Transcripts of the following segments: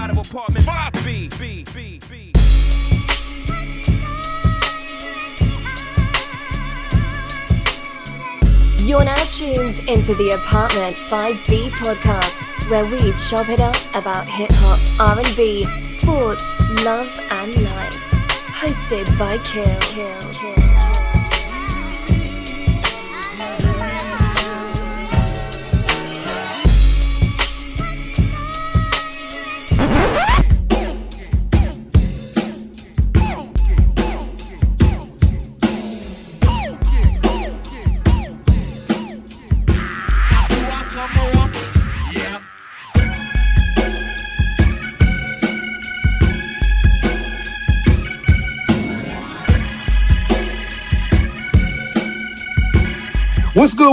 out of apartment 5B. You're now tuned into the Apartment 5B podcast, where we chop it up about hip-hop, R&B, sports, love and life. Hosted by Kill.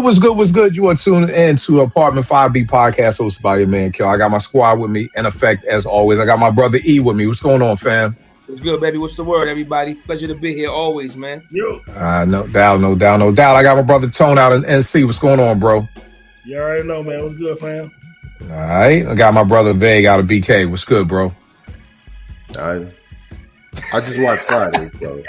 What's good? You are tuned in to Apartment 5B podcast hosted by your man, Kill. I got my squad with me in effect, as always. I got my brother E with me. What's going on, fam? What's good, baby? What's the word, everybody? Pleasure to be here always, man. Yo. No doubt. I got my brother Tone out in NC. What's going on, bro? You already know, man. What's good, fam? All right. I got my brother Vague out of BK. What's good, bro? I just watched Friday, so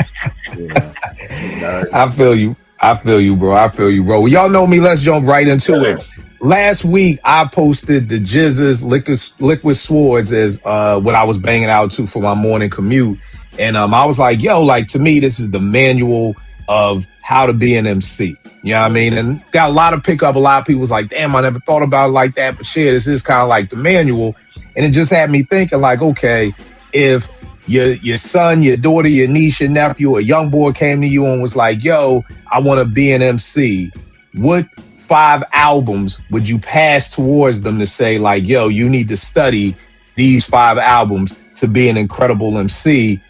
I feel you, bro. Well, y'all know me. Let's jump right into it. Last week, I posted the Jizz's Liquid Swords as what I was banging out to for my morning commute. And I was like, yo, like, to me, this is the manual of how to be an MC. You know what I mean? And got a lot of pickup. A lot of people was like, damn, I never thought about it like that. But shit, this is kind of like the manual. And it just had me thinking, like, okay, if your son, your daughter, your niece, your nephew, a young boy came to you and was like, yo, I want to be an MC, what 5 albums would you pass towards them to say, like, yo, you need to study these 5 albums to be an incredible MC?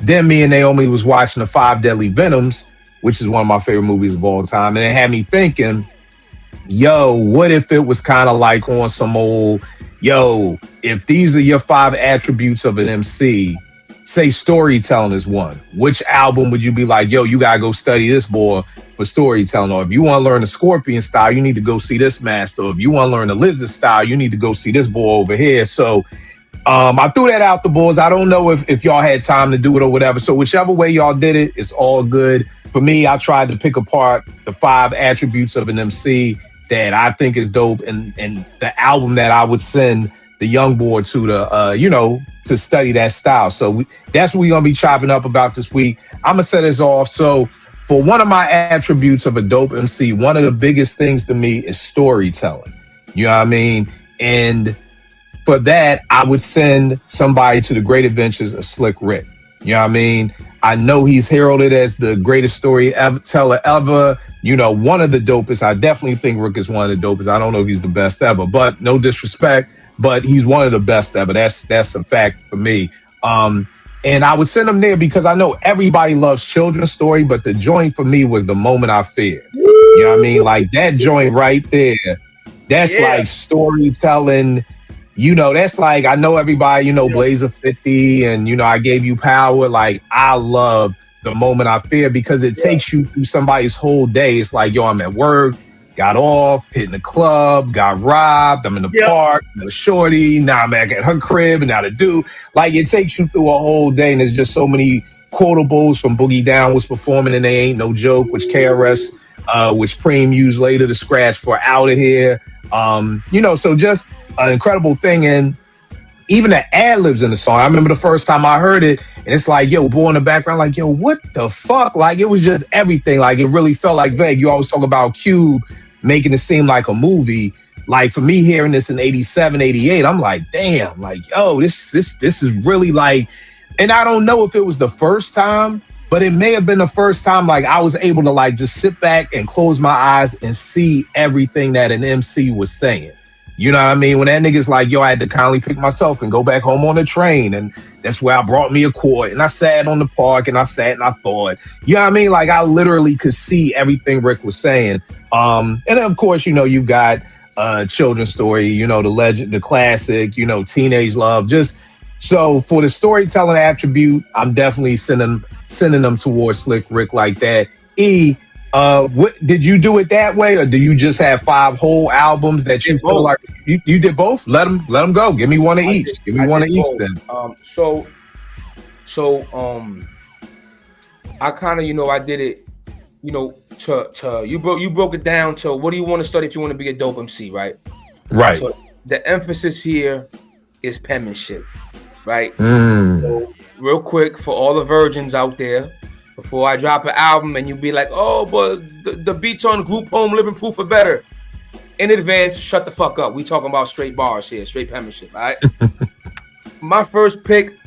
Then me and Naomi was watching The 5 Deadly Venoms, which is one of my favorite movies of all time. And it had me thinking, yo, what if it was kind of like on some old, yo, if these are your 5 attributes of an MC, say storytelling is one, which album would you be like, yo, you gotta go study this boy for storytelling? Or if you want to learn the Scorpion style, you need to go see this master. Or if you want to learn the Lizard style, you need to go see this boy over here. So I threw that out the boys. I don't know if y'all had time to do it or whatever. So whichever way y'all did it, it's all good. For me, I tried to pick apart the 5 attributes of an MC that I think is dope, and the album that I would send the young boy to to study that style. So that's what we're going to be chopping up about this week. I'm going to set this off. So for one of my attributes of a dope MC, one of the biggest things to me is storytelling. You know what I mean? And for that, I would send somebody to the great adventures of Slick Rick. You know what I mean? I know he's heralded as the greatest storyteller ever. You know, one of the dopest. I definitely think Rick is one of the dopest. I don't know if he's the best ever, but no disrespect. But he's one of the best ever. That's a fact for me. And I would send him there because I know everybody loves children's story, but the joint for me was The Moment I Feared. You know what I mean? Like that joint right there, that's like storytelling. You know, that's like, I know everybody, Blazer 50 and, I Gave You Power. Like, I love The Moment I Feared because it takes you through somebody's whole day. It's like, yo, I'm at work. Got off, hitting the club, got robbed, I'm in the park, the shorty, now I'm back at her crib, and now the dude. Like, it takes you through a whole day, and there's just so many quotables from Boogie Down was performing, and They Ain't No Joke, which KRS, which Preem used later to scratch for Out of Here. So just an incredible thing, and even the ad-libs in the song. I remember the first time I heard it, and it's like, yo, boy in the background, like, yo, what the fuck? Like, it was just everything. Like, it really felt like Vague. You always talk about Cube making it seem like a movie. Like, for me hearing this in 87, 88, I'm like, damn, like, yo, this is really like, and I don't know if it was the first time, but it may have been the first time, like, I was able to, like, just sit back and close my eyes and see everything that an MC was saying. You know what I mean? When that nigga's like, yo, I had to kindly pick myself and go back home on the train. And that's where I brought me a quart. And I sat on the park and I sat and I thought, you know what I mean? Like, I literally could see everything Rick was saying. And then, of course, you got children's story, the legend, the classic, teenage love. Just so for the storytelling attribute, I'm definitely sending them towards Slick Rick like that. What did you do it that way, or do you just have 5 whole albums that you feel like you did both? Let them go. Give me one of each. Give me one of each then. I kind of, I did it, to you broke it down to what do you want to study if you want to be a dope MC, right? Right. So the emphasis here is penmanship, right? So real quick for all the virgins out there, before I drop an album and you be like, oh, but the beats on Group Home, Living Proof are better. In advance, shut the fuck up. We talking about straight bars here, straight penmanship, all right? My first pick,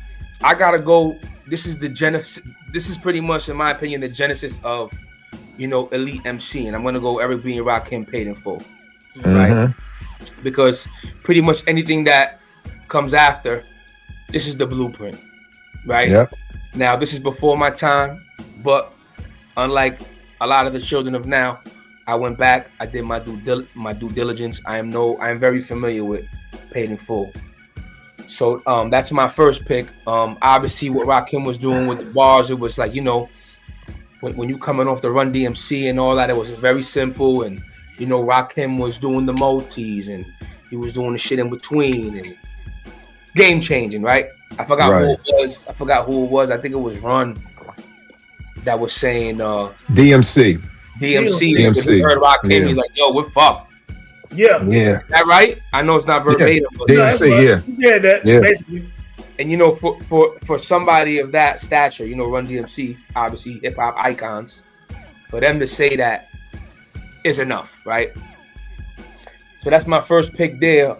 I gotta go. This is the genesis. This is pretty much, in my opinion, the genesis of, elite MC. And I'm gonna go Eric B and Rakim Paid in Full, right? Because pretty much anything that comes after, this is the blueprint, right? Yep. Now, this is before my time, but unlike a lot of the children of now, I went back, I did my due diligence. I am very familiar with Paid in Full. So that's my first pick. Obviously, what Rakim was doing with the bars, it was like, when you coming off the Run DMC and all that, it was very simple. And, Rakim was doing the multis and he was doing the shit in between and game changing, right? I forgot who it was. I think it was Run that was saying DMC. He heard Rakim, he's like, yo, we're fucked. Yeah. Is that right? I know it's not verbatim. But DMC, He said that, basically. And, for somebody of that stature, Run DMC, obviously hip-hop icons, for them to say that is enough, right? So that's my first pick there.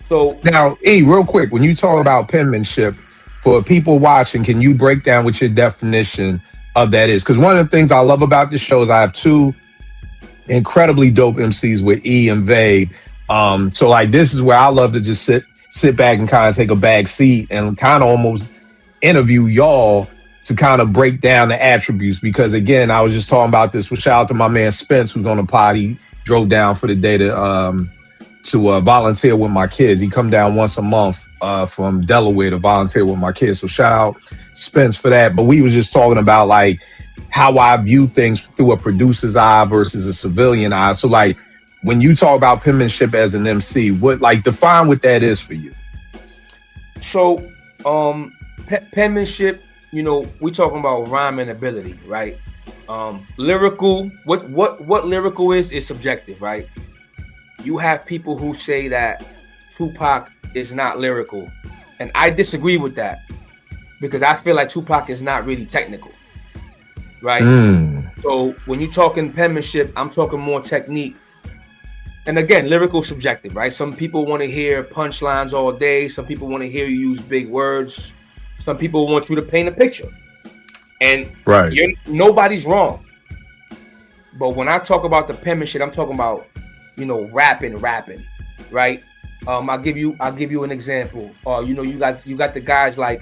So now, real quick, when you talk about penmanship, for people watching, can you break down what your definition of that is? Because one of the things I love about this show is I have 2 incredibly dope MCs with E and Vade. So like this is where I love to just sit back and kind of take a back seat and kind of almost interview y'all to kind of break down the attributes. Because again, I was just talking about this with shout out to my man Spence, who's on the pod. He drove down for the day to volunteer with my kids. He come down once a month from Delaware to volunteer with my kids. So shout out Spence for that. But we was just talking about like how I view things through a producer's eye versus a civilian eye. So like when you talk about penmanship as an MC, what define what that is for you? So penmanship, we talking about rhyming ability, right? Lyrical, what lyrical is subjective, right? You have people who say that Tupac is not lyrical, and I disagree with that because I feel like Tupac is not really technical, right? So when you're talking penmanship, I'm talking more technique. And again, lyrical subjective, right? Some people want to hear punchlines all day. Some people want to hear you use big words. Some people want you to paint a picture. And nobody's wrong. But when I talk about the penmanship, I'm talking about, rapping, right? I'll give you an example. You got the guys like,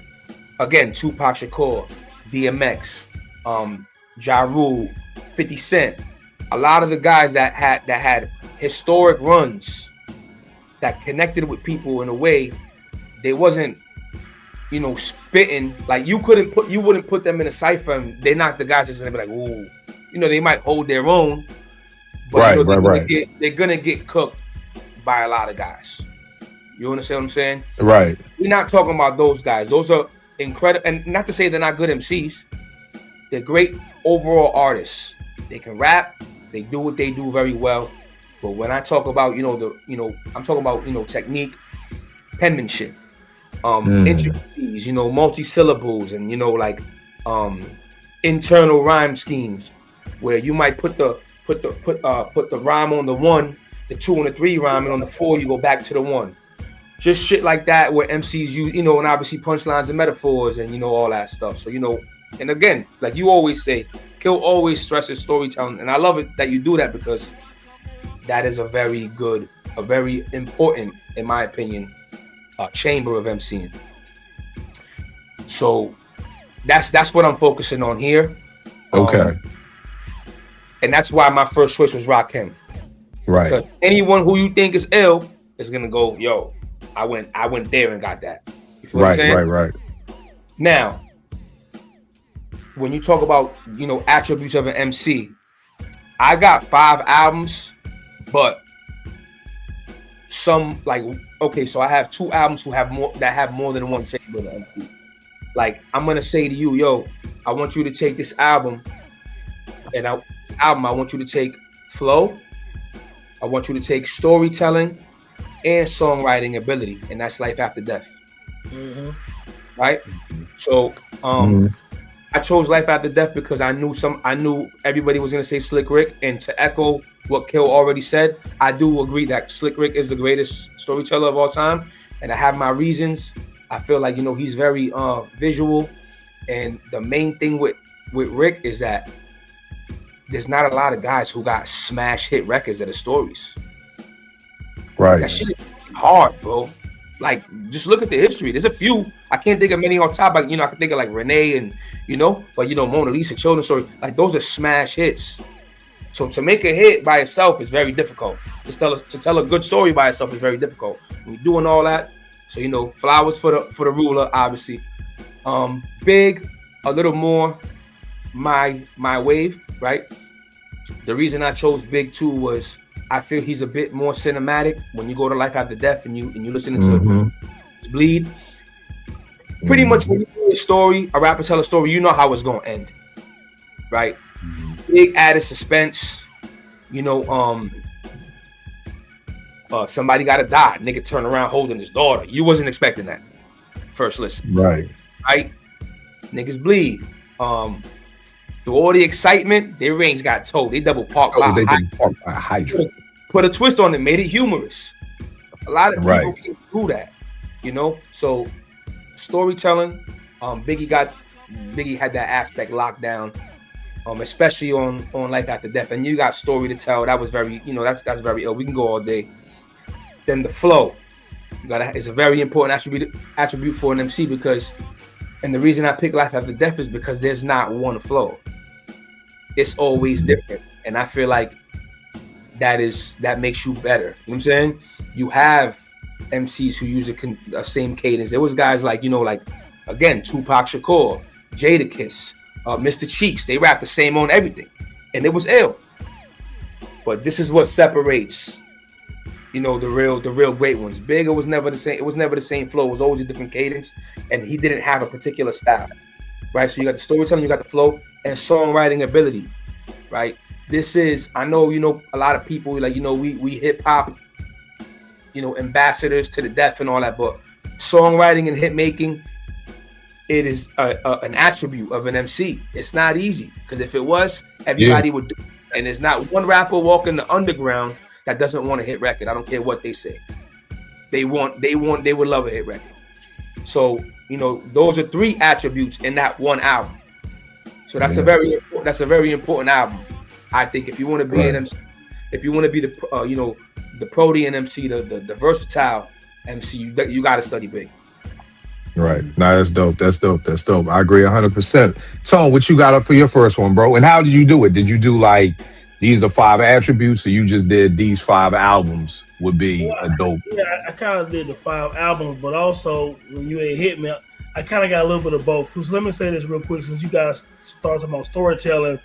again, Tupac Shakur, DMX, Ja Rule, 50 Cent. A lot of the guys that had historic runs that connected with people in a way they wasn't, spitting like you wouldn't put them in a cipher and they're not the guys that's gonna be like, ooh, they might hold their own, but they're gonna get cooked by a lot of guys. You understand what I'm saying? Right. We're not talking about those guys. Those are incredible, and not to say they're not good MCs. They're great overall artists. They can rap. They do what they do very well. But when I talk about, I'm talking about, technique, penmanship, intricacies, multi-syllables, and internal rhyme schemes, where you might put the rhyme on the 1, the 2 and the 3 rhyme, and on the 4 you go back to the 1. Just shit like that, where MCs use, and obviously punchlines and metaphors and all that stuff. So and again, like you always say, Kill always stresses storytelling, and I love it that you do that because that is a very important, in my opinion, chamber of MCing. So that's what I'm focusing on here. Okay. And that's why my first choice was Rakim. Right. Because anyone who you think is ill is gonna go, yo, I went there and got that. You feel what I'm saying? Right. Now, when you talk about, attributes of an MC, I got 5 albums, but some like okay, so I have 2 albums that have more than one single on the MP. Like I'm gonna say to you, yo, I want you to take this album, and I want you to take flow, I want you to take storytelling and songwriting ability, and that's Life After Death. Mm-hmm. Right? So I chose Life After Death because I knew everybody was gonna say Slick Rick, and to echo what Kill already said, I do agree that Slick Rick is the greatest storyteller of all time, and I have my reasons. I feel like he's very visual, and the main thing with Rick is that there's not a lot of guys who got smash hit records that are stories. Right. That shit is hard, bro. Like, just look at the history. There's a few. I can't think of many on top. Like, I can think of like Renee and but Mona Lisa, children's story. Like, those are smash hits. So to make a hit by itself is very difficult. To tell a good story by itself is very difficult. When you're doing all that, so flowers for the ruler, obviously. Big, a little more my wave, right? The reason I chose Big too was I feel he's a bit more cinematic. When you go to Life After Death and you listen to his Bleed, pretty much when you hear a story, a rapper tell a story, you know how it's gonna end, right? Big added suspense, somebody gotta die, nigga turn around holding his daughter. You wasn't expecting that first listen, right? Niggas bleed. Through all the excitement, their range got told. They double parked by Hydra. Put a twist on it, made it humorous. A lot of people can't do that, So storytelling, Biggie had that aspect locked down, especially on Life After Death. And you got story to tell. That was very, that's very ill. We can go all day. Then the flow, it's a very important attribute for an MC because, and the reason I pick Life After Death is because there's not one flow. It's always different, and I feel like that makes you better. You know what I'm saying? You have MCs who use the same cadence. There was guys like again, Tupac Shakur, Jadakiss, Mr. Cheeks. They rap the same on everything, and it was ill. But this is what separates, the real great ones. Big, it was never the same. It was never the same flow. It was always a different cadence, and he didn't have a particular style, right? So you got the storytelling, you got the flow, and songwriting ability, right? This is, I know, a lot of people we hip hop, ambassadors to the death and all that, but songwriting and hit making, it is an attribute of an MC. It's not easy because if it was, everybody would do it. And there's not one rapper walking the underground that doesn't want a hit record. I don't care what they say. They would love a hit record. So, those are 3 attributes in that one album. So that's a very important album. I think if you want to be an MC, if you want to be the Protean MC, the versatile MC, you got to study Big. Right. Nah, that's dope. That's dope. I agree 100%. Tone, what you got up for your first one, bro? And how did you do it? Did you do like these are 5 attributes, or you just did these 5 albums would be a dope? Yeah, I kind of did the 5 albums, but also when you had hit me, I kind of got a little bit of both too. So let me say this real quick, since you guys started talking about storytelling.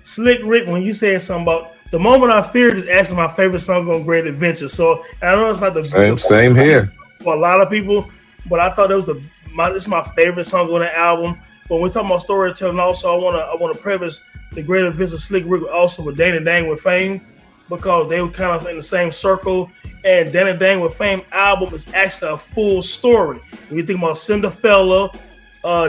Slick Rick, when you said something about the moment I feared is actually my favorite song on Great Adventure. So I know it's not the same here for a lot of people, but I thought this is my favorite song on the album. But when we're talking about storytelling, also I want to preface the Great Adventure of Slick Rick also with Dana Dang with Fame, because they were kind of in the same circle. And Dana Dang with Fame album is actually a full story. When you think about Cinderfella,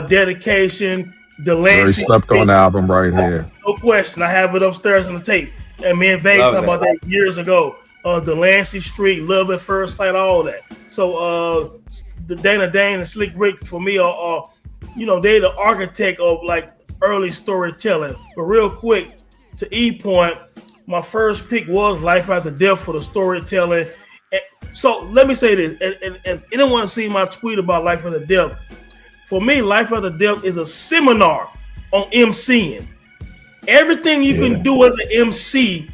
Dedication, Delancey. Very slept on album right here. No question. I have it upstairs on the tape. And me and Vague talked about that years ago. Delancey Street, Love at First Sight, all that. So the Dana Dane and Slick Rick for me are they're the architect of like early storytelling. But real quick, to E point, my first pick was Life After Death for the storytelling. And so let me say this, and anyone see my tweet about Life After Death? For me, Life After Death is a seminar on MCing. Everything you can do as an MC,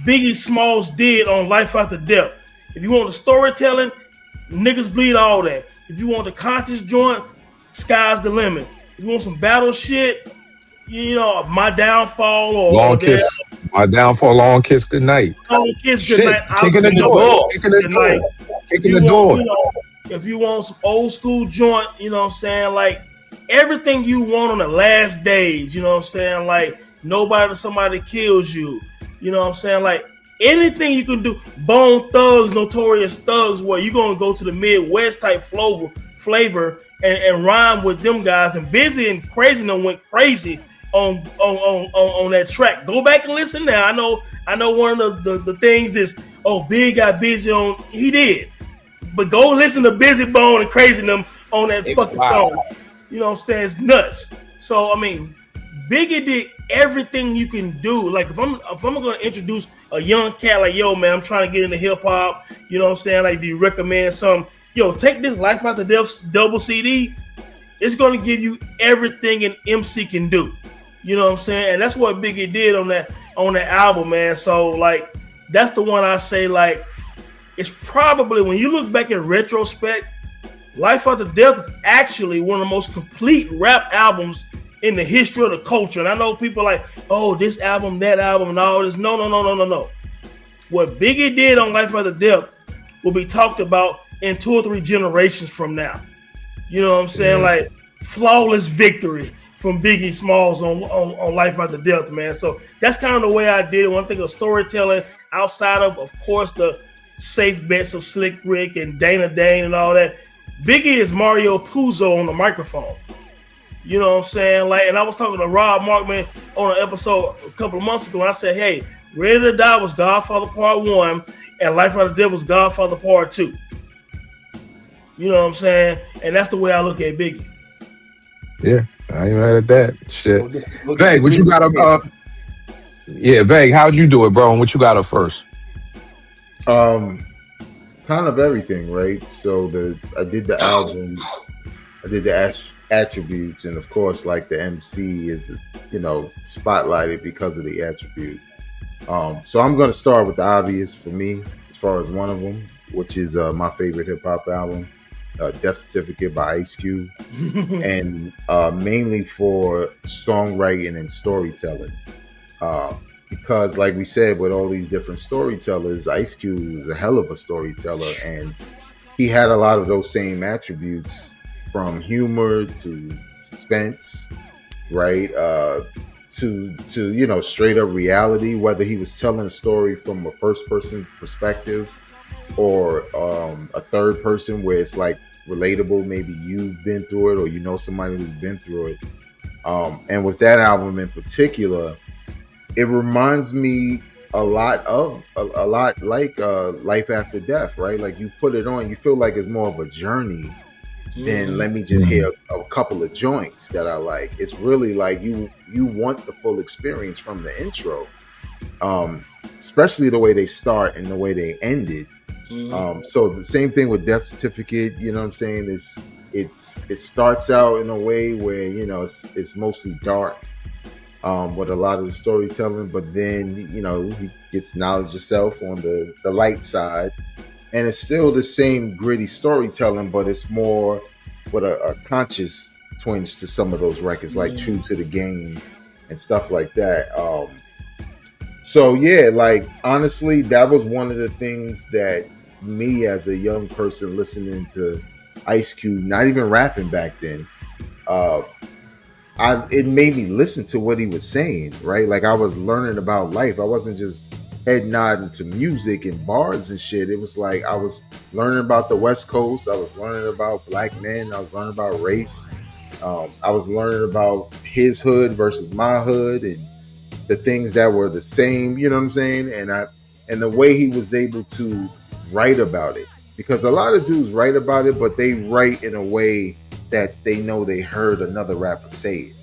Biggie Smalls did on Life After Death. If you want the storytelling, niggas bleed all that. If you want the conscious joint, sky's the limit. If you want some battle shit, My Downfall or Long Kiss. My down for a long kiss goodnight. Oh, kids, good Shit, night. Out kicking the the door, door. kicking the Good door, night. If kicking you the want, door. if you want some old school joint, you know what I'm saying? Like everything you want on the last days, you know what I'm saying? Like nobody, somebody kills you. You know what I'm saying? Like anything you can do. Bone Thugs, Notorious Thugs, where you gonna go to the Midwest type flavor and rhyme with them guys. And Busy and Crazy them went crazy on that track. Go back and listen now. I know one of the things is Big got busy on, he did. But go listen to Busy Bone and Crazy them on that fucking song. You know what I'm saying? It's nuts. So I mean, Biggie did everything you can do. Like if I'm gonna introduce a young cat, like, yo man, I'm trying to get into hip hop, you know what I'm saying? Like, do you recommend some? Yo, take this Life After Death double CD. It's gonna give you everything an MC can do. You know what I'm saying? And that's what Biggie did on that album, man. So like that's the one I say, like, it's probably, when you look back in retrospect, Life After Death is actually one of the most complete rap albums in the history of the culture. And I know people like, oh, this album, that album, and all this. No. What Biggie did on Life After Death will be talked about in 2 or 3 generations from now. You know what I'm saying? Like flawless victory from Biggie Smalls on Life After Death, man. So that's kind of the way I did it. When I think of storytelling, outside of course, the safe bets of Slick Rick and Dana Dane and all that, Biggie is Mario Puzo on the microphone. You know what I'm saying? Like, and I was talking to Rob Markman on an episode a couple of months ago, and I said, hey, Ready to Die was Godfather Part 1, and Life After Death was Godfather Part 2. You know what I'm saying? And that's the way I look at Biggie. Yeah, I ain't mad at that. Shit. Veg, what you got up? Veg, how'd you do it, bro? And what you got up first? Kind of everything, right? So I did the albums, I did the attributes, and of course, like the MC is, spotlighted because of the attribute. So I'm gonna start with the obvious for me, as far as one of them, which is my favorite hip hop album, Death Certificate by Ice Cube, and mainly for songwriting and storytelling. Because like we said, with all these different storytellers, Ice Cube is a hell of a storyteller, and he had a lot of those same attributes, from humor to suspense, right? To straight up reality, whether he was telling a story from a first person perspective or a third person where it's like relatable, maybe you've been through it or somebody who's been through it. And with that album in particular, it reminds me a lot like Life After Death, right? Like you put it on, you feel like it's more of a journey than let me just hear a couple of joints that I like. It's really like you want the full experience from the intro, especially the way they start and the way they ended. So the same thing with Death Certificate, you know what I'm saying? It starts out in a way where it's mostly dark, with a lot of the storytelling, but then he gets knowledge of self on the light side, and it's still the same gritty storytelling, but it's more with a conscious twinge to some of those records, like True to the Game and stuff like that. So yeah, like honestly, that was one of the things that me as a young person listening to Ice Cube, not even rapping back then, it made me listen to what he was saying, right? Like I was learning about life. I wasn't just head nodding to music and bars and shit. It was like I was learning about the West Coast. I was learning about black men. I was learning about race. I was learning about his hood versus my hood and the things that were the same, you know what I'm saying? And the way he was able to write about it, because a lot of dudes write about it, but they write in a way that they know they heard another rapper say it.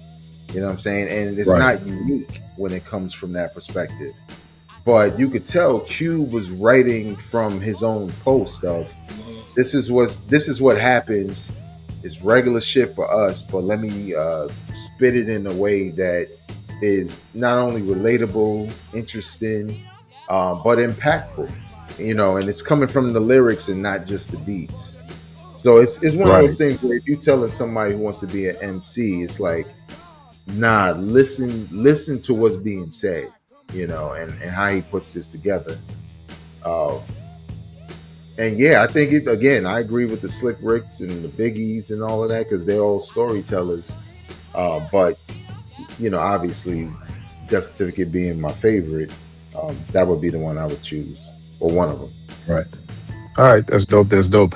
You know what I'm saying? And it's not unique when it comes from that perspective. But you could tell Cube was writing from his own post of this is what happens. It's regular shit for us, but let me spit it in a way that is not only relatable, interesting, but impactful. And it's coming from the lyrics and not just the beats. So it's one of those things where if you're telling somebody who wants to be an MC, it's like, nah, listen to what's being said. you know, and how he puts this together. And yeah, I think I agree with the Slick Ricks and the Biggies and all of that, because they're all storytellers. But, you know, obviously, Death Certificate being my favorite, that would be the one I would choose, or one of them. Right. All right. That's dope. That's dope.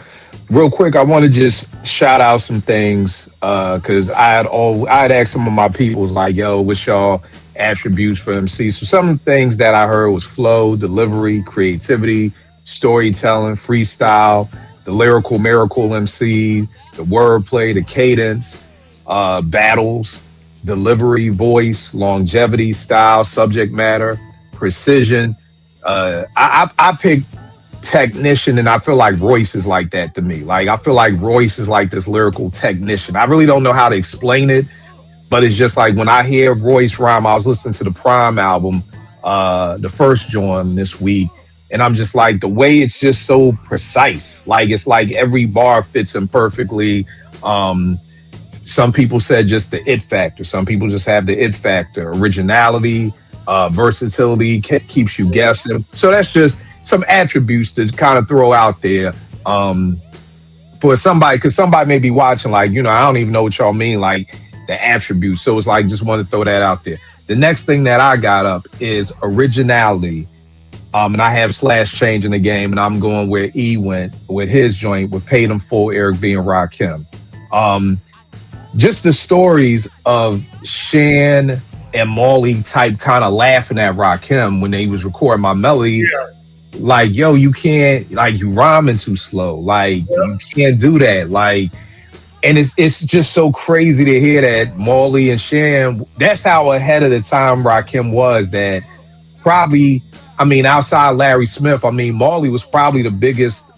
Real quick, I want to just shout out some things because I had asked some of my peoples like, yo, what's y'all attributes for MC? So some things that I heard was flow, delivery, creativity, storytelling, freestyle, the lyrical miracle MC, the wordplay, the cadence, battles, delivery, voice, longevity, style, subject matter, precision. I picked technician, and I feel like Royce is like that to me. Like, I feel like Royce is like this lyrical technician. I really don't know how to explain it, but it's just like when I hear Royce rhyme, I was listening to the Prime album, the first joint this week, and I'm just like, the way it's just so precise. Like, it's like every bar fits in perfectly. Some people said just the it factor. Some people just have the it factor. Originality, versatility, keeps you guessing. So that's just some attributes to kind of throw out there for somebody, because somebody may be watching like, you know, I don't even know what y'all mean, like the attributes. So it's like, just want to throw that out there. The next thing that I got up is originality. And I have Slash changing the game, and I'm going where E went with his joint with Paid in Full, Eric B and Rakim. Just the stories of Shan and Marley type kind of laughing at Rakim when they was recording my melody. Yeah. Like, yo, you can't, like, you rhyming too slow. Like, you can't do that. Like, and it's just so crazy to hear that Marley and Shan, that's how ahead of the time Rakim was, that probably, I mean, outside Larry Smith, I mean, Marley was probably the biggest,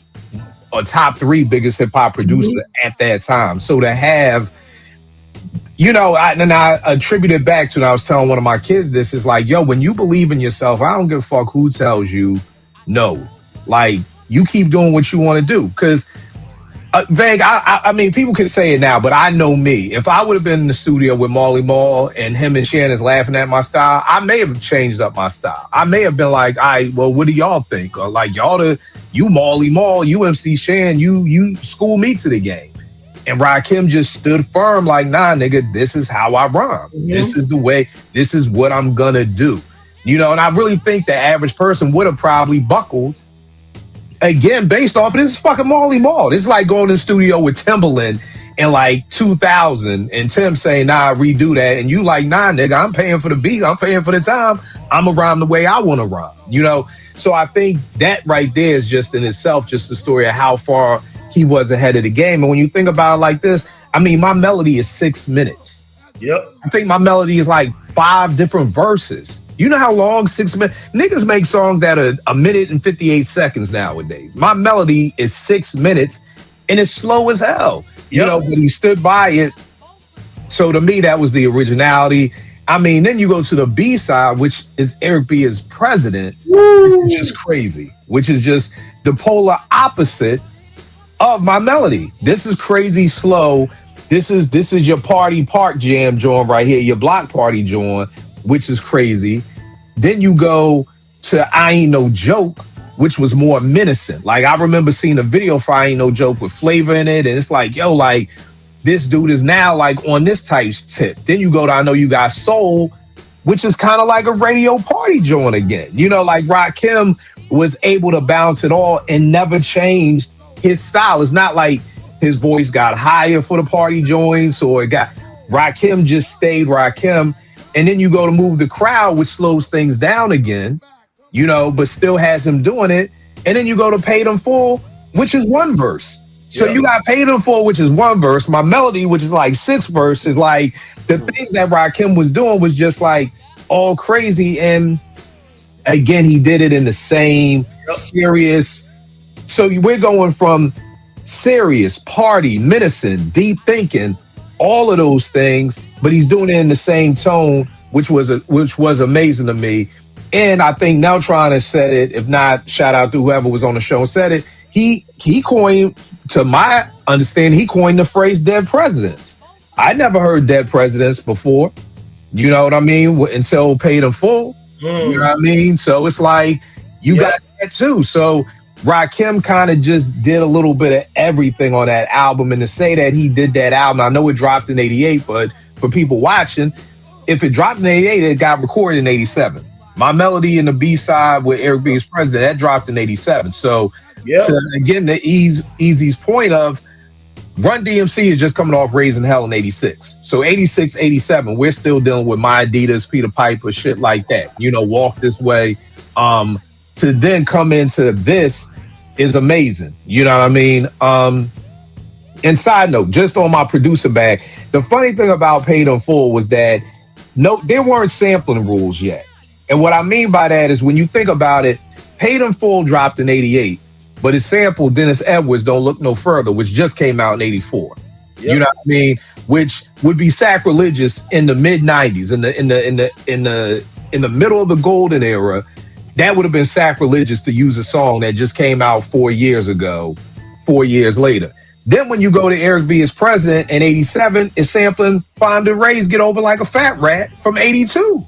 or top 3 biggest hip hop producer at that time. So to have, you know, I attribute it back to, and I was telling one of my kids this, is like, yo, when you believe in yourself, I don't give a fuck who tells you no. Like, you keep doing what you want to do. Because, Veg, I mean, people can say it now, but I know me. If I would have been in the studio with Marley Marl and him and Shannon's laughing at my style, I may have changed up my style. I may have been like, all right, well, what do y'all think? Or like, you Marley Marl, you MC Shan, you school me to the game. And Rakim just stood firm like, nah, nigga, this is how I rhyme. Mm-hmm. This is the way, this is what I'm gonna do. You know, and I really think the average person would have probably buckled, again, based off of this is fucking Marley Marl. This is like going to the studio with Timbaland in like 2000 and Tim saying, nah, redo that. And you like, nah, nigga, I'm paying for the beat. I'm paying for the time. I'm going to rhyme the way I want to rhyme, you know? So I think that right there is just in itself, just the story of how far he was ahead of the game. And when you think about it like this, I mean, my melody is 6 minutes. Yep. I think my melody is like 5 different verses. You know how long 6 minutes? Niggas make songs that are 1 minute and 58 seconds nowadays. My melody is 6 minutes and it's slow as hell. You know, but he stood by it. So to me, that was the originality. I mean, then you go to the B side, which is Eric B as president, which is crazy, which is just the polar opposite of my melody. This is crazy slow. This is your party park jam joint right here, your block party joint, which is crazy. Then you go to I Ain't No Joke, which was more menacing. Like, I remember seeing a video for I Ain't No Joke with Flavor in it, and it's like, yo, like, this dude is now like on this type tip. Then you go to I Know You Got Soul, which is kind of like a radio party joint again. You know, like Rakim was able to bounce it all and never changed his style. It's not like his voice got higher for the party joints or it got, Rakim just stayed Rakim. And then you go to Move the Crowd, which slows things down again, you know, but still has him doing it. And then you go to Paid in Full, which is 1 verse. So you got Paid in Full, which is 1 verse. My melody, which is like 6 verses. Like, the things that Rakim was doing was just like all crazy. And again, he did it in the same serious. So we're going from serious, party, medicine, deep thinking, all of those things, but he's doing it in the same tone, which was amazing to me. And I think now trying to set it, if not, shout out to whoever was on the show and said it, he coined, to my understanding, he coined the phrase dead presidents. I never heard dead presidents before. You know what I mean? Until Paid in Full. You know what I mean? So it's like you got that too. So Rakim kind of just did a little bit of everything on that album. And to say that he did that album, I know it dropped in 88, but for people watching, if it dropped in 88, it got recorded in 87. My Melody and the B-side with Eric B. as president, that dropped in 87. So to, again, to Easy's point of Run DMC is just coming off Raising Hell in 86. So 86, 87, we're still dealing with My Adidas, Peter Piper, shit like that. You know, Walk This Way. To then come into this is amazing. You know what I mean? And side note, just on my producer bag, the funny thing about Paid in Full was that there weren't sampling rules yet. And what I mean by that is when you think about it, Paid in Full dropped in 88, but it sampled Dennis Edwards' Don't Look No Further, which just came out in 84. You know what I mean? Which would be sacrilegious in the mid 90s, in the middle of the golden era. That would have been sacrilegious to use a song that just came out 4 years ago, 4 years later. Then when you go to Eric B. as president in 87, it's sampling Fonda Ray's Get Over Like a Fat Rat from 82.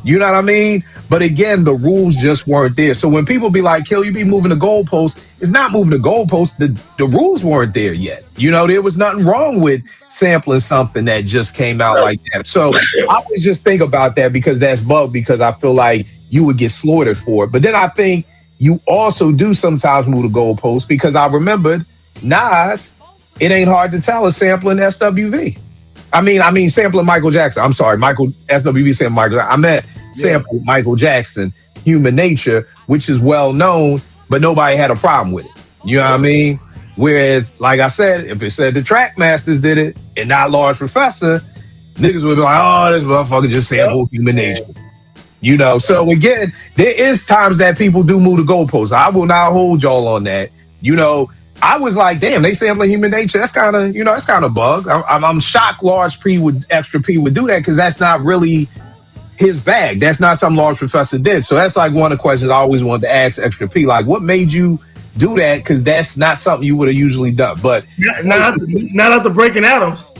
You know what I mean? But again, the rules just weren't there. So when people be like, Kill, you be moving the goalposts, it's not moving the goalposts. The rules weren't there yet. You know, there was nothing wrong with sampling something that just came out like that. So I always just think about that because that's bug, because I feel like you would get slaughtered for it. But then I think you also do sometimes move the goalposts because I remembered Nas, It Ain't Hard to Tell, is sampling SWV. I mean, sampling Michael Jackson. I'm sorry, SWV sampling Michael. I meant sample Michael Jackson, Human Nature, which is well known, but nobody had a problem with it. You know what I mean? Whereas, like I said, if it said the Track Masters did it and not Large Professor, niggas would be like, oh, this motherfucker just sampled Human Nature. You know, so again, there is times that people do move the goalposts. I will not hold y'all on that. You know, I was like, damn, they sampling Human Nature. That's kind of, you know, that's kind of bug. I'm shocked Large P would, Extra P would do that because that's not really his bag. That's not something Large Professor did. So that's like one of the questions I always wanted to ask Extra P. Like, what made you do that? Because that's not something you would have usually done. But not after Breaking Atoms.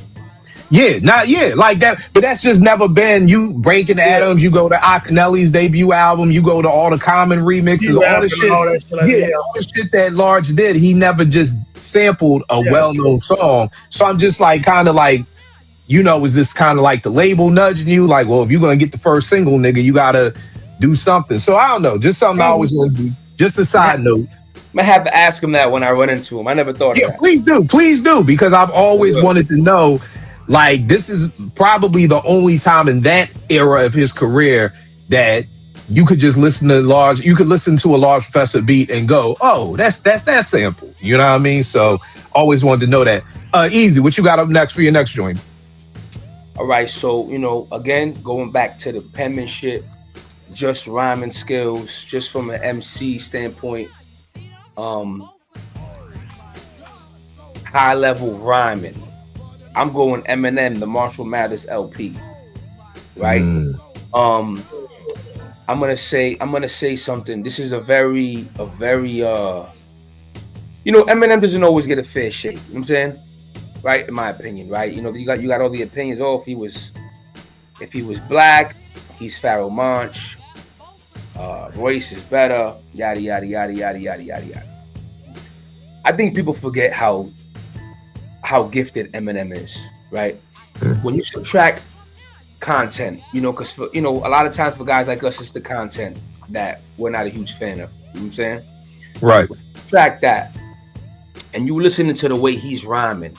Like that. But that's just never been you breaking Atoms. You go to Akinelli's debut album. You go to all the Common remixes, all the shit. All the shit that Large did. He never just sampled a well-known song. So I'm just like, kind of like, you know, is this kind of like the label nudging you? Like, well, if you're gonna get the first single, nigga, you gotta do something. So I don't know. Just something I always want to do. Just a side note. I'm gonna have to ask him that when I run into him. I never thought of that. Please do, because I've always wanted to know. Like, this is probably the only time in that era of his career that you could just listen to a Large Professor beat and go, oh, that's that sample. You know what I mean? So always wanted to know that. Easy, what you got up next for your next joint? All right, so, you know, again, going back to the penmanship, just rhyming skills, just from an MC standpoint, high level rhyming. I'm going Eminem, the Marshall Mathers LP, right? I'm gonna say something. This is a very, you know, Eminem doesn't always get a fair shake. You know what I'm saying? Right, in my opinion, right? You know, you got all the opinions. Oh, if he was black, he's Pharoah Monch. Royce is better. Yada yada yada yada yada yada yada. I think people forget how gifted Eminem is, right? When you subtract content, you know, because a lot of times for guys like us, it's the content that we're not a huge fan of. You know what I'm saying? Right. Subtract that, and you listening to the way he's rhyming.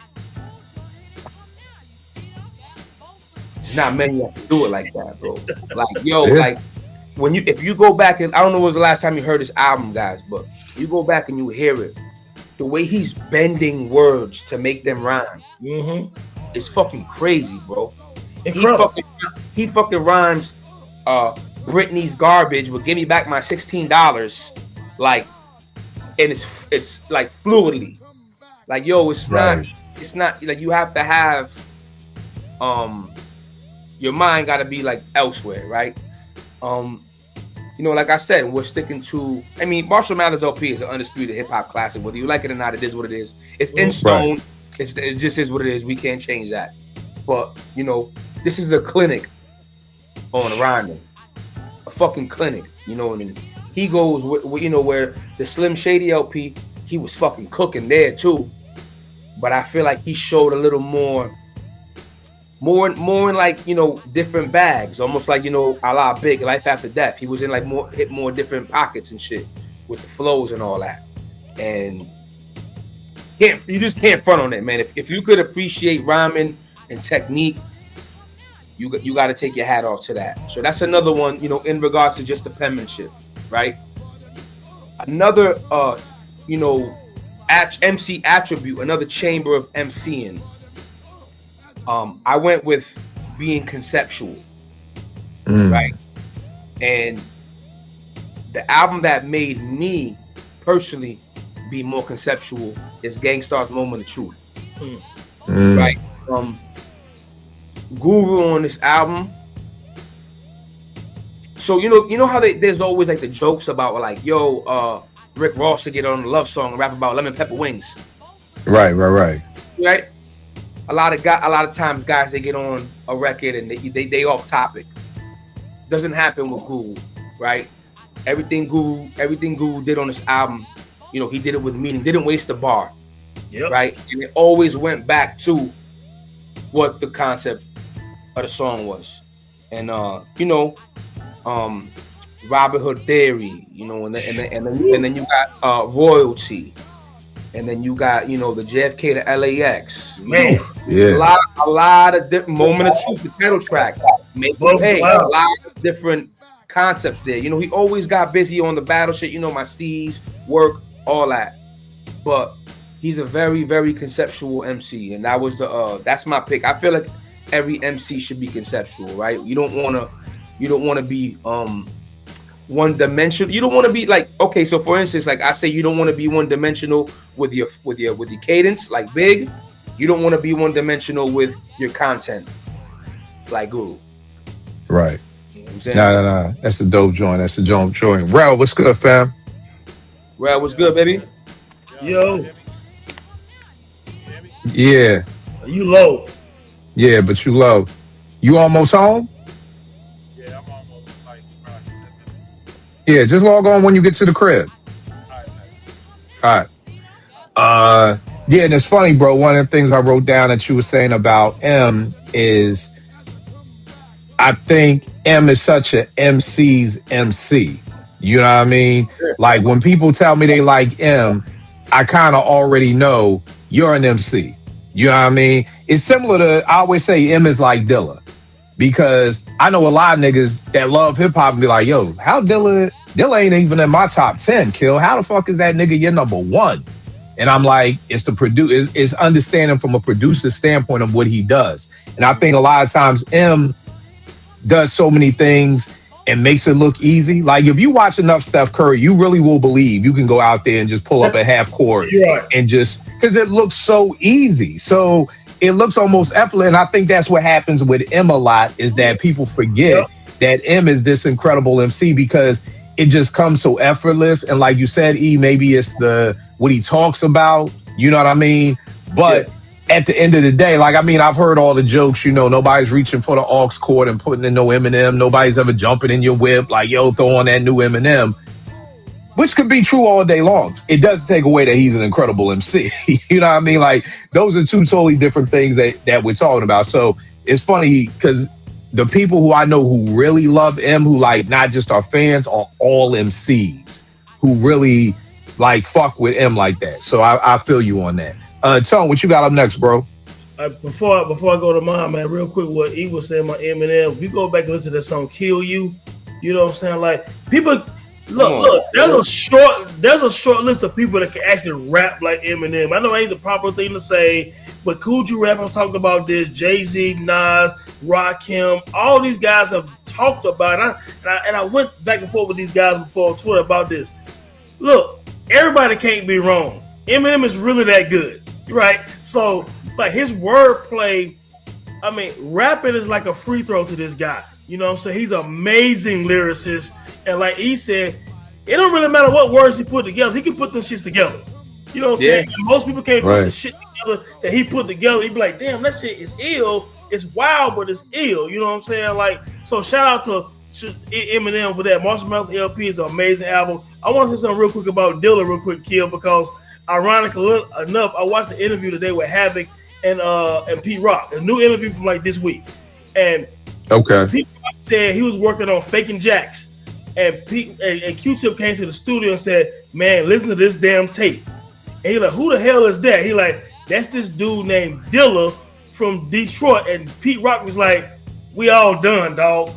There's not many that can do it like that, bro. Like, if you go back and I don't know when was the last time you heard this album, guys, but you go back and you hear it. The way he's bending words to make them rhyme is fucking crazy, bro. He fucking rhymes Britney's Garbage with Give Me Back My $16, like, and it's like fluidly. Like, yo, it's not like you have to have your mind gotta be like elsewhere, right? You know, like I said, we're sticking to. I mean, Marshall Mathers LP is an undisputed hip hop classic. Whether you like it or not, it is what it is. It's in stone. Right. It just is what it is. We can't change that. But you know, this is a clinic on rhyming, a fucking clinic, you know, and he goes with, you know, where the Slim Shady LP, he was fucking cooking there too, but I feel like he showed a little more in like, you know, different bags, almost like, you know, a la Big Life After Death. He was in like more different pockets and shit with the flows and all that, and you just can't front on it, man. If you could appreciate rhyming and technique, you got to take your hat off to that. So that's another one, you know, in regards to just the penmanship, right? Another, you know, MC attribute, another chamber of MCing. I went with being conceptual, right? And the album that made me personally be more conceptual is Gangstar's Moment of Truth, right? Guru on this album. So you know how there's always like the jokes about like, yo, Rick Ross to get on a love song and rap about lemon pepper wings. Right. Right. A lot of times guys, they get on a record and they off topic. Doesn't happen with Guru, right? Everything Guru did on this album, you know, he did it with meaning. Didn't waste a bar, right? And it always went back to what the concept of the song was. And you know, Robin Hood Theory, you know, and then you got Royalty, and then you got, you know, the JFK to LAX, man, a lot of different Moment of Truth, the title track, a lot of different concepts there. You know, he always got busy on the battle shit, you know, my steez, work, all that, but he's a very, very conceptual MC, and that was that's my pick. I feel like every MC should be conceptual, right? You don't want to be one dimensional. You don't want to be like, okay, so for instance, like I say, you don't want to be one dimensional with your cadence, like Big. You don't want to be one dimensional with your content, like Guru. Right. You know what I'm saying? No. That's a dope joint. Rel, what's good, fam? Rel, what's good, baby? Yo. Yeah. You low. Yeah, but you low. You almost home? Yeah, I'm almost like 7 minutes. Yeah, just log on when you get to the crib. All right. Yeah, and it's funny, bro. One of the things I wrote down that you were saying about M is I think M is such an MC's MC. You know what I mean? Like when people tell me they like M, I kind of already know you're an MC. You know what I mean? It's similar to, I always say M is like Dilla, because I know a lot of niggas that love hip hop and be like, yo, how Dilla ain't even in my top 10, Kill. How the fuck is that nigga your number one? And I'm like, it's understanding from a producer standpoint of what he does. And I think a lot of times M does so many things and makes it look easy. Like if you watch enough Steph Curry, you really will believe you can go out there and just pull up a half court and just, because it looks so easy. So it looks almost effortless. And I think that's what happens with M a lot, is that people forget that M is this incredible MC because it just comes so effortless. And like you said, E, maybe it's what he talks about, you know what I mean? But at the end of the day, like, I mean, I've heard all the jokes, you know, nobody's reaching for the aux cord and putting in no Eminem. Nobody's ever jumping in your whip like, yo, throw on that new Eminem, which could be true all day long. It doesn't take away that he's an incredible MC. You know what I mean? Like, those are two totally different things that we're talking about. So it's funny because the people who I know who really love M, who like not just are fans, are all MCs who really like fuck with M like that. So I feel you on that. Tone, what you got up next, bro? Before I go to mine, man, real quick, what he was saying about Eminem, if you go back and listen to that song "Kill You," you know what I'm saying? Like, people, look, there's a short list of people that can actually rap like Eminem. I know it ain't the proper thing to say, but Cool G Rap have talked about this. Jay-Z, Nas, Rakim, all these guys have talked about it. And I went back and forth with these guys before on Twitter about this. Look, everybody can't be wrong. Eminem is really that good, right? So, like, his wordplay, I mean, rapping is like a free throw to this guy. You know what I'm saying? He's an amazing lyricist. And like he said, it don't really matter what words he put together. He can put them shits together. You know what I'm saying? And most people can't put the shit together that he put together. He'd be like, damn, that shit is ill. It's wild, but it's ill. You know what I'm saying? Like, so shout out to Eminem for that. Marshall Mathers LP is an amazing album. I want to say something real quick about Dilla, real quick, Kill, because ironically enough, I watched the interview today with Havoc and Pete Rock, a new interview from like this week, and Pete Rock said he was working on Faking Jacks, and Q-Tip came to the studio and said, "Man, listen to this damn tape." And he like, "Who the hell is that?" He like, "That's this dude named Dilla from Detroit." And Pete Rock was like, "We all done, dog.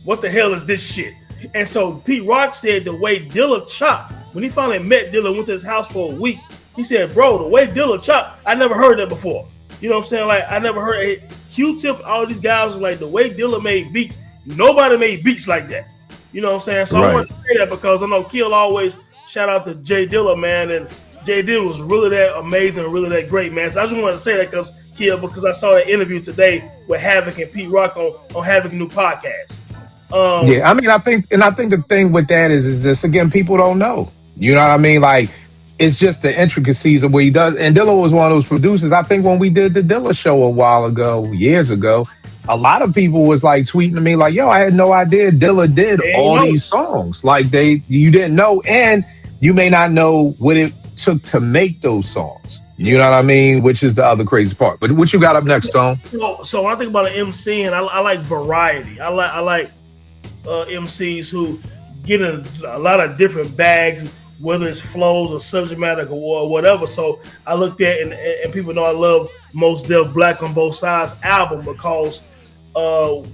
What the hell is this shit?" And so Pete Rock said the way Dilla chopped, when he finally met Dilla, went to his house for a week, he said, "Bro, the way Dilla chopped, I never heard that before." You know what I'm saying? Like, I never heard it. Q-Tip, all these guys was like, the way Dilla made beats, nobody made beats like that. You know what I'm saying? So I want to say that because I know Kill always shout out to Jay Dilla, man, and Jay Dilla was really that amazing and really that great, man. So I just wanted to say that because I saw that interview today with Havoc and Pete Rock on Havoc new podcast. I mean, I think the thing with that is just, again, people don't know. You know what I mean? Like, it's just the intricacies of what he does. And Dilla was one of those producers. I think when we did the Dilla show a while ago, years ago, a lot of people was like tweeting to me like, "Yo, I had no idea Dilla did all these songs." Like, you didn't know, and you may not know what it took to make those songs. You know what I mean? Which is the other crazy part. But what you got up next, Tone? So when I think about an MC, and I like variety. I like MCs who get in a lot of different bags, whether it's flows or subject matter or whatever. So I looked at, and people know I love Mos Def Black on Both Sides album, because at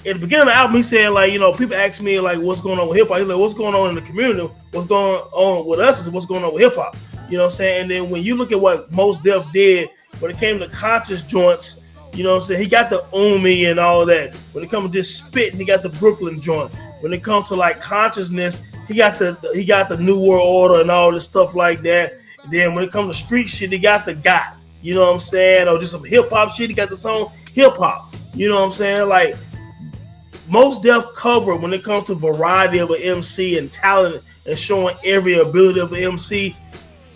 the beginning of the album, he said, like, you know, people ask me, like, what's going on with hip hop? He's like, what's going on in the community? What's going on with us is what's going on with hip hop. You know what I'm saying? And then when you look at what Mos Def did when it came to conscious joints, you know what I'm saying? He got the Umi and all that. When it comes to just spitting, he got the Brooklyn joint. When it comes to like consciousness, he got the New World Order and all this stuff like that. And then when it comes to street shit, he got the Got. You know what I'm saying? Or just some hip hop shit, he got the song Hip Hop. You know what I'm saying? Like, Mos Def cover when it comes to variety of an MC and talent and showing every ability of an MC.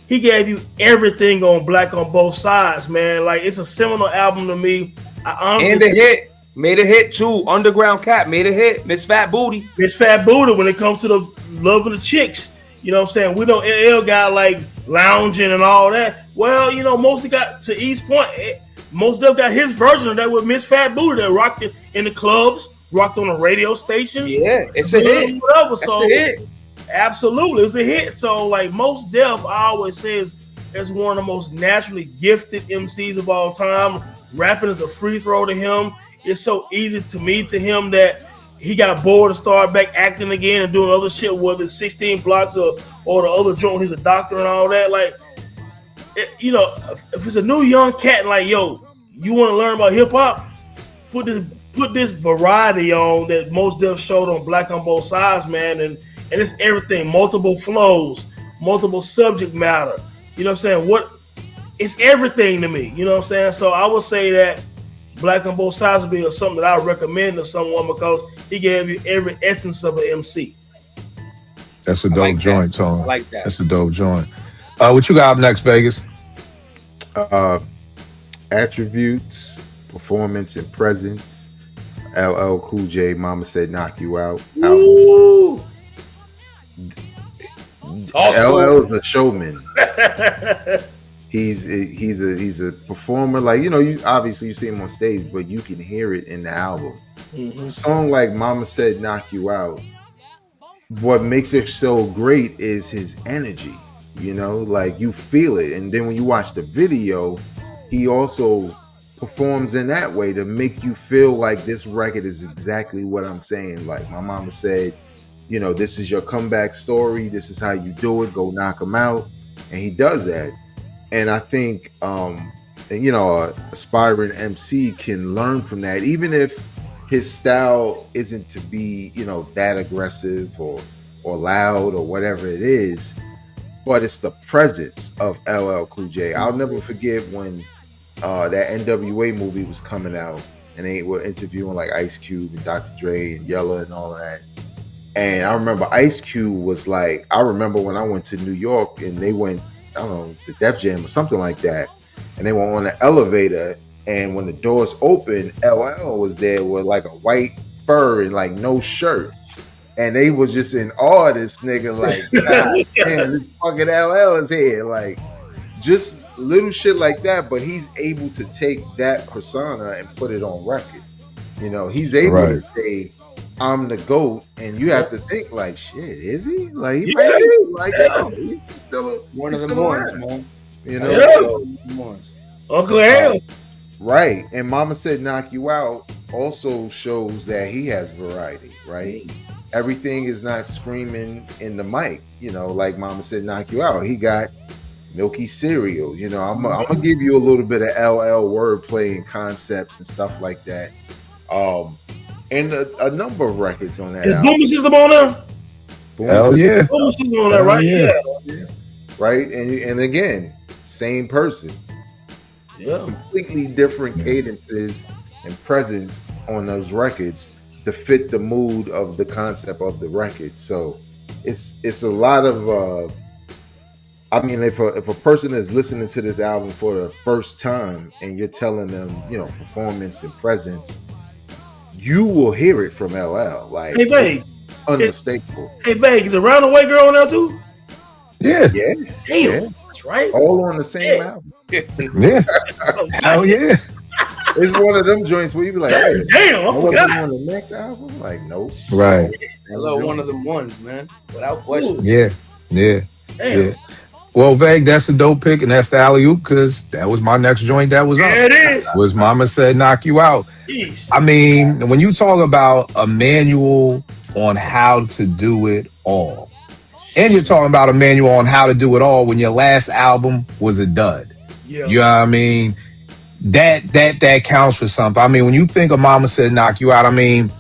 He gave you everything on Black on Both Sides, man. Like, it's a seminal album to me. I honestly and the hit made a hit too. Underground Cat made a hit. Miss Fat Booty. Miss Fat Booty when it comes to the love of the chicks. You know what I'm saying? We know LL got like lounging and all that. Well, you know, mostly got to East Point. Most of them got his version of that with Miss Fat Booty that rocked in the clubs, rocked on the radio station. Yeah, it's a hit. Whatever. That's so a hit. Absolutely, it's a hit. So like Mos Def, I always say is one of the most naturally gifted MCs of all time. Rapping is a free throw to him. It's so easy to him that he got bored and started back acting again and doing other shit, whether it's 16 blocks or the other joint. He's a doctor and all that. Like, you know, if it's a new young cat and like, yo, you want to learn about hip hop, put this variety on that Mos Def showed on Black on Both Sides, man, and it's everything, multiple flows, multiple subject matter. You know what I'm saying? It's everything to me. You know what I'm saying? So I would say that Black on Both Sides would be something that I recommend to someone because he gave you every essence of an MC. That's a dope joint, Tone. I like that. That's a dope joint. What you got up next, Vegas? Attributes, performance, and presence. LL Cool J, Mama Said Knock You Out. Ooh. LL is a showman. He's a performer. Like, you know, you obviously see him on stage, but you can hear it in the album. Mm-hmm. A song like Mama Said Knock You Out, what makes it so great is his energy. You know, like you feel it. And then when you watch the video, he also performs in that way to make you feel like this record is exactly what I'm saying. Like my mama said, you know, this is your comeback story. This is how you do it. Go knock him out. And he does that. And I think, you know, an aspiring MC can learn from that, even if his style isn't to be, you know, that aggressive or loud or whatever it is. But it's the presence of LL Cool J. I'll never forget when that NWA movie was coming out and they were interviewing like Ice Cube and Dr. Dre and Yella and all of that. And I remember Ice Cube was like, I remember when I went to New York and they went, I don't know, the Def Jam or something like that. And they were on the elevator. And when the doors opened, LL was there with like a white fur and like no shirt. and they was just in awe of this nigga. Like, God damn, this fucking LL is here. Like, just little shit like that. But he's able to take that persona and put it on record. You know, he's able to say, "I'm the GOAT," and you have to think like, "Shit, is he? Like, he might be. Like, yo, he's still One of he's the still ones, around." man. You know, Uncle L. Right. And Mama Said Knock You Out also shows that he has variety, right? Everything is not screaming in the mic, you know, like Mama Said Knock You Out. He got milky cereal, you know. I'm gonna give you a little bit of LL wordplay and concepts and stuff like that. And a number of records on that Is album. Boom System on there? Hell yeah. Boom System on there, right? Yeah. Right? And again, same person. Yeah. Completely different cadences and presence on those records to fit the mood of the concept of the record. So it's a lot of I mean, if a person is listening to this album for the first time and you're telling them, you know, performance and presence, you will hear it from LL. Like, hey, Vague. Unmistakable. Hey, Vague, is a Roundaway Girl on there too? Yeah. Damn, that's right. All on the same album. Yeah. Hell yeah. It's one of them joints where you be like, hey, damn, I forgot. On the next album? Like, nope. Right. Hello, one of them ones, man. Without question. Yeah. Yeah. Damn. Yeah. Well, Vague, that's a dope pick, and that's the alley-oop, because that was my next joint that was up. There it is. Was Mama Said Knock You Out. Jeez. I mean, when you talk about a manual on how to do it all, and you're talking about a manual on how to do it all when your last album was a dud. Yeah. You know what I mean? That counts for something. I mean, when you think of Mama Said Knock You Out, I mean,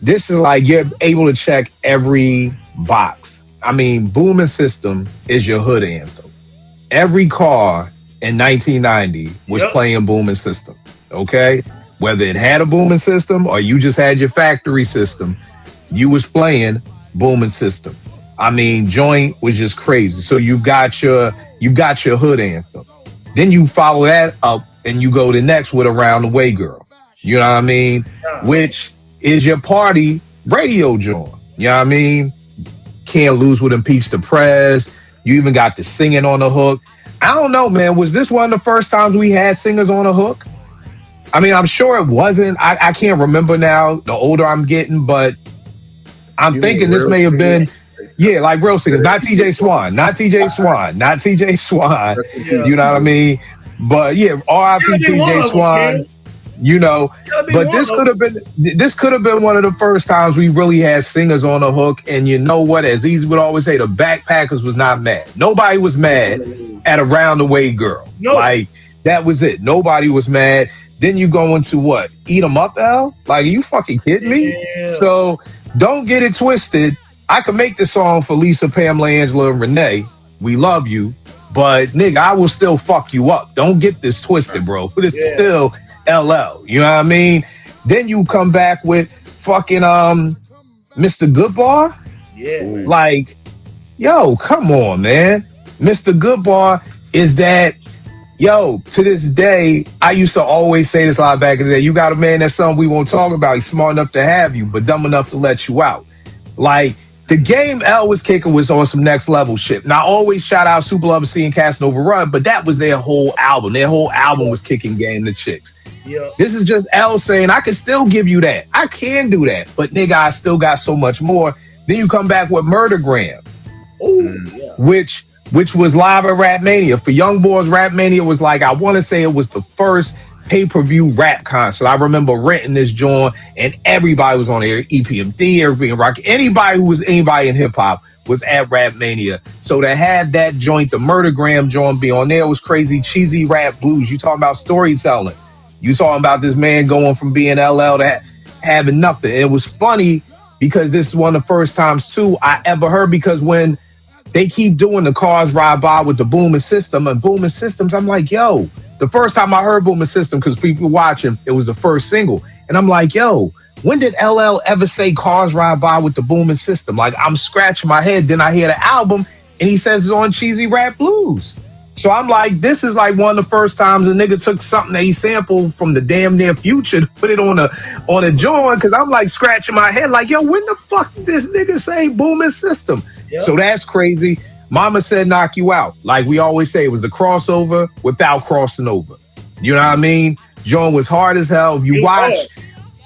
this is like you're able to check every box. I mean, Booming System is your hood anthem. Every car in 1990 was playing Booming System, okay? Whether it had a Booming System or you just had your factory system, you was playing Booming System. I mean, joint was just crazy. So you got your hood anthem. Then you follow that up and you go to next with Around the Way Girl. You know what I mean? Which is your party radio joint. You know what I mean? Can't Lose with Impeach the Prez. You even got the singing on the hook. I don't know, man. Was this one of the first times we had singers on a hook? I mean, I'm sure it wasn't. I can't remember now, the older I'm getting, but I'm thinking this may have been, yeah, like real singers. Not TJ Swan. You know what I mean? But yeah, R.I.P. TJ Swan. You know, but this could have been one of the first times we really had singers on the hook. And you know what? As Easy would always say, the Backpackers was not mad. Nobody was mad at Around the Way Girl. No. Like, that was it. Nobody was mad. Then you go into what? Eat 'em Up, L? Like, are you fucking kidding me? Yeah. So don't get it twisted. I could make this song for Lisa, Pamela, Angela, and Renee. We love you. But nigga, I will still fuck you up. Don't get this twisted, bro. This is still LL, you know what I mean? Then you come back with fucking Mr. Goodbar. Yeah. Like, yo, come on, man. Mr. Goodbar is that, yo, to this day, I used to always say this a lot back in the day. You got a man, that's something we won't talk about. He's smart enough to have you, but dumb enough to let you out. Like, the game L was kicking was on some next level shit. Now, I always shout out Super Lover C and Casanova Run, but that was their whole album. Their whole album was kicking Game the Chicks. Yeah. This is just L saying, I can still give you that. I can do that. But nigga, I still got so much more. Then you come back with Murdergram, which was live at Rap Mania. For young boys, Rap Mania was like, I want to say it was the first pay-per-view rap concert. I remember renting this joint and everybody was on there. EPMD, everybody rock. Anybody who was anybody in hip-hop was at Rap Mania. So to have that joint, the Murdergram joint be on there was crazy. Cheesy rap blues. You talking about storytelling. You talking about this man going from being LL to having nothing. It was funny because this is one of the first times, too, I ever heard, because when they keep doing the Cars Ride By with the Booming System and Booming Systems, I'm like, yo, the first time I heard Booming System, because people watching, it was the first single. And I'm like, yo, when did LL ever say Cars Ride By with the Booming System? Like, I'm scratching my head. Then I hear the album and he says it's on Cheesy Rap Blues. So I'm like, this is like one of the first times a nigga took something that he sampled from the damn near future to put it on a joint. Cause I'm like scratching my head like, yo, when the fuck did this nigga say booming system? Yep. So that's crazy. Mama said knock you out. Like we always say, it was the crossover without crossing over. You know what I mean? Joint was hard as hell. If you watch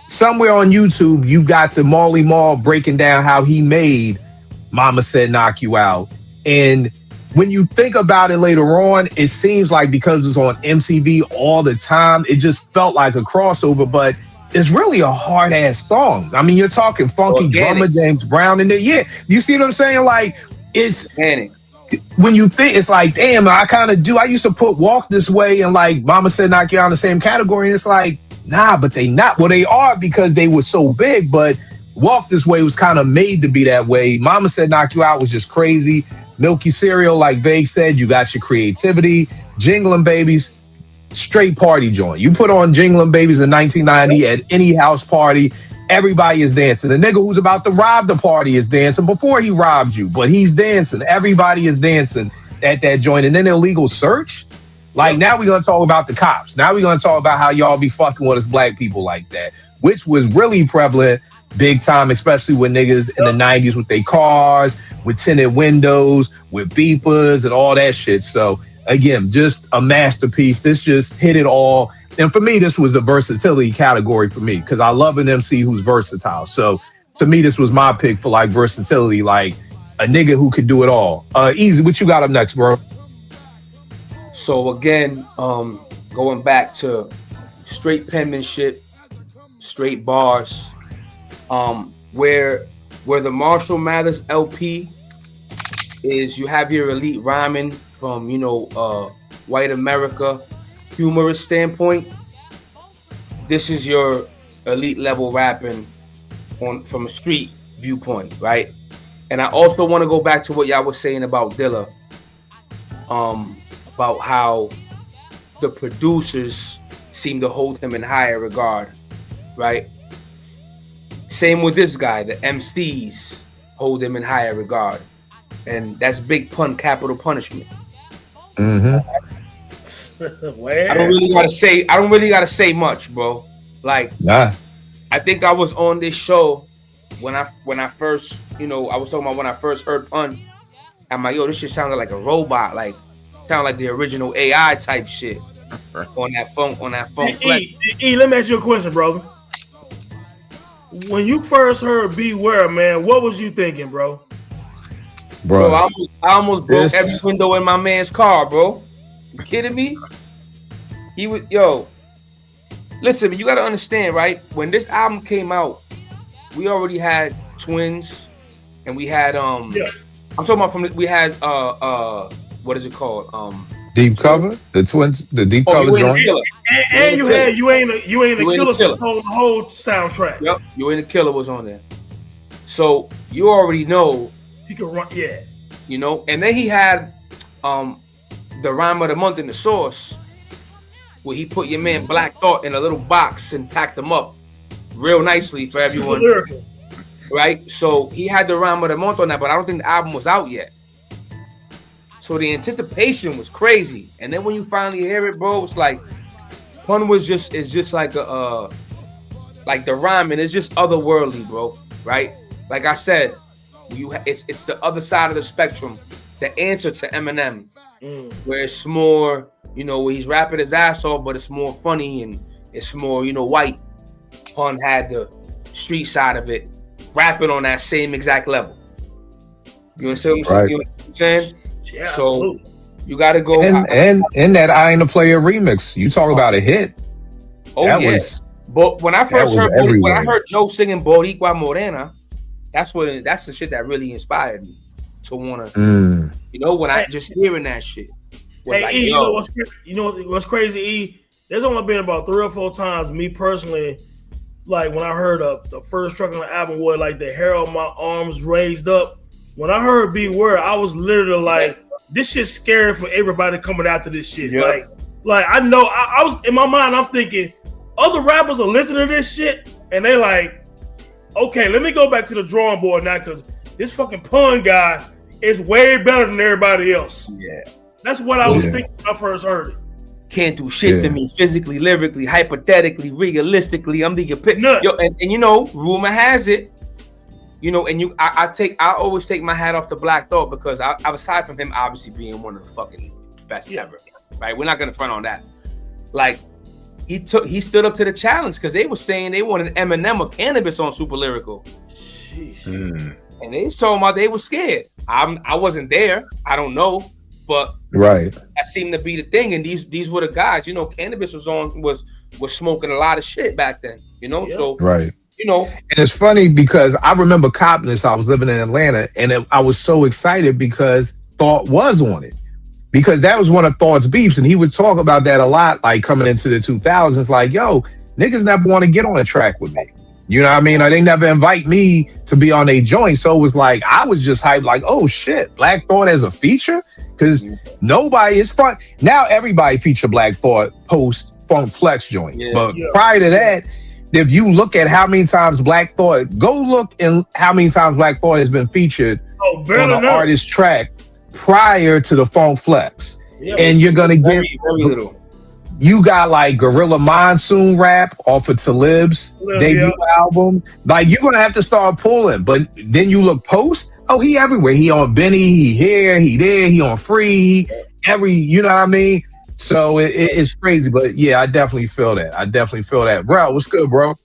somewhere on YouTube, you got the Marley Marl breaking down how he made Mama Said Knock You Out. And when you think about it later on, it seems like because it was on MTV all the time, it just felt like a crossover, but it's really a hard ass song. I mean, you're talking funky drummer James Brown in there. Yeah, you see what I'm saying? Like, it's Panic. When you think, it's like, damn, I used to put Walk This Way and like Mama Said Knock You Out in the same category, and it's like, nah, but they not. Well, they are because they were so big, but Walk This Way was kind of made to be that way. Mama Said Knock You Out was just crazy. Milky Cereal, like Vague said, you got your creativity. Jingling Babies, straight party joint. You put on Jingling Babies in 1990 at any house party, everybody is dancing. The nigga who's about to rob the party is dancing before he robbed you, but he's dancing. Everybody is dancing at that joint. And then Illegal Search. Like, now we're going to talk about the cops. Now we're going to talk about how y'all be fucking with us black people like that, which was really prevalent big time, especially with niggas in the 90s with their cars, with tinted windows, with beepers and all that shit. So again, just a masterpiece. This just hit it all. And for me, this was the versatility category for me because I love an MC who's versatile. So to me, this was my pick for like versatility, like a nigga who could do it all. Easy, what you got up next, bro? So again, going back to straight penmanship, straight bars, where the Marshall Mathers LP is, you have your elite rhyming from, white America humorous standpoint. This is your elite level rapping from a street viewpoint, right? And I also want to go back to what y'all was saying about Dilla, about how the producers seem to hold him in higher regard, right? Same with this guy, the MCs hold him in higher regard. And that's big pun, capital punishment. Mm-hmm. I don't really gotta say much, bro. Like, nah. I think I was on this show when I first, I was talking about when I first heard pun. I'm like, yo, this shit sounded like a robot, like sound like the original AI type shit on that phone. E, let me ask you a question, brother. When you first heard Beware, man, what was you thinking, bro? Bro, I almost broke every window in my man's car, bro. You kidding me? He was, listen, you gotta understand, right? When this album came out, we already had Twins, and we had I'm talking about we had what is it called? Deep Cover, the Twins, the Deep Cover joint. And you ain't a killer for the whole soundtrack. Yep, You Ain't a Killer was on there. So you already know he could run, and then he had the rhyme of the month in the Source, where he put your man Black Thought in a little box and packed them up real nicely for everyone. Right? So he had the rhyme of the month on that, but I don't think the album was out yet. So the anticipation was crazy. And then when you finally hear it, bro, it's like pun is just like like the rhyming is just otherworldly, bro. Right? Like I said, it's the other side of the spectrum. The answer to Eminem, where it's more, where he's rapping his ass off, but it's more funny and it's more, white. Pun had the street side of it, rapping on that same exact level. You understand what I'm saying? Yeah, so absolutely. You got to go. And that I Ain't a Player remix, you talk about a hit. But when I first heard Joe singing Boricua Morena, that's the shit that really inspired me to wanna, when I just hearing that shit. Hey, like, E, what's crazy, E? There's only been about 3 or 4 times, me personally, like when I heard the first track on the album was like the hair on my arms raised up. When I heard Beware, I was literally like, this shit's scary for everybody coming after this shit. Yep. Like I know I was in my mind, I'm thinking other rappers are listening to this shit and they like, okay, let me go back to the drawing board now because this fucking pun guy is way better than everybody else. Yeah. That's what I was thinking when I first heard it. Can't do shit to me physically, lyrically, hypothetically, realistically. I'm the yo, and you know, rumor has it, you know, and I always take my hat off to Black Thought because I aside from him obviously being one of the fucking best ever, right? We're not gonna front on that. Like he stood up to the challenge because they were saying they wanted Eminem or Cannabis on Super Lyrical. And they told me they were scared. I wasn't there. I don't know, but that seemed to be the thing. And these were the guys. You know, Cannabis was smoking a lot of shit back then. You know, so you know. And it's funny because I remember copping this. I was living in Atlanta, and I was so excited because Thought was on it. Because that was one of Thought's beefs, and he would talk about that a lot, like coming into the 2000s, like, yo, niggas never want to get on a track with me. You know what I mean? Or they never invite me to be on a joint. So it was like, I was just hyped, like, oh shit, Black Thought as a feature? Because nobody is front. Now everybody feature Black Thought post Funk Flex joint. But prior to that, if you look at how many times Black Thought, go look and how many times Black Thought has been featured on an artist track prior to the Funk Flex. And you're gonna get very little. You got like Gorilla Monsoon rap off of Talib's debut album. Like you're gonna have to start pulling, but then you look post. Oh, he everywhere. He on Benny. He here. He there. He on Free. You know what I mean? So it's crazy, but yeah, I definitely feel that. Bro, what's good, bro?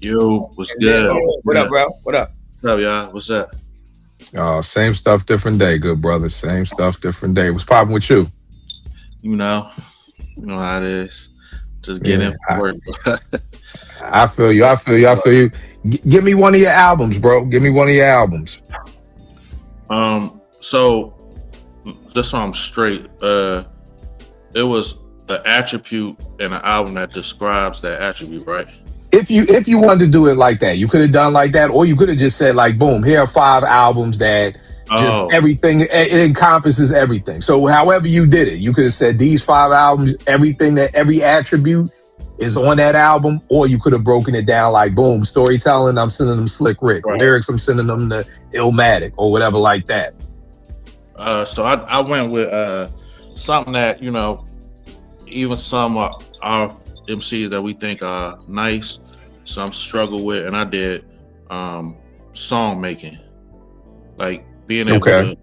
Yo, what's good? What up, bro? What up? What's up, y'all? What's up? Same stuff, different day, good brother. Same stuff, different day. What's popping with you? You know how it is. Just get in for work. I feel you. Give me one of your albums, bro. Give me one of your albums. So just so I'm straight, it was the attribute in an album that describes that attribute, right? If you wanted to do it like that, you could have done like that, or you could have just said like, boom, here are 5 albums that just everything, it encompasses everything. So however you did it, you could have said these 5 albums, everything that every attribute is on that album, or you could have broken it down like, boom, storytelling, I'm sending them Slick Rick, lyrics, I'm sending them to Illmatic or whatever like that. So I went with something that, you know, even some our MCs that we think are nice, some struggle with, and I did song making, like being able to,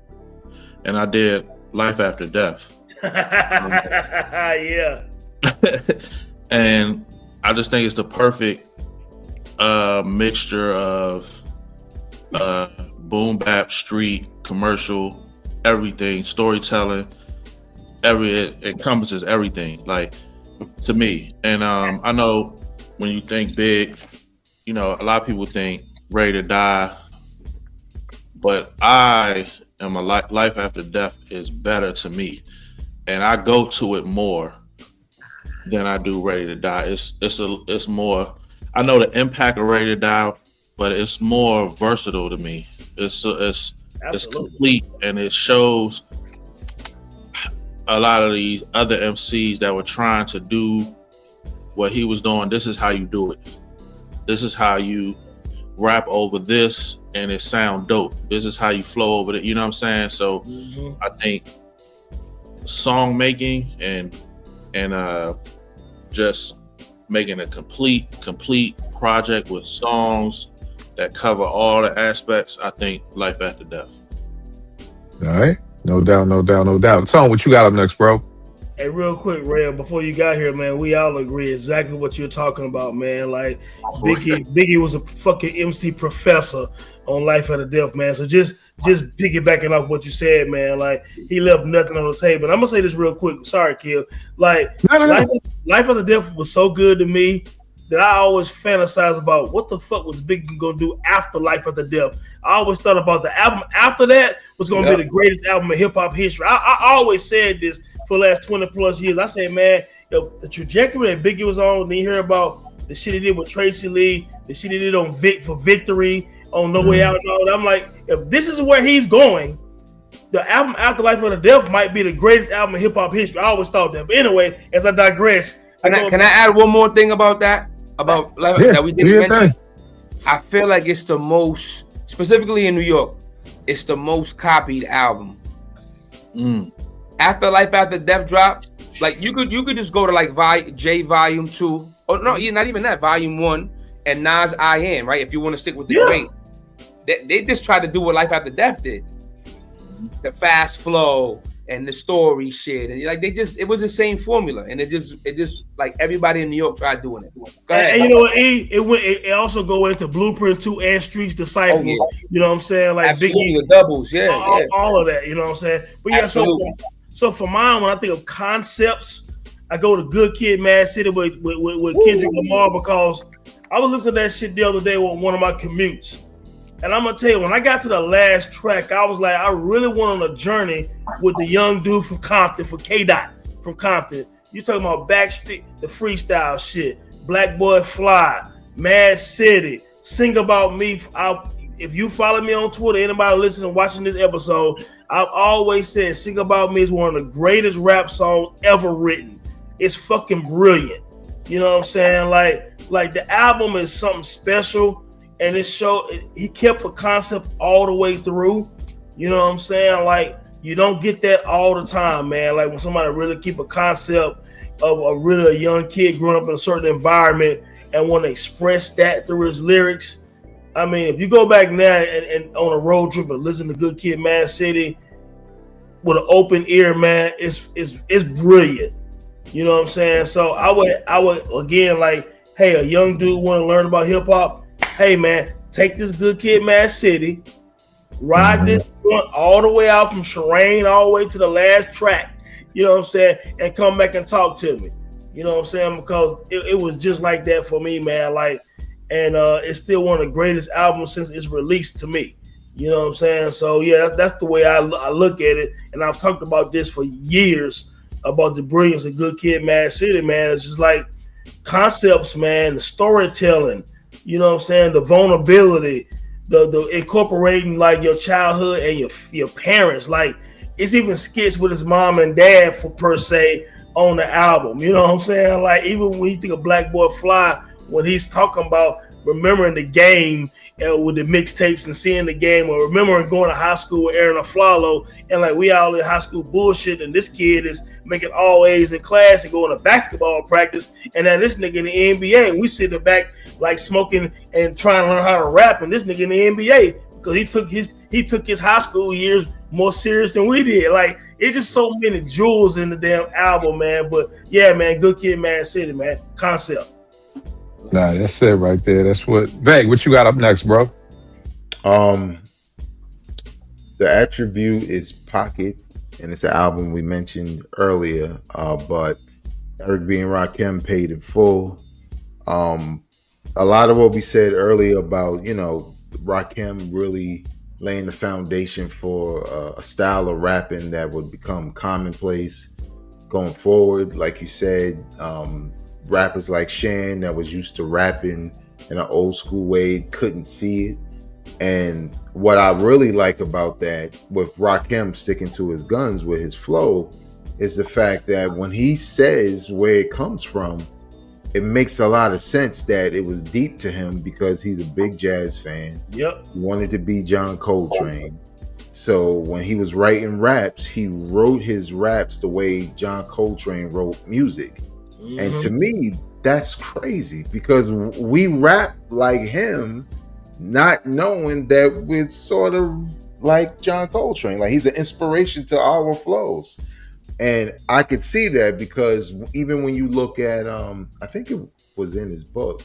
and I did Life After Death. And I just think it's the perfect mixture of boom bap, street, commercial, everything, storytelling, it encompasses everything, like, to me. And I know when you think big, you know, a lot of people think Ready to Die, but I am a Life After Death is better to me, and I go to it more than I do Ready to Die. It's more, I know the impact of Ready to Die, but it's more versatile to me. It's complete, and it shows a lot of these other MCs that were trying to do what he was doing. This is how you do it. This is how you rap over this and it sound dope. This is how you flow over it. You know what I'm saying? So I think song making and just making a complete project with songs that cover all the aspects, I think Life After Death. All right. No doubt. Tone, what you got up next, bro? Hey, real quick, Ray, before you got here, man, we all agree exactly what you're talking about, man. Like, Biggie was a fucking MC professor on Life After Death, man. So just piggybacking off what you said, man, like, he left nothing on the table. And I'm going to say this real quick. Sorry, Kill. Like, Life After Death was so good to me that I always fantasize about what the fuck was Biggie going to do after Life After Death. I always thought about the album after that was going to be the greatest album in hip-hop history. I always said this for the last 20 plus years. I say, man, the trajectory that Biggie was on, then you hear about the shit he did with Tracy Lee, the shit he did on for Victory, on No Way Out and all that. I'm like, if this is where he's going, the album After Life After Death might be the greatest album in hip-hop history. I always thought that. But anyway, as I digress. Can I add one more thing about that? About Life that we didn't mention? I feel like it's the most, specifically in New York, it's the most copied album. After Life After Death drop, like you could just go to like J Volume 2, or no, not even that, Volume 1, and Nas I Am, right? If you want to stick with the great, they just tried to do what Life After Death did, the fast flow and the story shit, and like it was the same formula, and it just like everybody in New York tried doing it. Go ahead. And you know what? It also go into Blueprint 2 and Streets Disciple. You know what I'm saying? Like Absolutely, Biggie, the doubles, all of that. You know what I'm saying? But yeah, so for mine, when I think of concepts, I go to Good Kid, Mad City with Kendrick Lamar, because I was listening to that shit the other day on one of my commutes. And I'm gonna tell you, when I got to the last track, I was like, I really went on a journey with the young dude from Compton, for K-Dot from Compton. You talking about Backstreet, the freestyle shit, Black Boy Fly, Mad City, Sing About Me. If you follow me on Twitter, anybody listening, watching this episode, I've always said Sing About Me is one of the greatest rap songs ever written. It's fucking brilliant. You know what I'm saying? Like the album is something special. And he kept a concept all the way through. You know what I'm saying? Like, you don't get that all the time, man. Like when somebody really keep a concept of a young kid growing up in a certain environment and want to express that through his lyrics. I mean, if you go back now and on a road trip and listen to Good Kid, Mad City with an open ear, man, it's brilliant. You know what I'm saying? So I would again, like, hey, a young dude want to learn about hip hop. Hey man, take this Good Kid, Mad City, ride this joint all the way out from Shireen all the way to the last track, you know what I'm saying, and come back and talk to me, you know what I'm saying, because it was just like that for me, man. Like, and it's still one of the greatest albums since it's released to me, you know what I'm saying. So yeah, that's the way I look at it, and I've talked about this for years about the brilliance of Good Kid, Mad City, man. It's just like concepts, man, the storytelling. You know what I'm saying? The vulnerability, the incorporating like your childhood and your parents. Like, it's even skits with his mom and dad per se on the album. You know what I'm saying? Like, even when you think of Black Boy Fly, when he's talking about remembering the game with the mixtapes and seeing the game, or remembering going to high school with Aaron Aflalo, and like we all in high school bullshit, and this kid is making all A's in class and going to basketball practice, and then this nigga in the NBA, and we sitting back like smoking and trying to learn how to rap, and this nigga in the NBA because he took his high school years more serious than we did. Like, it's just so many jewels in the damn album, man. But yeah, man, Good Kid, Mad City, man, concept. Nah, that's it right there. That's what. Veg, what you got up next, bro? The attribute is Pocket, and it's an album we mentioned earlier. But Eric B. and Rakim paid in full. A lot of what we said earlier about, you know, Rakim really laying the foundation for a style of rapping that would become commonplace going forward. Like you said, rappers like Shan that was used to rapping in an old school way couldn't see it. And what I really like about that, with Rakim sticking to his guns with his flow, is the fact that when he says where it comes from, it makes a lot of sense that it was deep to him because he's a big jazz fan. Yep. He wanted to be John Coltrane. So when he was writing raps, he wrote his raps the way John Coltrane wrote music. Mm-hmm. And to me, that's crazy because we rap like him, not knowing that we're sort of like John Coltrane. Like, he's an inspiration to our flows. And I could see that because even when you look at, I think it was in his book,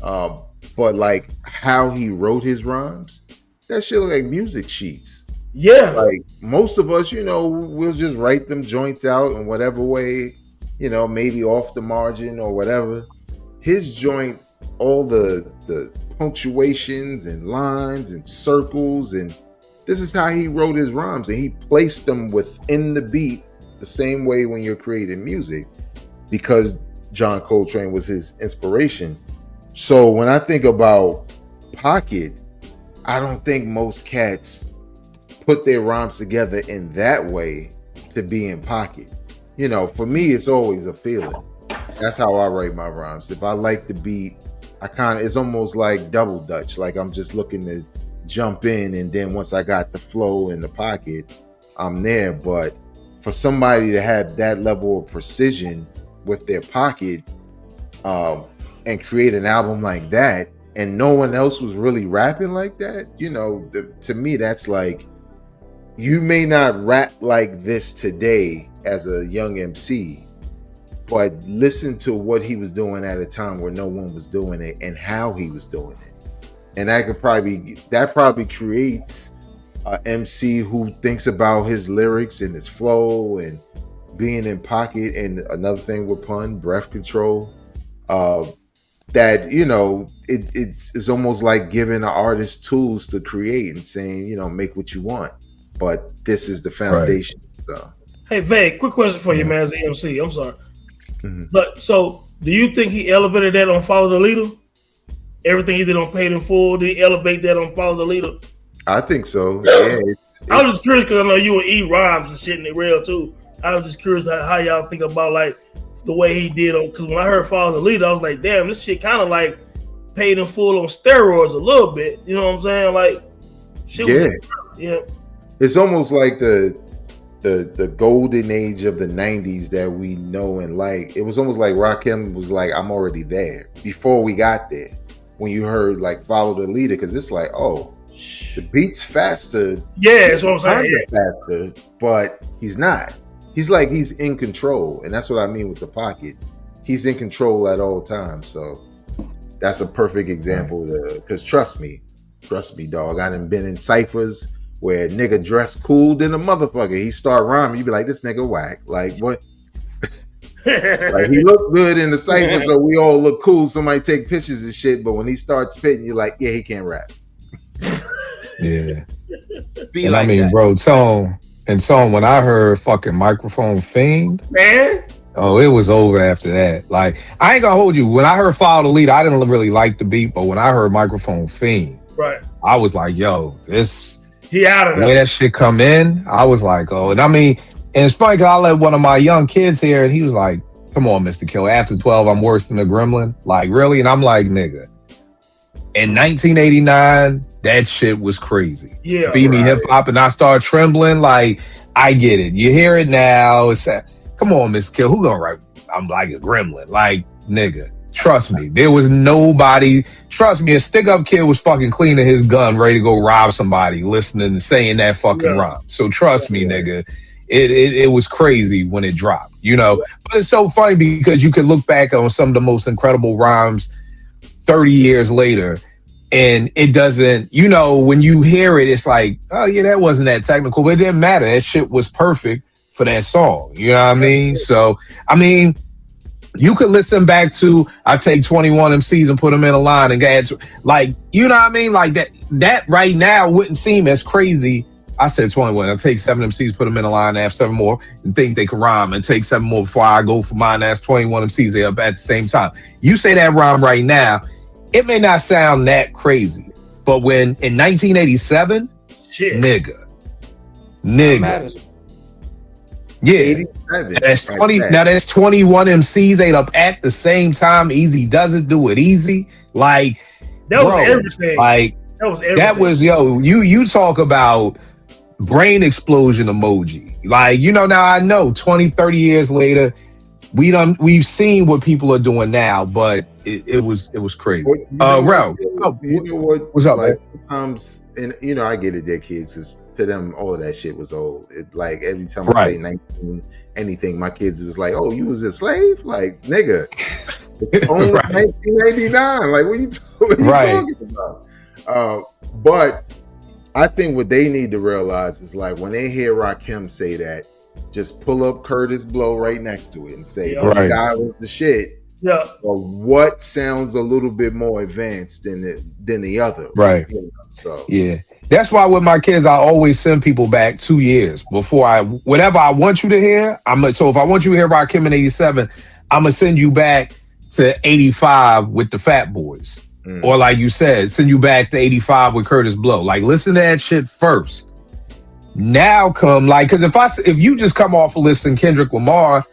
but like how he wrote his rhymes, that shit look like music sheets. Yeah. Like most of us, you know, we'll just write them joints out in whatever way, you know, maybe off the margin or whatever. His joint, all the punctuations and lines and circles, and this is how he wrote his rhymes, and he placed them within the beat the same way when you're creating music, because John Coltrane was his inspiration. So when I think about Pocket, I don't think most cats put their rhymes together in that way to be in Pocket. You know, for me, it's always a feeling. That's how I write my rhymes. If I like the beat, it's almost like double dutch. Like I'm just looking to jump in, and then once I got the flow in the pocket, I'm there. But for somebody to have that level of precision with their pocket, and create an album like that, and no one else was really rapping like that, you know, to me, that's like, you may not rap like this today as a young MC, but listen to what he was doing at a time where no one was doing it and how he was doing it. And that probably creates a MC who thinks about his lyrics and his flow and being in pocket. And another thing with pun, breath control, that, you know, it's almost like giving an artist tools to create and saying, you know, make what you want, but this is the foundation. Right. So, hey, Vay, quick question for you, man, as an MC. I'm sorry. But so, do you think he elevated that on Follow the Leader? Everything he did on Paid in Full, did he elevate that on Follow the Leader? I think so. Yeah, I was just curious because I know you and E rhymes and shit in the real too. I was just curious how y'all think about like the way he did on. Because when I heard Follow the Leader, I was like, damn, this shit kind of like Paid in Full on steroids a little bit. You know what I'm saying? Like, shit. Yeah. It's almost like the golden age of the 90s that we know and like. It was almost like Rakim was like, I'm already there before we got there. When you heard like Follow the Leader, because it's like, oh, the beat's faster. Yeah, that's what I'm saying. Faster, but he's not. He's like, he's in control. And that's what I mean with the pocket. He's in control at all times. So that's a perfect example. Because trust me, dog. I done been in ciphers where a nigga dressed cool than a motherfucker. He start rhyming. You be like, this nigga whack. Like, what? Like, he looked good in the cipher, so we all look cool. Somebody take pictures and shit, but when he starts spitting, you're like, yeah, he can't rap. Yeah. And like I mean, that. Bro, Tone, when I heard fucking Microphone Fiend, man, oh, it was over after that. Like, I ain't gonna hold you. When I heard Follow the Leader, I didn't really like the beat, but when I heard Microphone Fiend, right, I was like, yo, this, he out of there. The way that shit come in, I was like, oh, and I mean, and it's funny because I let one of my young kids hear, and he was like, come on, Mr. Kill, after 12, I'm worse than a gremlin. Like, really? And I'm like, nigga, in 1989, that shit was crazy. Yeah. Feed me hip hop, and I start trembling. Like, I get it. You hear it now. It's come on, Mr. Kill, who gonna write? I'm like a gremlin. Like, nigga, trust me. There was nobody. Trust me, a stick-up kid was fucking cleaning his gun, ready to go rob somebody, listening and saying that fucking rhyme. So trust me, nigga. It was crazy when it dropped, you know. But it's so funny because you can look back on some of the most incredible rhymes 30 years later, and it doesn't, you know, when you hear it, it's like, oh yeah, that wasn't that technical, but it didn't matter. That shit was perfect for that song. You know what I mean? So, I mean, you could listen back to, I take 21 MCs and put them in a line and get, like, you know what I mean? Like that right now wouldn't seem as crazy. I said 21. I'll take 7 MCs, put them in a line, and have 7 more, and think they can rhyme, and take 7 more before I go for mine. That's 21 MCs. They up at the same time. You say that rhyme right now, it may not sound that crazy, but when in 1987, shit. nigga, yeah, 87. That's 20. Now that's 21 MCs ain't up at the same time. Easy does it, do it easy. Like that was everything. Like that was everything. That was You talk about brain explosion emoji. Like, you know, now I know 20, 30 years later, we've seen what people are doing now, but it was crazy. Rel, what's up, like, man? Sometimes, and you know, I get it, their kids, because to them all of that shit was old. It, like, every time I say 19 anything, my kids was like, oh, you was a slave? Like, nigga, it's only 1989. Like, what are you talking about? But I think what they need to realize is, like, when they hear Rakim say that, just pull up Curtis Blow right next to it and say, this guy was the shit. Yeah. Or what sounds a little bit more advanced than the other. Right. You know? So yeah. That's why with my kids, I always send people back 2 years before whatever I want you to hear. So if I want you to hear Rakim in 87, I'm gonna send you back to 85 with the Fat Boys. Or like you said, send you back to 85 with Curtis Blow. Like, listen to that shit first. Now come, like, because if you just come off of listening Kendrick Lamar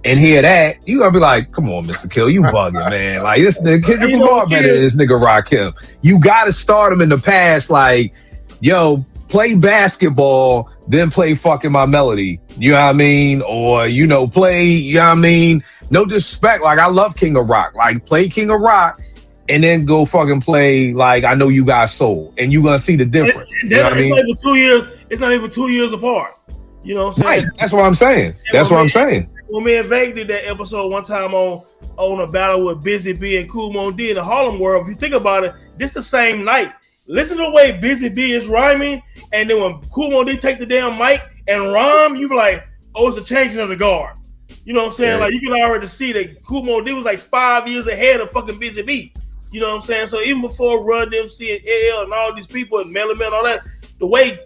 and hear that, you gonna be like, come on, Mr. Kill, you bugging, man. Like, this nigga Kendrick Lamar better than this nigga Rakim. You gotta start him in the past, like, yo, play basketball, then play fucking my melody. You know what I mean? Or, you know, play, you know what I mean? No disrespect. Like, I love King of Rock. Like, play King of Rock and then go fucking play, like, I Know You Got Soul. And you're going to see the difference. You know what I mean? Not even 2 years. It's not even 2 years apart. You know what I'm saying? Right. That's what I'm saying. That's what I'm saying. When me and Veg did that episode one time on a battle with Busy B and Kool Moe Dee in the Harlem World, if you think about it, this the same night. Listen to the way Busy B is rhyming, and then when Kool Moe Dee take the damn mic and rhyme, you be like, oh, it's a changing of the guard. You know what I'm saying? Yeah. Like, you can already see that Kool Moe Dee was like 5 years ahead of fucking Busy B. You know what I'm saying? So even before Run DMC and LL and all these people and Melly Mel and all that, the way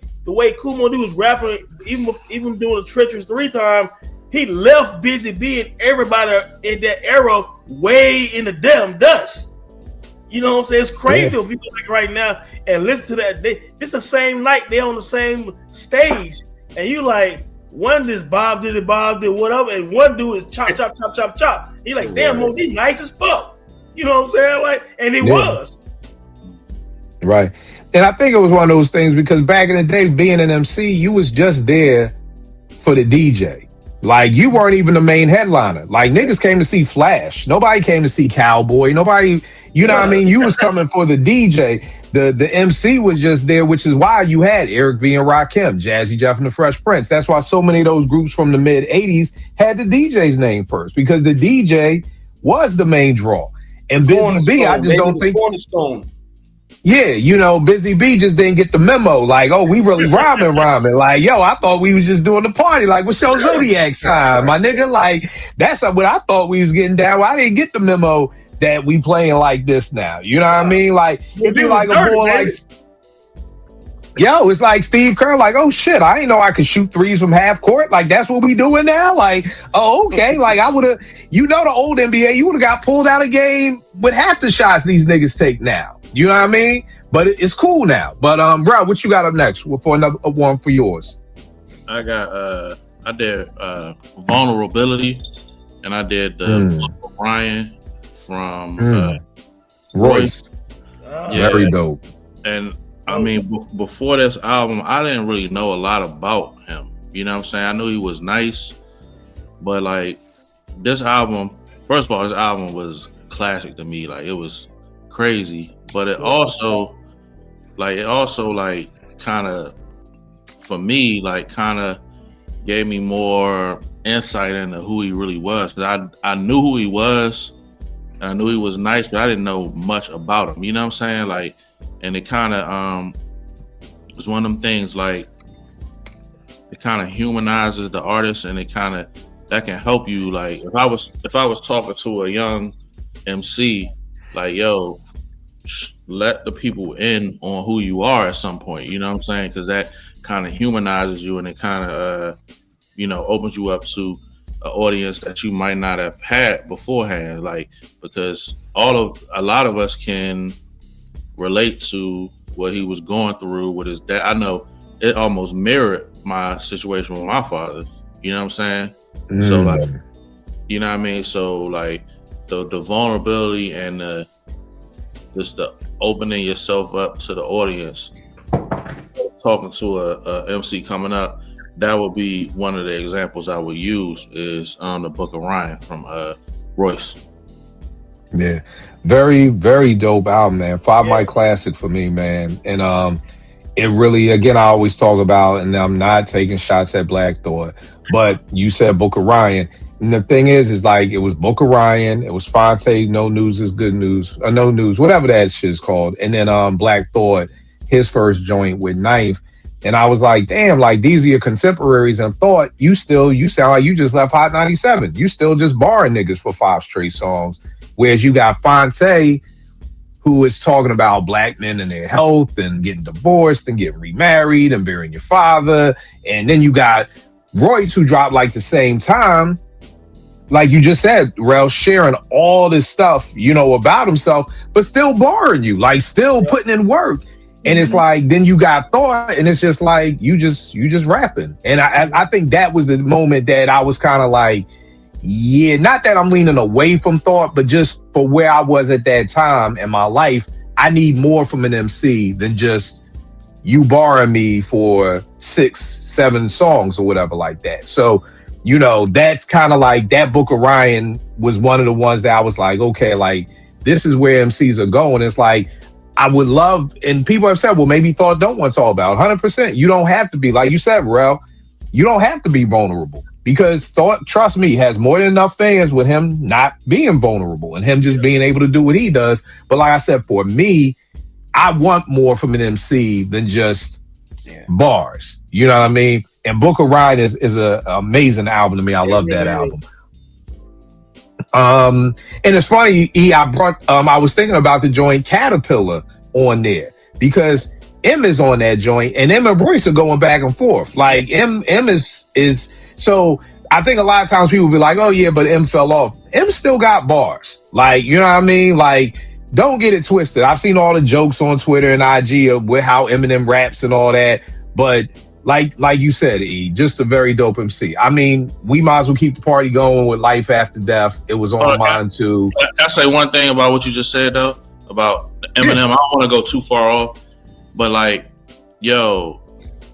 Kool Moe Dee was rapping, even doing the Treacherous 3 time, he left Busy B and everybody in that era way in the damn dust. You know what I'm saying? It's crazy if you go back right now and listen to that. It's the same night, they on the same stage, and you like, one is Bob did whatever, and one dude is chop. He like, damn, Moe Dee nice as fuck. You know what I'm saying? Like, and it was. Right. And I think it was one of those things because back in the day, being an MC, you was just there for the DJ. Like, you weren't even the main headliner. Like, niggas came to see Flash. Nobody came to see Cowboy. Nobody, you know what I mean? You was coming for the DJ. The MC was just there, which is why you had Eric B. and Rakim, Jazzy Jeff and the Fresh Prince. That's why so many of those groups from the mid-'80s had the DJ's name first, because the DJ was the main draw. And Busy B, I just don't think... Yeah, you know, Busy B just didn't get the memo. Like, oh, we really rhyming. Like, yo, I thought we was just doing the party. Like, what's your zodiac sign, my nigga? Like, that's what I thought we was getting down. Well, I didn't get the memo that we playing like this now. You know what I mean? Like, it'd be like a boy like... Yo, it's like Steve Kerr, like, oh shit, I didn't know I could shoot threes from half court. Like, that's what we doing now? Like, oh, okay. Like, I would have, you know, the old NBA, you would have got pulled out of game with half the shots these niggas take now. You know what I mean? But it's cool now. But bro, what you got up next for another one for yours? I did Vulnerability, and I did Ryan from Royce. Yeah, very dope. And I mean, before this album, I didn't really know a lot about him. You know what I'm saying? I knew he was nice, but like this album, first of all, this album was classic to me. Like, it was crazy. But it also kind of, for me, like, kind of gave me more insight into who he really was. Because I knew who he was, and I knew he was nice, but I didn't know much about him. You know what I'm saying? Like, and it kind of was one of them things, like, it kind of humanizes the artist, and it kind of, that can help you. Like, if I was talking to a young MC, like, yo, let the people in on who you are at some point, you know what I'm saying? Because that kind of humanizes you, and it kind of opens you up to an audience that you might not have had beforehand. Like, because a lot of us can relate to what he was going through with his dad. I know it almost mirrored my situation with my father, you know what I'm saying? So, like, you know what I mean? So, like, the vulnerability and just the opening yourself up to the audience, talking to a MC coming up, that would be one of the examples I would use is the Book of Ryan from Royce. Yeah, very, very dope album, man. 5 Mic classic for me, man. And it really, again, I always talk about, and I'm not taking shots at Black Thought, but you said Book of Ryan. And the thing is like, it was Book of Ryan, it was Fonte, No News is Good News, or No News, whatever that shit's called. And then Black Thought, his first joint with Knife. And I was like, damn, like, these are your contemporaries, and Thought, you sound like you just left Hot 97. You still just barring niggas for 5 straight songs. Whereas you got Fonte, who is talking about black men and their health and getting divorced and getting remarried and burying your father. And then you got Royce, who dropped like the same time, like you just said, Rel, sharing all this stuff, you know, about himself, but still barring you, like, still putting in work. And it's like, then you got Thought, and it's just like, you just rapping. And I think that was the moment that I was kind of like, yeah, not that I'm leaning away from Thought, but just for where I was at that time in my life, I need more from an MC than just, you borrowing me for 6-7 songs or whatever like that. So, you know, that's kind of like that Book of Ryan was one of the ones that I was like, okay, like this is where MCs are going. It's like, I would love, and people have said, well, maybe Thought don't want to talk about 100%. You don't have to be, like you said, Rel, you don't have to be vulnerable because Thought, trust me, has more than enough fans with him not being vulnerable and him just being able to do what he does. But like I said, for me, I want more from an MC than just bars. You know what I mean? And Book of Ryan is an amazing album to me. I love that album. And it's funny, I was thinking about the joint Caterpillar on there because M is on that joint and M and Royce are going back and forth. Like M is so I think a lot of times people be like, oh yeah, but M fell off. M still got bars. Like, you know what I mean? Like, don't get it twisted. I've seen all the jokes on Twitter and IG of with how Eminem raps and all that, but like you said, E, just a very dope MC. I mean, we might as well keep the party going with Life After Death. It was on mine too. I'll say one thing about what you just said though, about Eminem. I don't want to go too far off, but like, yo,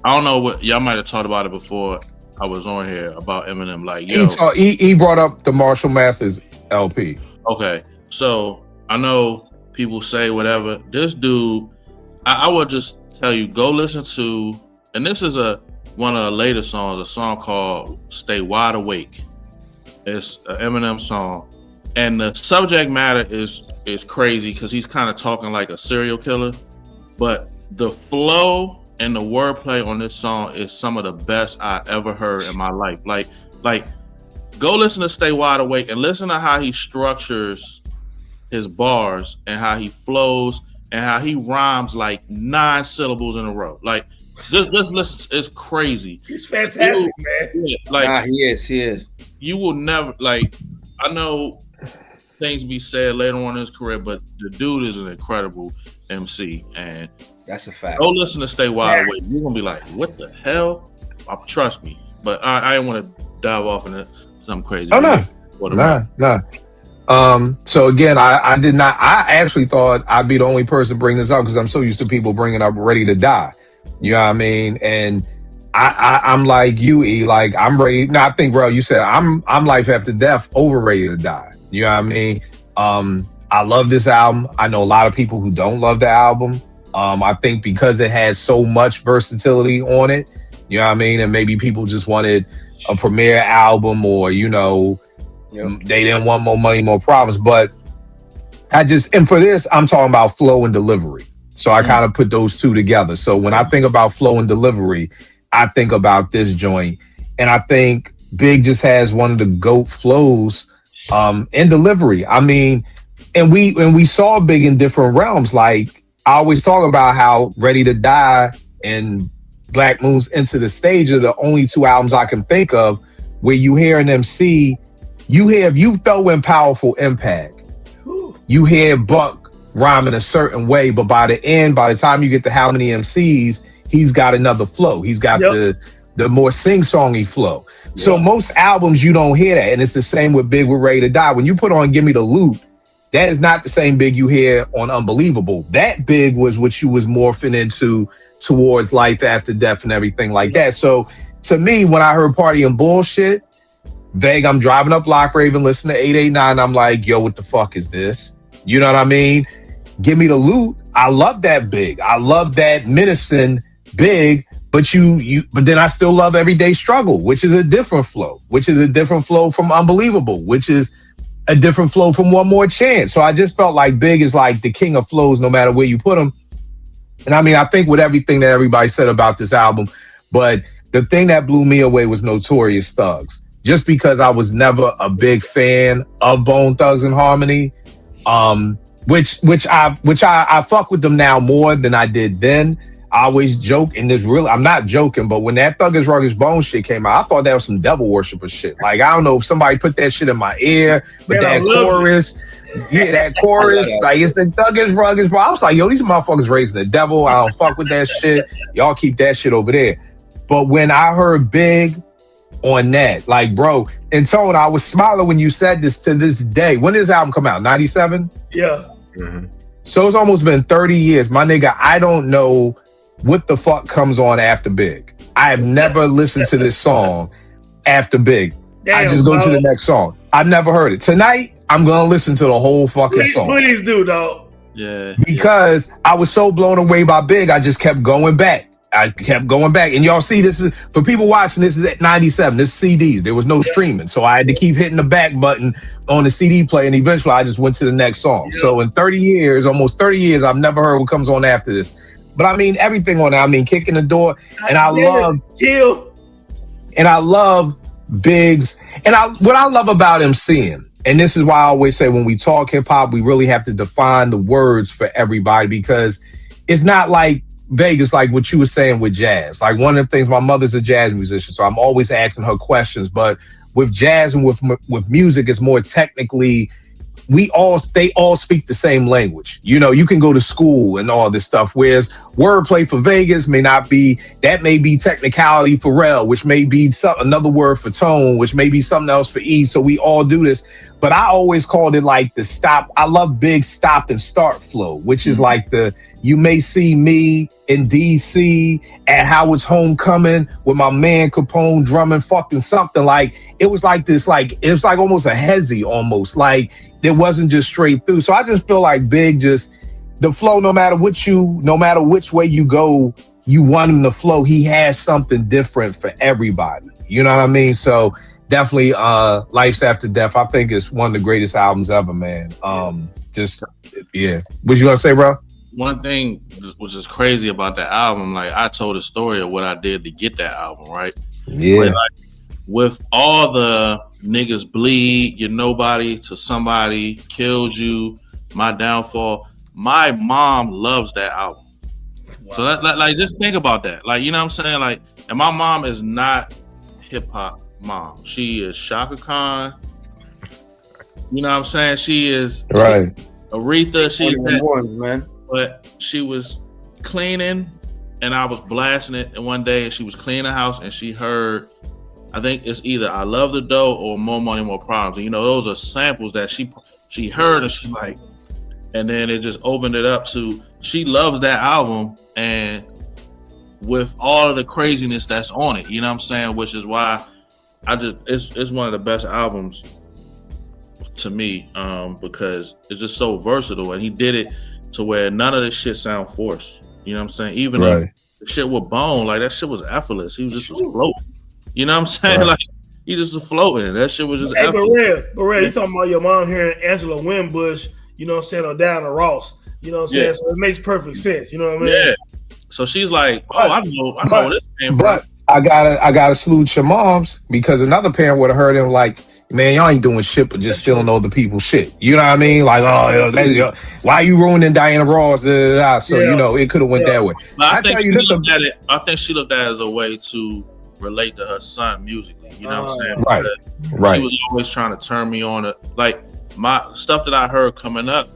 I don't know what y'all might have talked about it before I was on here about Eminem. Like, yo, he brought up the Marshall Mathers LP. Okay, so I know people say whatever. This dude, I would just tell you, go listen to. And this is one of the later songs, a song called Stay Wide Awake. It's an Eminem song. And the subject matter is crazy because he's kind of talking like a serial killer. But the flow and the wordplay on this song is some of the best I ever heard in my life. Like go listen to Stay Wide Awake and listen to how he structures his bars and how he flows and how he rhymes like 9 syllables in a row. Like, just listen, it's crazy. He's fantastic, man. Yeah, like he is. You will never like. I know things be said later on in his career, but the dude is an incredible MC, and that's a fact. Go listen to Stay Wide Awake. You're gonna be like, "What the hell?" Trust me. But I didn't want to dive off into something crazy. Oh no. So again, I did not. I actually thought I'd be the only person bringing this up because I'm so used to people bringing up Ready to Die. You know what I mean? And I'm like you, E. Like I'm ready. No, I think, bro, you said I'm Life After Death over Ready to Die. You know what I mean? I love this album. I know a lot of people who don't love the album. I think because it has so much versatility on it. You know what I mean? And maybe people just wanted a premiere album, or you know, they didn't want more money, more problems. But and for this, I'm talking about flow and delivery. So I kind of put those two together. So when I think about flow and delivery, I think about this joint. And I think Big just has one of the GOAT flows in delivery. I mean, and we saw Big in different realms. Like I always talk about how Ready to Die and Black Moon's Into the Stage are the only 2 albums I can think of where you hear an MC, you throw in Powerful Impact. You hear Buck rhyme in a certain way, but by the time you get to How Many MCs, he's got another flow. He's got the more sing-songy flow. So most albums you don't hear that, and it's the same with Big with Ready to Die. When you put on Give Me the Loot, that is not the same Big you hear on Unbelievable. That Big was what you was morphing into towards Life After Death and everything like that. So to me, when I heard Party and Bullshit, Vague, I'm driving up Lock Raven, listening to 889, I'm like, yo, what the fuck is this? You know what I mean? Give Me the Loot. I love that Big. I love that menacing Big, but then I still love Everyday Struggle, which is a different flow, from Unbelievable, which is a different flow from One More Chance. So I just felt like Big is like the king of flows no matter where you put him. And I mean, I think with everything that everybody said about this album, but the thing that blew me away was Notorious Thugs. Just because I was never a big fan of Bone Thugs and Harmony, which I fuck with them now more than I did then. I always joke, and I'm not joking, but when that Thuggish Ruggish Bone shit came out, I thought that was some devil worshiper shit. Like, I don't know if somebody put that shit in my ear, but that chorus, like it's the Thuggish Ruggish Bone. I was like, yo, these motherfuckers raising the devil. I don't fuck with that shit. Y'all keep that shit over there. But when I heard Big on that, like, bro, and Tone, I was smiling when you said this to this day. When did this album come out? 97? Yeah. Mm-hmm. So it's almost been 30 years. My nigga, I don't know what the fuck comes on after Big? I have never listened to this song after Big. I just go to the next song. I've never heard it. Tonight, I'm going to listen to the whole fucking song. Please do, dog. Yeah. Because I was so blown away by Big, I just kept going back. And y'all see, this is, for people watching, this is at 97. This is CDs. There was no streaming. So I had to keep hitting the back button on the CD player, and eventually I just went to the next song. Yeah. So in 30 years, almost 30 years, I've never heard what comes on after this. But I mean, everything on it. I mean, Kicking the Door. And I love Biggs. And what I love about MCing, and this is why I always say when we talk hip hop, we really have to define the words for everybody, because it's not like Vegas, like what you were saying with jazz. Like, one of the things, my mother's a jazz musician, so I'm always asking her questions. But with jazz and with music, it's more technically, they all speak the same language. You know, you can go to school and all this stuff. Whereas wordplay for Vegas may be technicality for Rel, which may be another word for tone, which may be something else for E. So we all do this. But I always called it like the stop. I love Big stop and start flow, which is like you may see me in DC at Howard's Homecoming with my man Capone drumming fucking something. Like, it was like this, like, it was like almost a hezzy almost. Like, it wasn't just straight through. So I just feel like Big, just the flow, no matter which way you go, you want him to flow. He has something different for everybody. You know what I mean? So definitely Life's After Death, I think it's one of the greatest albums ever, man. Yeah. What you gonna say, bro? One thing which is crazy about that album, like, I told a story of what I did to get that album, right? Yeah. Like, with all the niggas bleed, you're nobody to somebody, kills you, my downfall, my mom loves that album. Wow. So like just think about that. Like, you know what I'm saying? Like, and my mom is not hip hop mom. She is Shaka Khan. You know what I'm saying? She is right. Aretha. She's that ones, man. But she was cleaning, and I was blasting it. And one day, she was cleaning the house, and she heard, I think it's either "I Love the Dough" or "More Money, More Problems." And, you know, those are samples that she heard, and she's like, and then it just opened it up to, she loves that album, and with all of the craziness that's on it, you know what I'm saying? Which is why it's one of the best albums to me, because it's just so versatile, and he did it to where none of this shit sound forced. You know what I'm saying? Even the shit with Bone, like, that shit was effortless. He was floating. You know what I'm saying? Right. Like, he just was floating. That shit was just effortless. But Red, you talking about your mom hearing Angela Winbush, you know what I'm saying, or Diana Ross. You know what I'm saying? So it makes perfect sense. You know what I mean? Yeah. So she's like, I know where this came from. But I gotta salute your moms, because another parent would have heard him like, man, y'all ain't doing shit but just stealing other people's shit. You know what I mean? Like, why you ruining Diana Ross? So, you know, it could have went that way. I think she looked at it as a way to relate to her son musically. You know what I'm saying? Right. She was always trying to turn me on. Like, my stuff that I heard coming up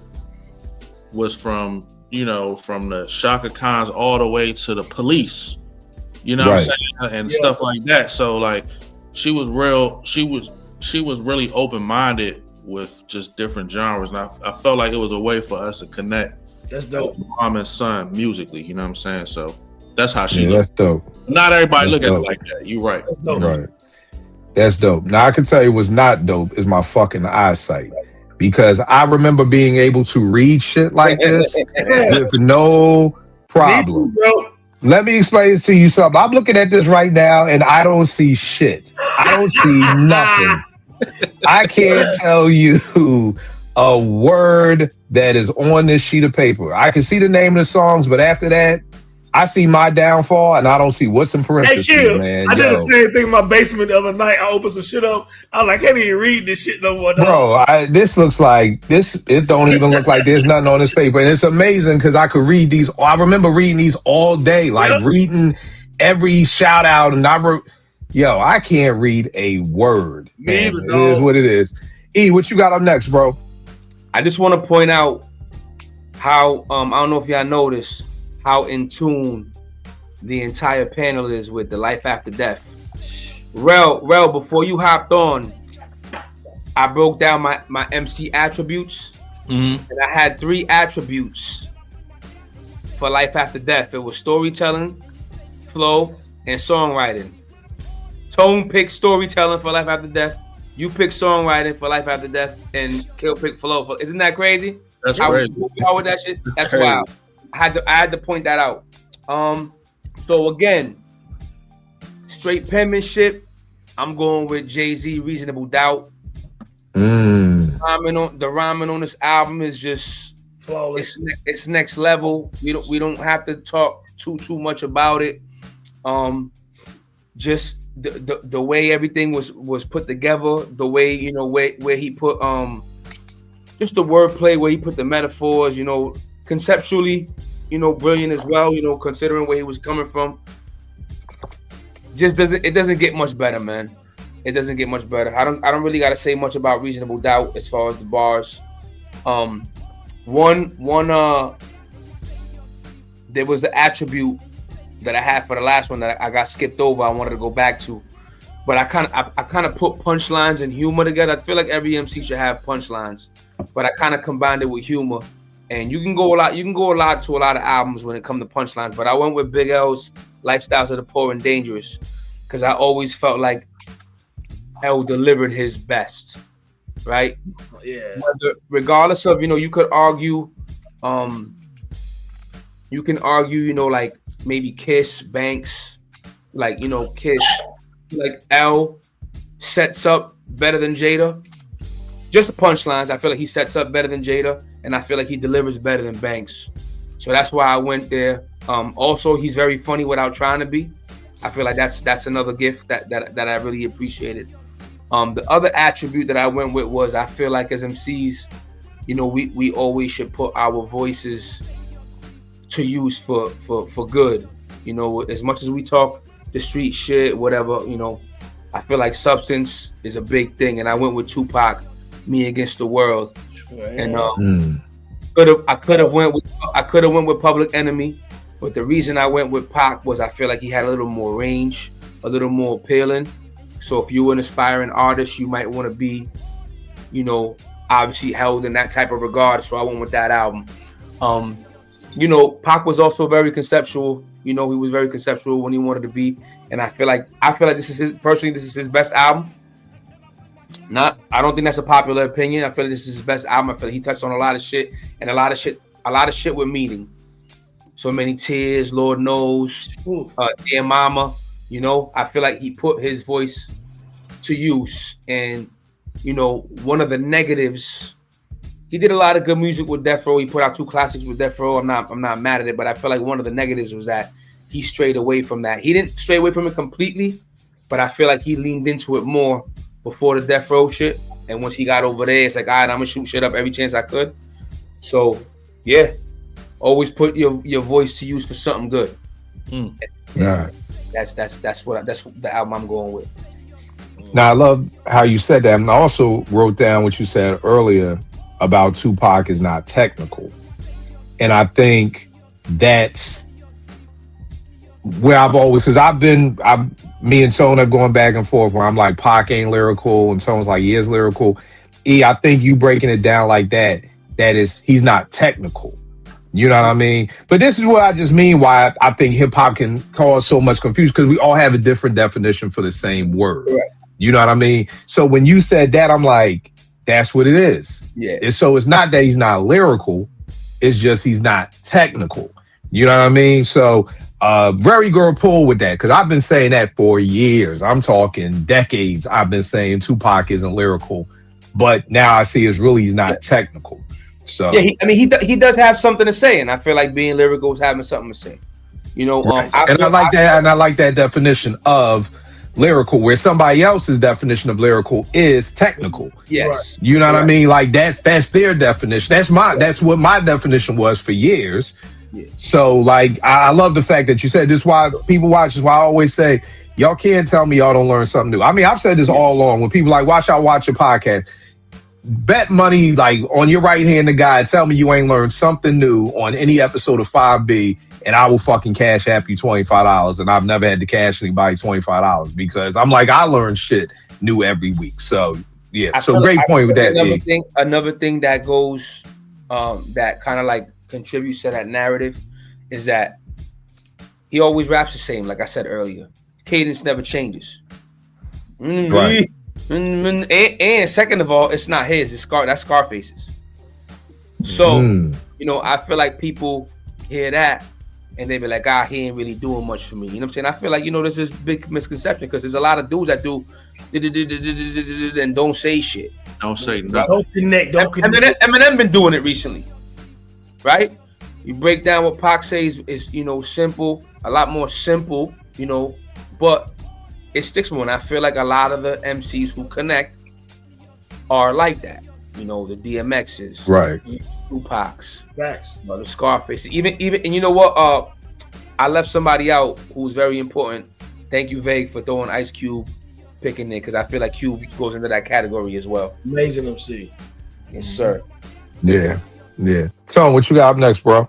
was from the Shaka Khans all the way to the Police. You know what I'm saying? And stuff like that. So, like, she was really open-minded with just different genres, and I felt like it was a way for us to connect. That's dope. Mom and son musically, you know what I'm saying? So that's how she That's dope. Not everybody look at it like that. You're right. Right. That's dope. Now, I can tell you what's not dope is my fucking eyesight, because I remember being able to read shit like this with no problem. Let me explain it to you something. I'm looking at this right now, and I don't see shit. I don't see nothing. I can't tell you a word that is on this sheet of paper. I can see the name of the songs, but after that, I see My Downfall, and I don't see what's in parentheses, man. I did the same thing in my basement the other night. I opened some shit up. I was like, I can't even read this shit no more. Bro, this looks like this. It don't even look like there's nothing on this paper. And it's amazing because I could read these. I remember reading these all day, like reading every shout out. And I can't read a word. Man. It is what it is. E, what you got up next, bro? I just want to point out how, I don't know if y'all noticed, how in tune the entire panel is with the Life After Death. Rel, before you hopped on, I broke down my MC attributes, and I had 3 attributes for Life After Death. It was storytelling, flow, and songwriting. Tone picked storytelling for Life After Death. You picked songwriting for Life After Death, and Kill picked flow. Isn't that crazy? That's crazy. How with that shit? That's wild. I had to point that out. So again, straight penmanship. I'm going with Jay-Z, Reasonable Doubt. The rhyming on this album is just flawless. It's next level. We don't have to talk too much about it. Just the way everything was put together, the way where he put just the wordplay, where he put the metaphors, conceptually, brilliant as well, considering where he was coming from. It doesn't get much better, man. It doesn't get much better. I don't really gotta say much about Reasonable Doubt as far as the bars. There was an attribute that I had for the last one that I got skipped over. I wanted to go back to, but I kind of put punchlines and humor together. I feel like every MC should have punchlines, but I kind of combined it with humor. And you can go a lot to a lot of albums when it comes to punchlines, but I went with Big L's Lifestyles of the Poor and Dangerous because I always felt like L delivered his best, right? Yeah. Regardless of, you could argue, like maybe Kiss, Banks, like, Kiss, like L sets up better than Jada. Just the punchlines, I feel like he sets up better than Jada, and I feel like he delivers better than Banks. So that's why I went there. Also, he's very funny without trying to be. I feel like that's another gift that I really appreciated. The other attribute that I went with was I feel like as MCs, we always should put our voices to use for good. As much as we talk the street shit, whatever, I feel like substance is a big thing. And I went with Tupac, Me Against the World. And I could have went with Public Enemy, but the reason I went with Pac was I feel like he had a little more range, a little more appealing. So if you're an aspiring artist, you might want to be, obviously held in that type of regard. So I went with that album. Pac was also very conceptual. He was very conceptual when he wanted to be, and I feel like this is his best album. I don't think that's a popular opinion. I feel like this is his best album. I feel like he touched on a lot of shit, and a lot of shit with meaning. So Many Tears, Lord Knows, Dear Mama. I feel like he put his voice to use, and one of the negatives. He did a lot of good music with Death Row. He put out 2 classics with Death Row. I'm not mad at it, but I feel like one of the negatives was that he strayed away from that. He didn't stray away from it completely, but I feel like he leaned into it more before the Death Row shit. And once he got over there, it's like, all right, I'm gonna shoot shit up every chance I could. So yeah, always put your voice to use for something good. Yeah, that's the album I'm going with. Now I love how you said that, and I also wrote down what you said earlier about Tupac is not technical. And I think that's where I've always, because me and Tone are going back and forth where I'm like, Pac ain't lyrical, and Tone's like, he is lyrical. I think you breaking it down like that is, he's not technical. You know what I mean? But this is what I just mean why I think hip hop can cause so much confusion, because we all have a different definition for the same word. Right. You know what I mean? So when you said that, I'm like, that's what it is. Yeah. So it's not that he's not lyrical. It's just he's not technical. You know what I mean? So very good pull with that, because I've been saying that for years. I'm talking decades. I've been saying Tupac isn't lyrical, but now I see he's not technical. So yeah, he does have something to say, and I feel like being lyrical is having something to say. Right. I like that, and I like that definition of lyrical, where somebody else's definition of lyrical is technical. Yes. You know what I mean? Like that's their definition. That's what my definition was for years. Yeah. So like I love the fact that you said this. Why people watch is why I always say y'all can't tell me y'all don't learn something new. I mean, I've said this all along when people like watch your podcast. Bet money like on your right hand, the guy, tell me you ain't learned something new on any episode of 5B, and I will fucking cash app you $25. And I've never had to cash anybody $25 because I'm like, I learn shit new every week. So yeah, so great point with that. Another thing that goes that kind of like contributes to that narrative is that he always raps the same, like I said earlier. Cadence never changes. Right. And second of all, it's not his. It's that's Scarface's. So, you know, I feel like people hear that and they be like, he ain't really doing much for me. You know what I'm saying? I feel like, you know, there's this big misconception because there's a lot of dudes that do and don't say shit. Don't say nothing. Don't connect. Eminem been doing it recently, right? You break down what Pac says is, you know, simple, a lot more simple, you know, but it sticks more. And I feel like a lot of the MCs who connect are like that. You know, the DMXs, right? Tupac's, Facts. the Scarface, even, and you know what? I left somebody out who's very important. Thank you, Vague, for throwing Ice Cube, picking it because I feel like Cube goes into that category as well. Amazing MC. Yes, sir. Yeah. Tone, what you got up next, bro?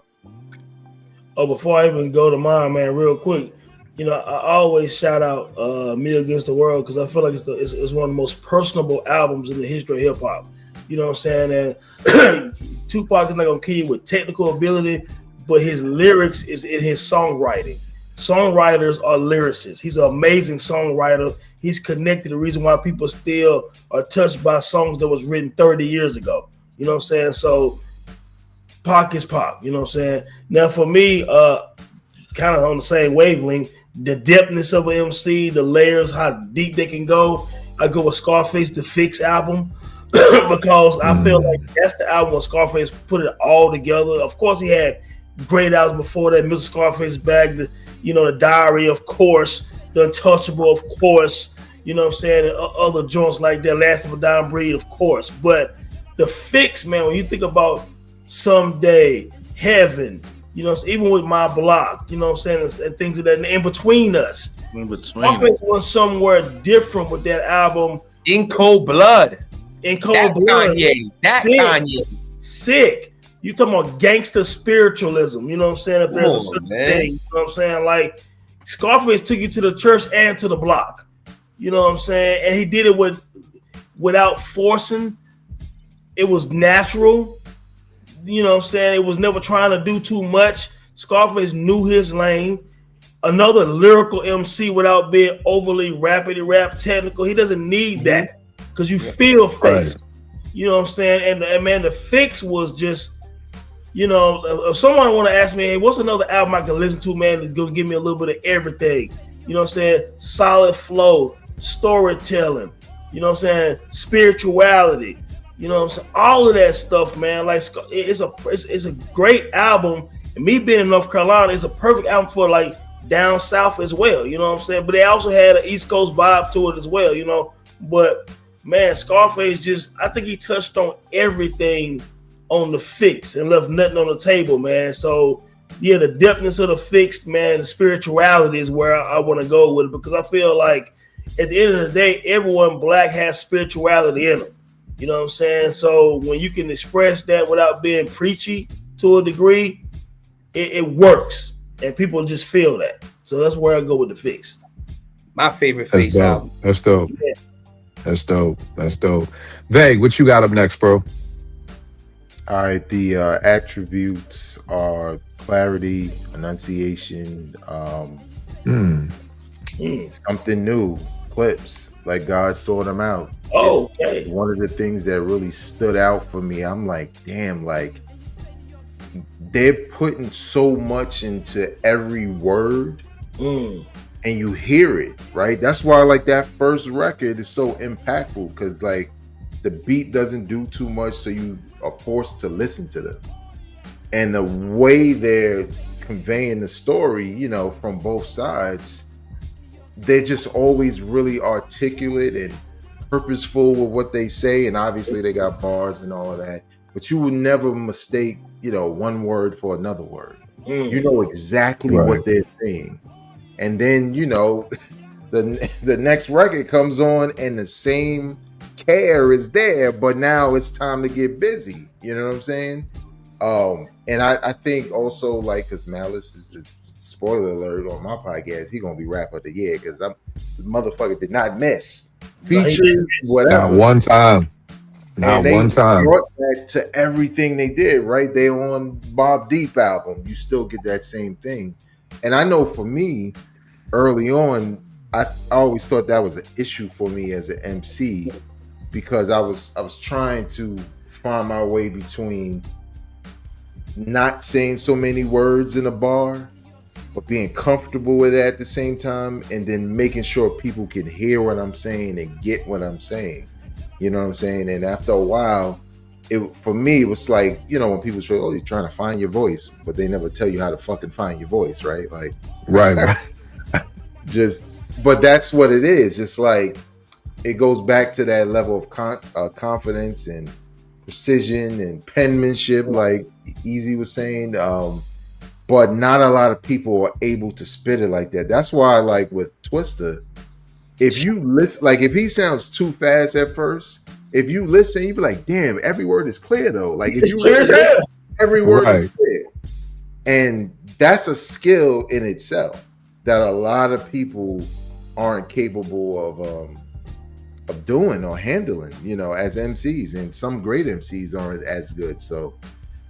Oh, before I even go to mine, man, real quick, you know, I always shout out Me Against the World because I feel like it's one of the most personable albums in the history of hip hop. You know what I'm saying? And Tupac is not gonna kill you with technical ability, but his lyrics is in his songwriting. Songwriters are lyricists. He's an amazing songwriter. He's connected. The reason why people still are touched by songs that was written 30 years ago. You know what I'm saying? So Pac is Pac. You know what I'm saying? Now for me, kind of on the same wavelength, the depthness of an MC, the layers, how deep they can go. I go with Scarface, the Fix album. Because I feel like that's the album where Scarface put it all together. Of course, he had great albums before that. Mr. Scarface Bag, the Diary, of course, The Untouchable, of course. You know what I'm saying? And other joints like that, Last of a Dying Breed, of course. But the Fix, man, when you think about Someday, Heaven, you know, even with My Block, you know what I'm saying, and things of that, and In Between Us. Scarface went somewhere different with that album. In Cold Blood. In Cold Blood. Kanye. Sick. You talking about gangster spiritualism. You know what I'm saying? If there's such a thing. You know what I'm saying? Like, Scarface took you to the church and to the block. You know what I'm saying? And he did it without forcing. It was natural. You know what I'm saying? It was never trying to do too much. Scarface knew his lane. Another lyrical MC without being overly rapidy rap technical. He doesn't need that. Because you feel Fix, right. You know what I'm saying? And man, the Fix was just, you know, if someone want to ask me, hey, what's another album I can listen to, man, that's going to give me a little bit of everything? You know what I'm saying? Solid flow, storytelling, you know what I'm saying? Spirituality, you know what I'm saying? All of that stuff, man. Like, it's a great album. And me being in North Carolina, it's a perfect album for like down south as well, you know what I'm saying? But they also had an East Coast vibe to it as well, you know? But man, Scarface I think he touched on everything on the Fix and left nothing on the table, man. So, yeah, the depthness of the Fix, man, the spirituality is where I want to go with it because I feel like at the end of the day, everyone black has spirituality in them. You know what I'm saying? So when you can express that without being preachy to a degree, it works. And people just feel that. So that's where I go with the Fix. My favorite Fix album. That's dope. Yeah. That's dope. Vague, what you got up next, bro? All right, the attributes are clarity, enunciation, something new, clips, like God saw them out. Oh, okay. It's one of the things that really stood out for me. I'm like, damn, like they're putting so much into every word. And you hear it, right? That's why like that first record is so impactful because like the beat doesn't do too much, so you are forced to listen to them. And the way they're conveying the story, you know, from both sides, they're just always really articulate and purposeful with what they say. And obviously they got bars and all of that, but you would never mistake, you know, one word for another word. You know exactly what they're saying. And then, you know, the next record comes on and the same care is there, but now it's time to get busy. You know what I'm saying? And I think also like, because Malice is the spoiler alert on my podcast, he gonna be Rapper of the Year because the motherfucker did not miss. Featuring whatever. Not one time. Not they one time. brought that to everything they did, right? They on Bob Deep album, you still get that same thing. And I know for me, early on, I always thought that was an issue for me as an MC, because I was trying to find my way between not saying so many words in a bar, but being comfortable with it at the same time, and then making sure people can hear what I'm saying and get what I'm saying. You know what I'm saying? And after a while, for me, it was like, you know, when people say, "Oh, you're trying to find your voice," but they never tell you how to fucking find your voice, right? Like, Right. but that's what it is. It's like, it goes back to that level of confidence and precision and penmanship, like Easy was saying. But not a lot of people are able to spit it like that. That's why, like with Twista, if you listen, like if he sounds too fast at first, if you listen, you be like, "Damn, every word is clear though." Like if you really listen, every word is clear, and that's a skill in itself that a lot of people aren't capable of doing or handling, you know, as MCs, and some great MCs aren't as good. So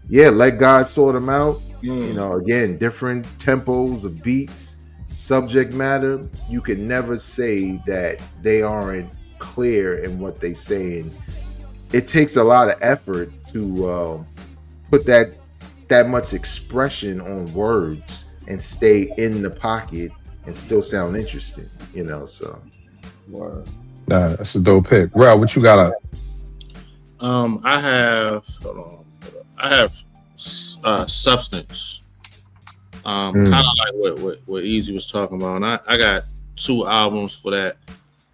yeah, let God sort them out. You know, again, different tempos of beats, subject matter. You can never say that they aren't clear in what they say, and it takes a lot of effort to put that much expression on words and stay in the pocket and still sound interesting, you know. So That's a dope pick. Rel, what you got up? I have Substance. Kind of like what Easy was talking about. And I got 2 albums for that.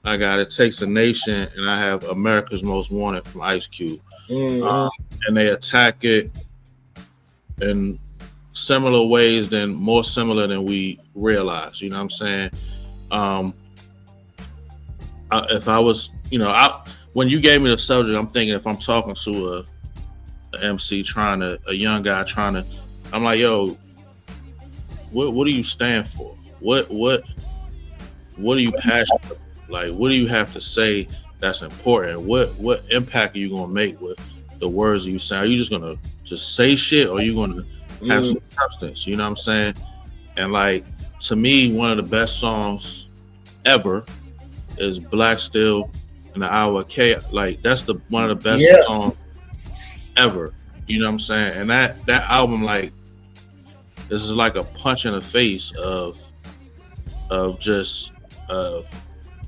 I got It Takes a Nation, and I have America's Most Wanted from Ice Cube. And they attack it in similar ways, more similar than we realize. You know what I'm saying? If I was, you know, when you gave me the subject, I'm thinking if I'm talking to a MC a young guy trying to, I'm like, yo, what do you stand for? What are you passionate about? Like, what do you have to say that's important? What impact are you gonna make with the words you say? Are you just gonna just say shit, or are you gonna have some substance? You know what I'm saying? And like, to me, one of the best songs ever is Black Steel in the Hour K. Like, that's one of the best songs ever. You know what I'm saying? And that album, like, this is like a punch in the face of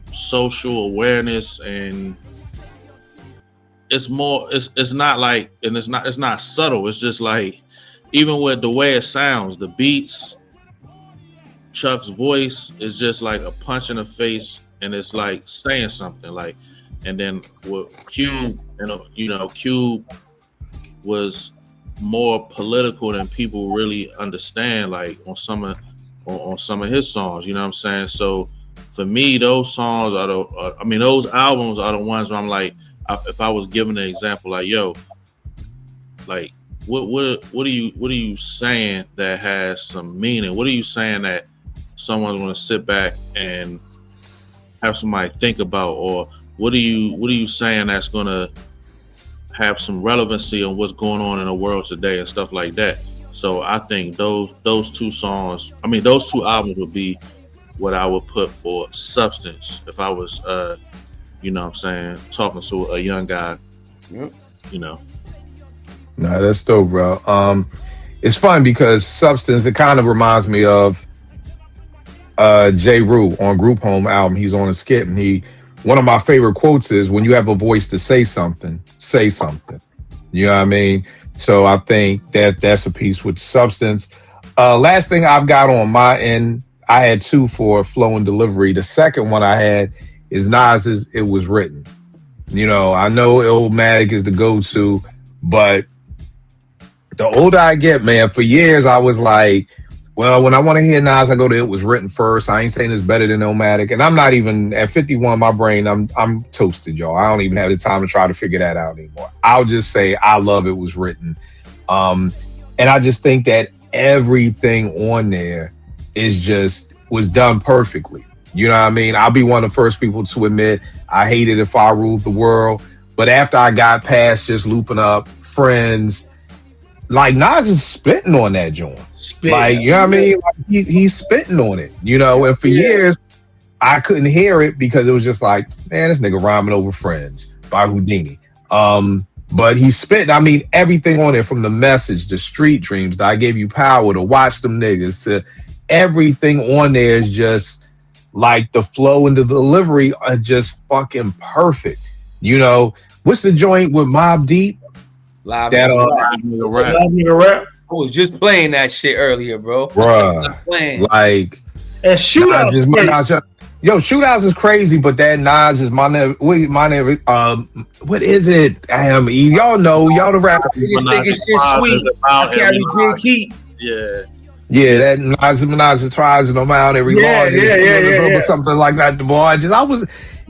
social awareness, and it's not like, and it's not subtle. It's just like, even with the way it sounds, the beats, Chuck's voice is just like a punch in the face, and it's like saying something. Like, and then with Cube, you know, Cube was more political than people really understand, like on some of his songs. You know what I'm saying? So for me, those songs those albums are the ones where I'm like, if I was given an example, like, yo, like, what are you saying that has some meaning? What are you saying that someone's going to sit back and have somebody think about? Or what are you saying that's going to have some relevancy on what's going on in the world today and stuff like that? So I think those 2 songs, those 2 albums would be what I would put for substance if I was, you know what I'm saying, talking to a young guy, you know. Nah, that's dope, bro. It's fun because Substance, it kind of reminds me of J. Rue on Group Home album. He's on a skit, and one of my favorite quotes is, when you have a voice to say something, say something. You know what I mean? So I think that's a piece with Substance. Last thing I've got on my end, I had 2 for Flow and Delivery. The second one I had is Nas's It Was Written. You know, I know Illmatic is the go-to, but the older I get, man, for years I was like, well, when I want to hear Nas, I go to It Was Written first. I ain't saying it's better than Illmatic. And I'm not even, at 51, my brain, I'm toasted, y'all. I don't even have the time to try to figure that out anymore. I'll just say I love It Was Written. And I just think that everything on there was done perfectly. You know what I mean? I'll be one of the first people to admit I hated If I Ruled the World, But after I got past just looping up Friends, like Nas is spitting on that joint. Like, you know what I mean? Like, he's spitting on it, you know, and for years I couldn't hear it because it was just like, man, this nigga rhyming over Friends by Houdini. But he's spitting, I mean, everything on it, from the message, the street dreams, the I gave you power, to watch them niggas, to everything on there is just like the flow and the delivery are just fucking perfect. You know, what's the joint with Mobb Deep? Live That nigga rap. I was just playing that shit earlier, bro. Bruh, like, and Shootouts. Yo, Shootouts is crazy, but that Nas is my name. What is it? Damn, y'all know, y'all the rapper. This nigga shit sweet. I carry big heat. Yeah, that Nas tries them out every yeah. something like that. The boy,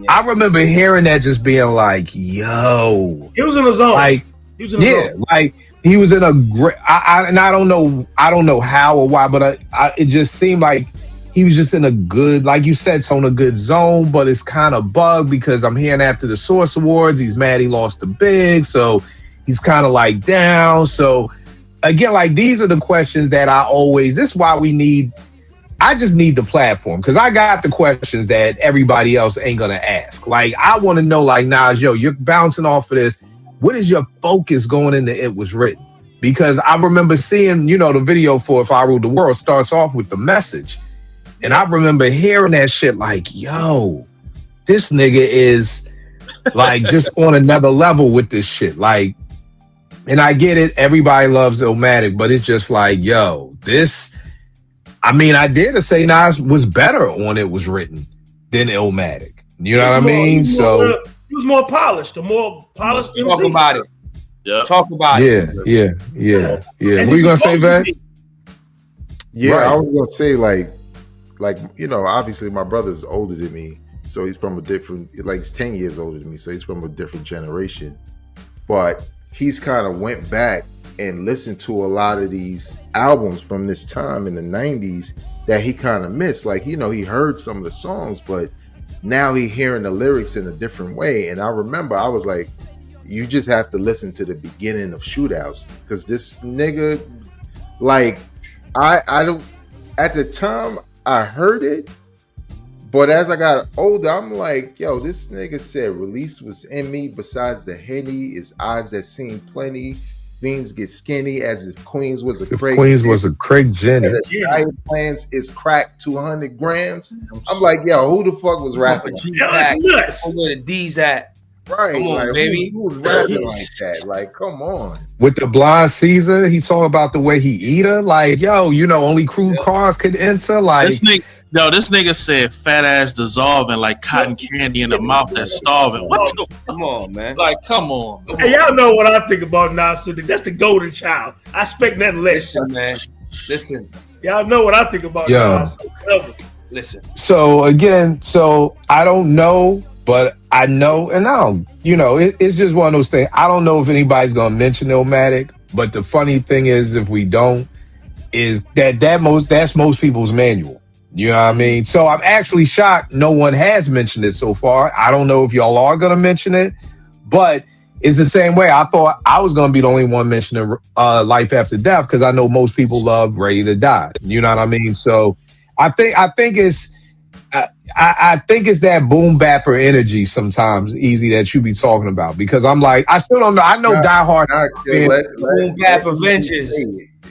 I remember hearing that, just being like, yo, he was in the zone. Like, he was in the zone. Like, he was in a great. I don't know how or why, but it just seemed like he was just in a good, like you said, on a good zone. But it's kind of bugged because I'm hearing after the Source Awards, he's mad he lost the Big, so he's kind of like down. So again, like, these are the questions that this is why I just need the platform, because I got the questions that everybody else ain't gonna ask. Like, I want to know, like, Nas, yo, you're bouncing off of this. What is your focus going into It Was Written? Because I remember seeing, you know, the video for If I Ruled the World starts off with the message. And I remember hearing that shit like, yo, this nigga is like just on another level with this shit. Like, and I get it, everybody loves Illmatic, but it's just like, yo, I dare to say Nas was better on It Was Written than Illmatic. You know what I mean? So he was more polished, the more polished MC. Talk about it. Yeah. Talk about it. Yeah. What you gonna say, Vat? Yeah, right. I was gonna say like, you know, obviously my brother's older than me, so he's from a different, like, he's 10 years older than me, so he's from a different generation. But he's kind of went back and listened to a lot of these albums from this time in the 90s that he kind of missed. Like, you know, he heard some of the songs, but now he hearing the lyrics in a different way. And I remember I was like, you just have to listen to the beginning of Shootouts, because this nigga, like, I don't, at the time I heard it, but as I got older, I'm like, yo, this nigga said release was in me, besides the Henny is eyes that seen plenty, beans get skinny as if Queens was a Craig. Queens was a Craig Jenny. Diet plans is crack 200 grams. I'm like, yo, who the fuck was rapping? Where the D's at? Right, come on, like, baby. Who was rapping like that? Like, come on. With the blind Caesar, he talking about the way he eat her. Like, yo, you know, only crude cars could enter. Like, this nigga said fat ass dissolving like cotton candy in the mouth that's starving. What the? Come on, man. Like, come on. Hey, y'all know what I think about Nas. That's the golden child. I expect nothing less. Listen, man. Listen. Y'all know what I think about Nas. Listen. So again, I don't know, but I know, and I don't, you know, it's just one of those things. I don't know if anybody's gonna mention Illmatic, but the funny thing is, if we don't, is that's most people's manual. You know what I mean? So I'm actually shocked no one has mentioned it so far. I don't know if y'all are gonna mention it, but it's the same way. I thought I was gonna be the only one mentioning Life After Death, because I know most people love Ready to Die. You know what I mean? So I think it's that boom bapper energy sometimes, Easy, that you be talking about, because I'm like, I still don't know. I know Die Hard. Boom bapper vengeance.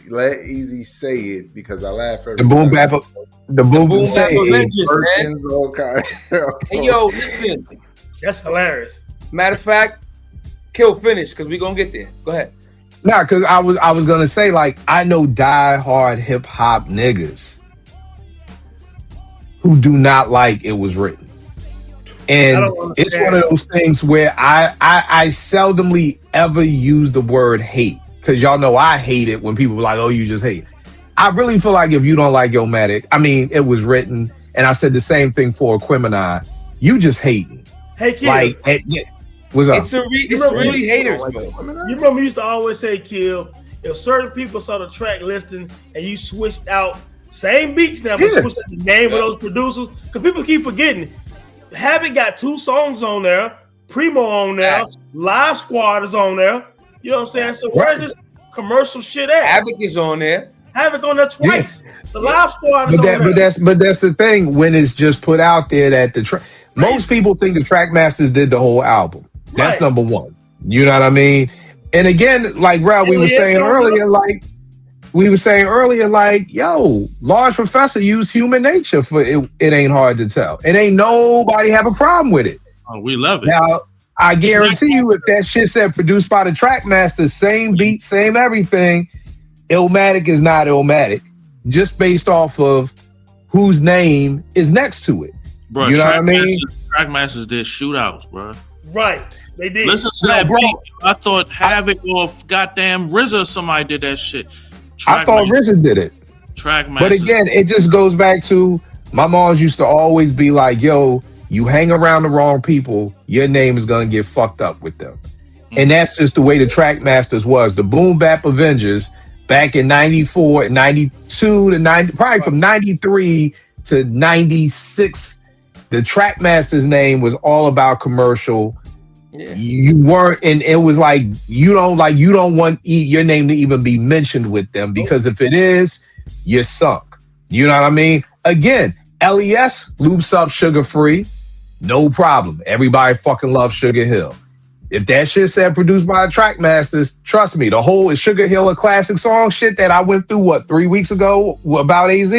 Let Easy say it, because I laugh every the boom time. bapper. The boom bapper vengeance, man. Hey, yo, listen. That's hilarious. Matter of fact, Kill finish, because we're gonna get there. Go ahead. Nah, because I was gonna say, like, I know die hard hip hop niggas who do not like It Was Written, and it's one of those things where I seldomly ever use the word hate, because y'all know I hate it when people are like, oh, you just hate. I really feel like if you don't like Illmatic, I mean, It Was Written, and I said the same thing for Aquemini, you just hating. Hey, kid. Like, what's up? It's really haters, bro. You remember we used to always say, Kill, if certain people saw the track listing and you switched out same beats now, but switched out the name of those producers, because people keep forgetting. Habit got 2 songs on there, Primo on there, Live Squad is on there. You know what I'm saying? So where's this commercial shit at? Havoc is on there. Havoc on there twice. The Live Squad is on there. But that's the thing when it's just put out there that the most people think the Trackmasters did the whole album. That's number one. You know what I mean? And again, like Ralph, we were saying earlier, yo, Large Professor used Human Nature for it. It ain't hard to tell. It ain't nobody have a problem with it. Oh, we love it. Now, I guarantee you, if that shit said produced by the Trackmasters, same beat, same everything, Illmatic is not Illmatic, just based off of whose name is next to it. Bro, you know what I mean? Trackmasters did shootouts, bro. Right. They did. Listen to that beat. I thought Havoc or goddamn RZA or somebody did that shit. I thought RZA did it. Trackmasters. But again, it just goes back to my moms used to always be like, yo, you hang around the wrong people, your name is going to get fucked up with them. Mm-hmm. And that's just the way the Trackmasters was. The Boom Bap Avengers back in 94, 92 to 90, probably from 93 to 96, the Trackmasters name was all about commercial. Yeah. You weren't, and it was like you don't want your name to even be mentioned with them, because if it is, you're sunk. You know what I mean? Again, LES loops up Sugar Free, no problem. Everybody fucking loves Sugar Hill. If that shit said produced by the Trackmasters, trust me, the whole is Sugar Hill a classic song shit that I went through 3 weeks ago about AZ.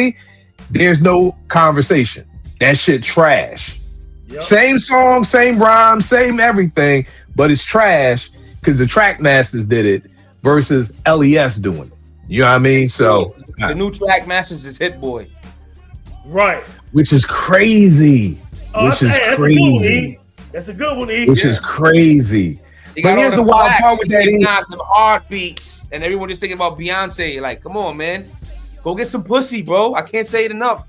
There's no conversation. That shit trash. Yep. Same song, same rhyme, same everything, but it's trash because the Trackmasters did it versus LES doing it. You know what I mean? So the new Trackmasters is Hit Boy, right? Which is crazy. That's a good one, E. Which is crazy. But here's the wild part with that: some hard beats, and everyone just thinking about Beyonce. Like, come on, man, go get some pussy, bro. I can't say it enough.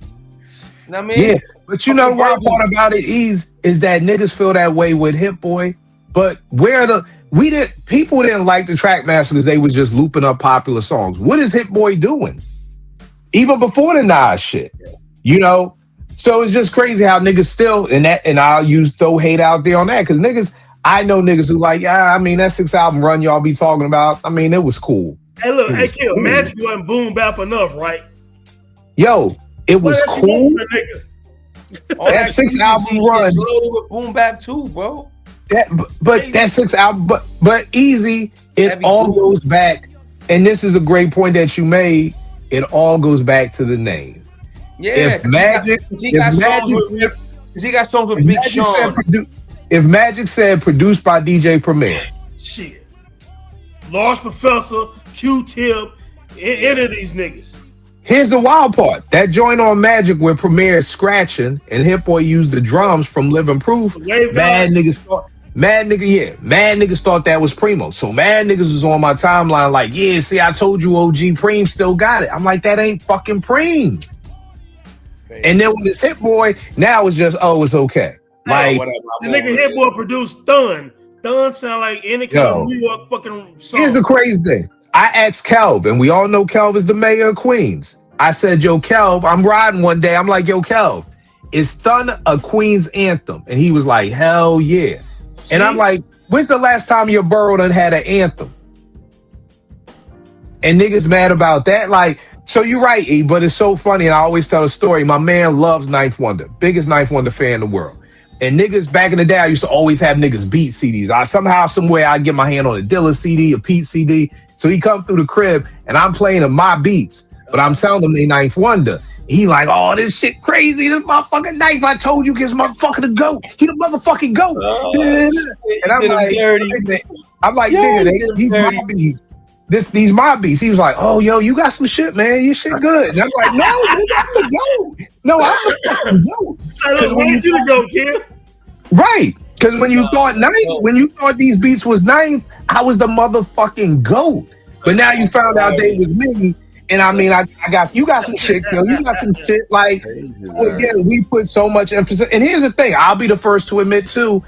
You know what I mean? Yeah, but you know what part about it is that niggas feel that way with Hit Boy, but people didn't like the Trackmasters because they was just looping up popular songs. What is Hit Boy doing? Even before the Nas shit, you know? So it's just crazy how niggas still, and I'll throw hate out there on that, because niggas, I know niggas who like, I mean, that 6 album run y'all be talking about, I mean, it was cool. Hey, look, Kill, Magic wasn't boom bap enough, right? Yo, it was cool. That 6 album run, boom bap too, bro. That 6 album, but Easy, it all goes back, and this is a great point that you made. It all goes back to the name. Yeah, if Magic songs with Big Sean. If Magic said produced by DJ Premier, shit, Large Professor, Q-Tip, any of these niggas. Here's the wild part. That joint on Magic where Premier is scratching and Hit Boy used the drums from Living Proof. Mad niggas thought that was Primo. So mad niggas was on my timeline like, yeah, see, I told you OG Preem still got it. I'm like, that ain't fucking Preem. And then with this Hit Boy, now it's just, it's okay. Like, the nigga Hit Boy produced Thun. Thun sound like any kind of New York fucking song. Here's the crazy thing. I asked Kelv, and we all know Kelv is the mayor of Queens. I said, yo, Kelv, I'm riding one day. I'm like, yo, Kelv, is Thun a Queens anthem? And he was like, hell yeah. See? And I'm like, when's the last time your borough done had an anthem? And niggas mad about that. Like, so you're right, E, but it's so funny. And I always tell a story. My man loves Ninth Wonder, biggest Ninth Wonder fan in the world. And niggas back in the day, I used to always have niggas beat CDs. Somewhere I'd get my hand on a Dilla CD, a Pete CD. So he come through the crib and I'm playing him my beats, but I'm telling him they Ninth Wonder. He like, oh, this shit crazy. This motherfucking Ninth. I told you, this motherfucker the GOAT. He the motherfucking GOAT. And I'm like, nigga, these my beats. These my beats. He was like, oh, yo, you got some shit, man. Your shit good. And I'm like, no, I'm the GOAT. No, I'm the fucking GOAT. Why did you the GOAT, kid? Right. Because when you thought these beats was Ninth, I was the motherfucking GOAT. But now you found out they was me. And I mean, you got some shit, yo. You got some shit. Like, again, we put so much emphasis. And here's the thing. I'll be the first to admit, too,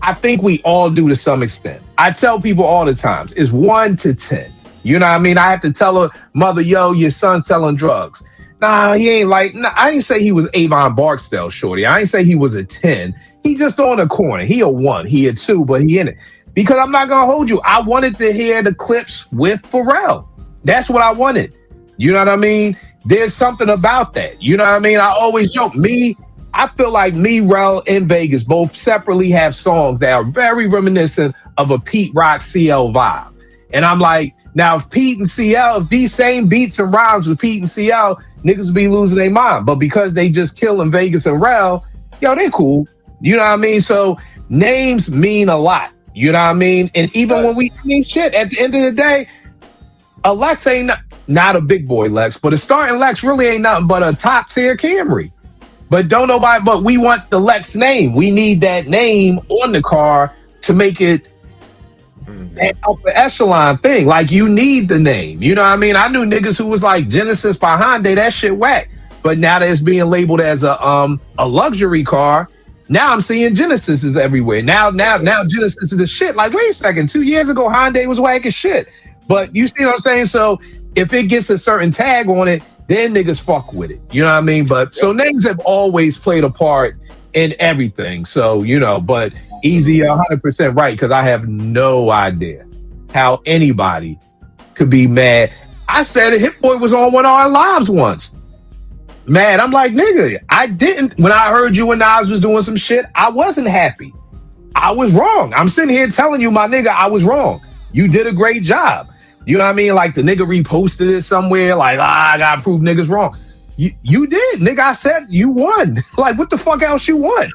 I think we all do to some extent. I tell people all the time, it's 1 to 10. You know what I mean? I have to tell a mother, yo, your son's selling drugs. Nah, he ain't like, I ain't say he was Avon Barksdale, shorty. I ain't say he was a 10. He just on the corner. He a 1, he a 2, but he in it. because I'm not gonna hold you. I wanted to hear the clips with Pharrell. That's what I wanted. You know what I mean? There's something about that. You know what I mean? I always joke. I feel like me, Rel, and Vegas both separately have songs that are very reminiscent of a Pete Rock CL vibe. And I'm like, now if Pete and CL, if these same beats and rhymes with Pete and CL, niggas would be losing their mind. But because they just killing Vegas and Rel, yo, they cool. You know what I mean? So names mean a lot. You know what I mean? And even when we mean shit, at the end of the day, a Lex ain't not a big boy Lex, but a starting Lex really ain't nothing but a top tier Camry. But but we want the Lex name. We need that name on the car to make it an upper echelon thing. Like, you need the name. You know what I mean? I knew niggas who was like Genesis by Hyundai, that shit whack. But now that it's being labeled as a luxury car, now I'm seeing Genesis everywhere. Now Genesis is the shit. Like, wait a second, 2 years ago Hyundai was whack as shit. But you see what I'm saying? So if it gets a certain tag on it, then niggas fuck with it. You know what I mean? But so names have always played a part in everything. So, you know, but Easy 100% right, because I have no idea how anybody could be mad. I said Hit Boy was on one of our lives once. Man, I'm like, nigga, when I heard you and Nas was doing some shit, I wasn't happy. I was wrong. I'm sitting here telling you, my nigga, I was wrong. You did a great job. You know what I mean? Like, the nigga reposted it somewhere, like, I gotta prove niggas wrong. You did, nigga. I said you won. Like, what the fuck else you won?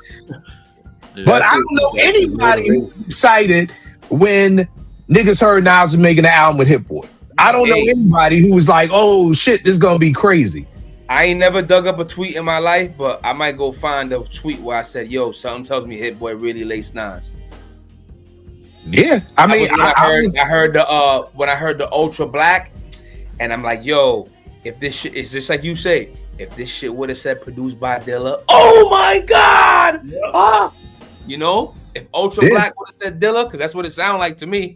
Yeah, but I don't know anybody who was excited when niggas heard Nas was making an album with Hit Boy. I don't know anybody who was like, oh shit, this is gonna be crazy. I ain't never dug up a tweet in my life, but I might go find a tweet where I said, yo, something tells me Hit Boy really laced Nas. Yeah, I mean, I heard the Ultra Black, and I'm like, yo, if this shit is just like you say, if this shit would have said produced by Dilla, oh my god, you know, if Ultra Black would have said Dilla, because that's what it sounded like to me,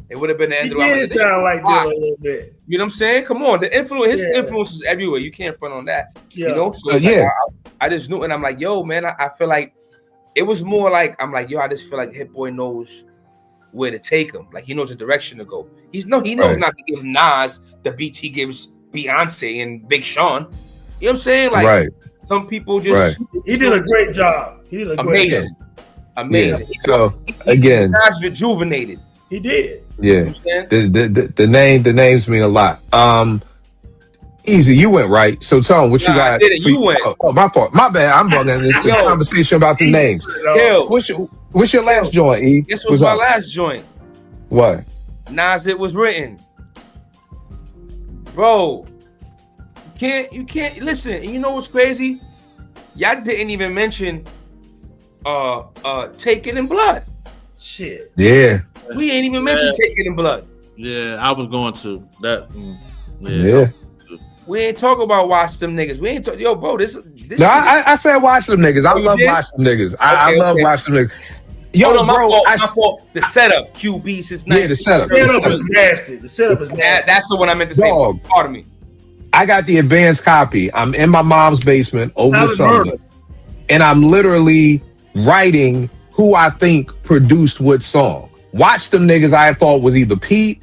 it would have been the end of the album. It sound like Dilla a little bit. You know what I'm saying? Come on, his influence is everywhere. You can't front on that. Yeah. You know, so like, I just knew, and I'm like, yo, man, I feel like it was more like, I'm like, yo, I just feel like Hit Boy knows where to take him. Like, he knows the direction to go. He knows not to give Nas the beats he gives Beyonce and Big Sean. You know what I'm saying? Like, some people just he did a great job. He did a great job. Amazing. Yeah. So again, Nas rejuvenated. He did. Yeah. You know the names mean a lot. Easy, you went right. So Tone, what you got? You went. Oh, my fault. My bad. I'm bugging this the conversation about the names. What's your last joint, E? This was my last joint. What? Nas, It Was Written. Bro, you can't listen. And you know what's crazy? Y'all didn't even mention Take It in Blood. Shit. Yeah. We ain't even mentioned Take It in Blood. Yeah, I was going to that. Yeah. We ain't talk about Watch Them Niggas. We ain't talk. Yo, bro, this. No, I said Watch Them Niggas. I love Watch Them Niggas. I love Watch Them Niggas. Yo, my fault. The setup, QB since 19. Yeah, the setup. The setup is nasty. The setup is nasty. That's the one I meant to say. Part of me. I got the advanced copy. I'm in my mom's basement over the summer, and I'm literally writing who I think produced what song. Watch Them Niggas I thought was either Pete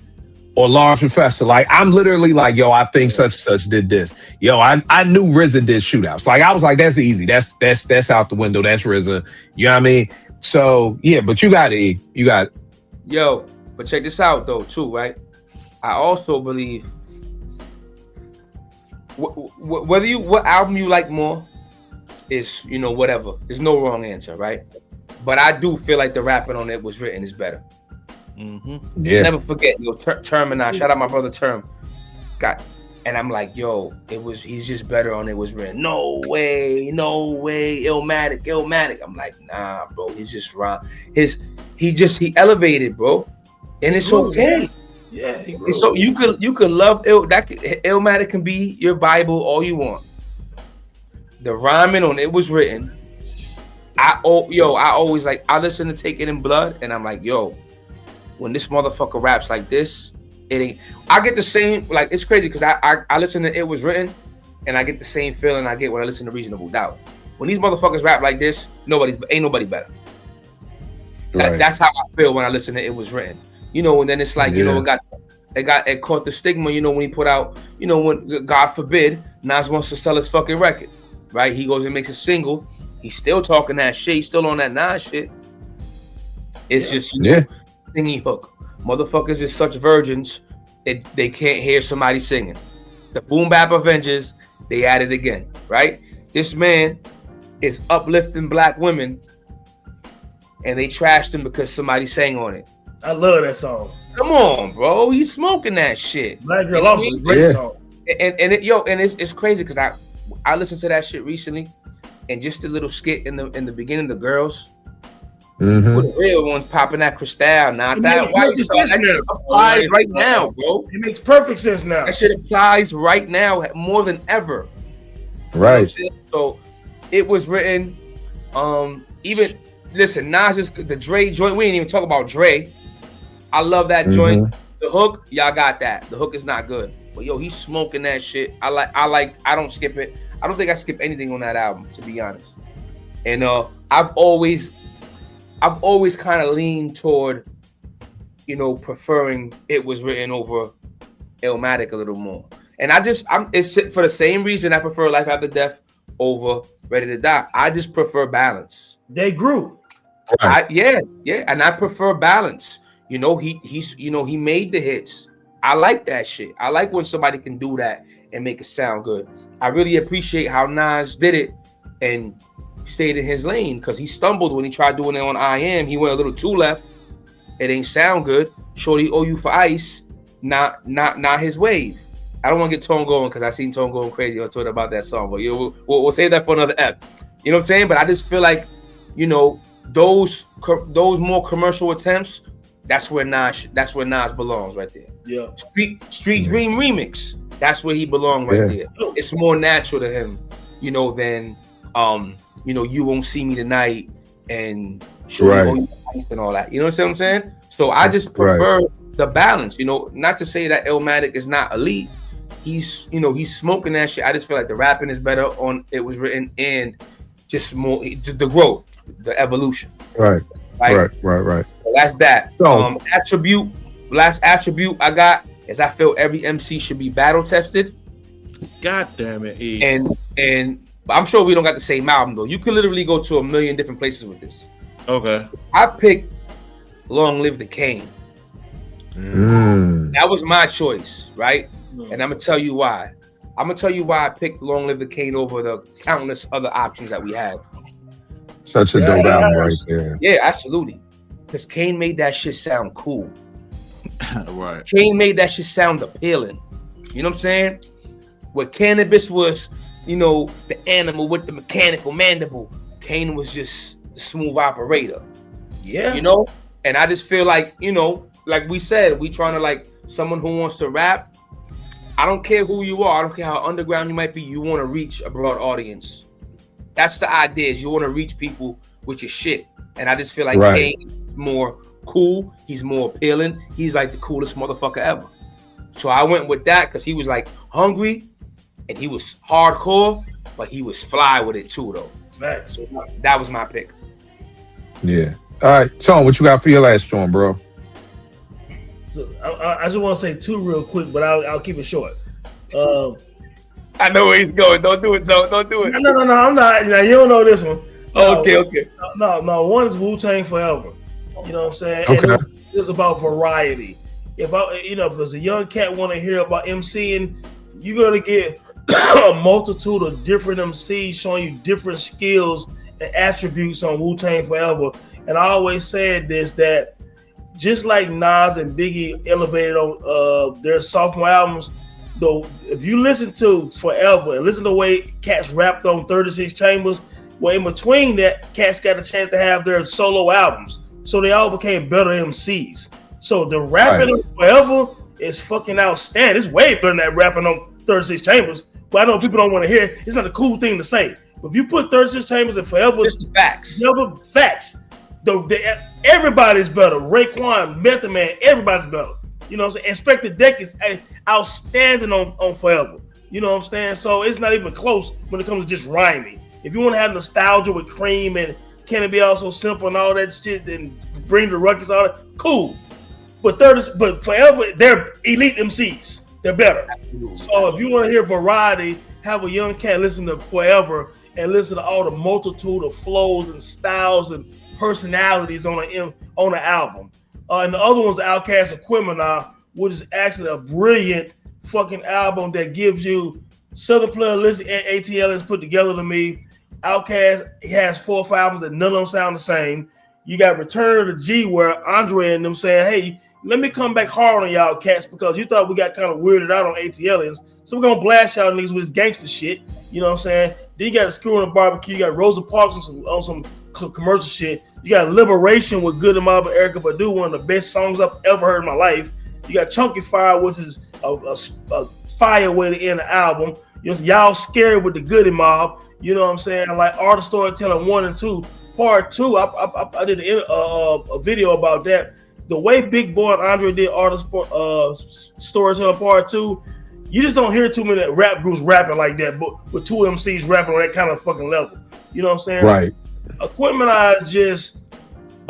or Large Professor. Like, I'm literally like, yo, I think such did this. Yo, I knew RZA did Shootouts. Like, I was like, that's easy. That's out the window. That's RZA. You know what I mean? So yeah, but you got it, E. You got it. Yo, but check this out though, too, right? I also believe what album you like more is, you know, whatever. There's no wrong answer, right? But I do feel like the rapping on It Was Written is better. Mm-hmm. Yeah. Never forget, yo, Term and I. Shout out my brother Term. And I'm like, yo, he's just better on It Was Written. No way, Illmatic. I'm like, nah, bro, he's just wrong. He elevated, bro, and it's okay. Yeah, so you could love Illmatic can be your Bible all you want. The rhyming on It Was Written. I always like, I listen to Take It in Blood, and I'm like, yo, when this motherfucker raps like this, it ain't. I get the same, like, it's crazy because I listen to It Was Written, and I get the same feeling I get when I listen to Reasonable Doubt. When these motherfuckers rap like this, ain't nobody better. That's how I feel when I listen to It Was Written. You know, and then it's like, you know, it caught the stigma, you know, when he put out, you know, when God forbid Nas wants to sell his fucking record, right? He goes and makes a single. He's still talking that shit. He's still on that Nas shit. It's just, you know, thingy hook. Motherfuckers is such virgins, they can't hear somebody singing. The Boom Bap Avengers, they at it again, right? This man is uplifting black women, and they trashed him because somebody sang on it. I love that song. Come on, bro. He's smoking that shit. Black Girl Officer is a great song. And it's crazy because I listened to that shit recently, and just a little skit in the beginning, the girls. Mm-hmm. With the real ones popping that Cristal, not that white song. That shit applies right now, bro. It makes perfect sense now. That shit applies right now more than ever. Right. You know so It Was Written. Even listen, Nas is the Dre joint. We didn't even talk about Dre. I love that joint. The hook, y'all got that. The hook is not good, but yo, he's smoking that shit. I don't skip it. I don't think I skip anything on that album, to be honest. And I've always kind of leaned toward, you know, preferring It Was Written over Illmatic a little more. And it's for the same reason I prefer Life After Death over Ready to Die. I just prefer balance. They grew. Right. And I prefer balance. You know, he made the hits. I like that shit. I like when somebody can do that and make it sound good. I really appreciate how Nas did it and stayed in his lane, because he stumbled when he tried doing it on I Am. He went a little too left. It ain't sound good. Shorty Owe You for Ice, not his wave. I don't want to get Tone going because I seen Tone going crazy on Twitter about that song, but we'll save that for another ep. You know what I'm saying? But I just feel like, you know, those more commercial attempts, that's where Nas belongs right there. Yeah. Street Dream Remix, that's where he belongs right there. It's more natural to him, you know, than you know, You Won't See Me Tonight and Ice and all that. You know what I'm saying? So I just prefer the balance, you know, not to say that Illmatic is not elite. He's smoking that shit. I just feel like the rapping is better on It Was Written, and just more the growth, the evolution. Right. So that's that. Last attribute I got is I feel every MC should be battle tested. God damn it, E. And I'm sure we don't got the same album though. You could literally go to a million different places with this. Okay. I picked Long Live the Kane. That was my choice, right? And I'm gonna tell you why. I picked Long Live the Kane over the countless other options that we had. Such a dope album right there. Yeah, absolutely. Because Kane made that shit sound cool. Right. Kane made that shit sound appealing. You know what I'm saying? Where Cannabis was, you know, the animal with the mechanical mandible, Kane was just the smooth operator. Yeah. You know? And I just feel like, you know, like we said, we trying to like someone who wants to rap. I don't care who you are. I don't care how underground you might be. You want to reach a broad audience. That's the idea. Is you want to reach people with your shit. And I just feel like Kane is more cool. He's more appealing. He's like the coolest motherfucker ever. So I went with that because he was like hungry and he was hardcore, but he was fly with it too, though. Facts. So that was my pick. Yeah. All right, Tone, what you got for your last joint, bro? So I just want to say two real quick, but I'll keep it short. I know where he's going. Don't do it, Tone. Don't do it. No, I'm not. Now, you don't know this one. Okay. No. One is Wu-Tang Forever. You know what I'm saying? Okay. And it's about variety. If there's a young cat want to hear about MCing, you're gonna get a multitude of different MCs showing you different skills and attributes on Wu-Tang Forever. And I always said this, that just like Nas and Biggie elevated on their sophomore albums, though, if you listen to Forever and listen to the way cats rapped on 36 Chambers, well, in between that, cats got a chance to have their solo albums. So they all became better MCs. So the rapping on Forever is fucking outstanding. It's way better than that rapping on 36 Chambers. But I know people don't want to hear it. It's not a cool thing to say. But if you put 36 Chambers and Forever, it's facts. Facts. Everybody's better. Raekwon, Method Man, everybody's better. You know what I'm saying? Inspector Deck is outstanding on Forever. You know what I'm saying? So it's not even close when it comes to just rhyming. If you want to have nostalgia with Cream and can it be all so simple and all that shit and bring the ruckus all that? Cool. But forever, they're elite MCs. They're better. So if you want to hear variety, have a young cat listen to Forever and listen to all the multitude of flows and styles and personalities on an album. And the other one's Outkast Aquemini, which is actually a brilliant fucking album that gives you Southern Playlist and ATLs put together to me. Outkast, he has 4 or 5 albums that none of them sound the same. You got Return of the G, where Andre and them saying, hey, let me come back hard on y'all cats because you thought we got kind of weirded out on ATLs. So we're going to blast y'all niggas with this gangster shit. You know what I'm saying? Then you got a Screw in the Barbecue. You got Rosa Parks on some commercial shit. You got Liberation with Good and Mob and Erykah Badu, one of the best songs I've ever heard in my life. You got Chunky Fire, which is a fire way to end the album. You know, y'all scared with the Goody Mob. You know what I'm saying? Like Art of Storytelling 1 and 2. Part 2, I did a video about that. The way Big Boy and Andre did Art of Storytelling Part 2, you just don't hear too many rap groups rapping like that, but with 2 MCs rapping on that kind of fucking level. You know what I'm saying? Right. Aquemini is just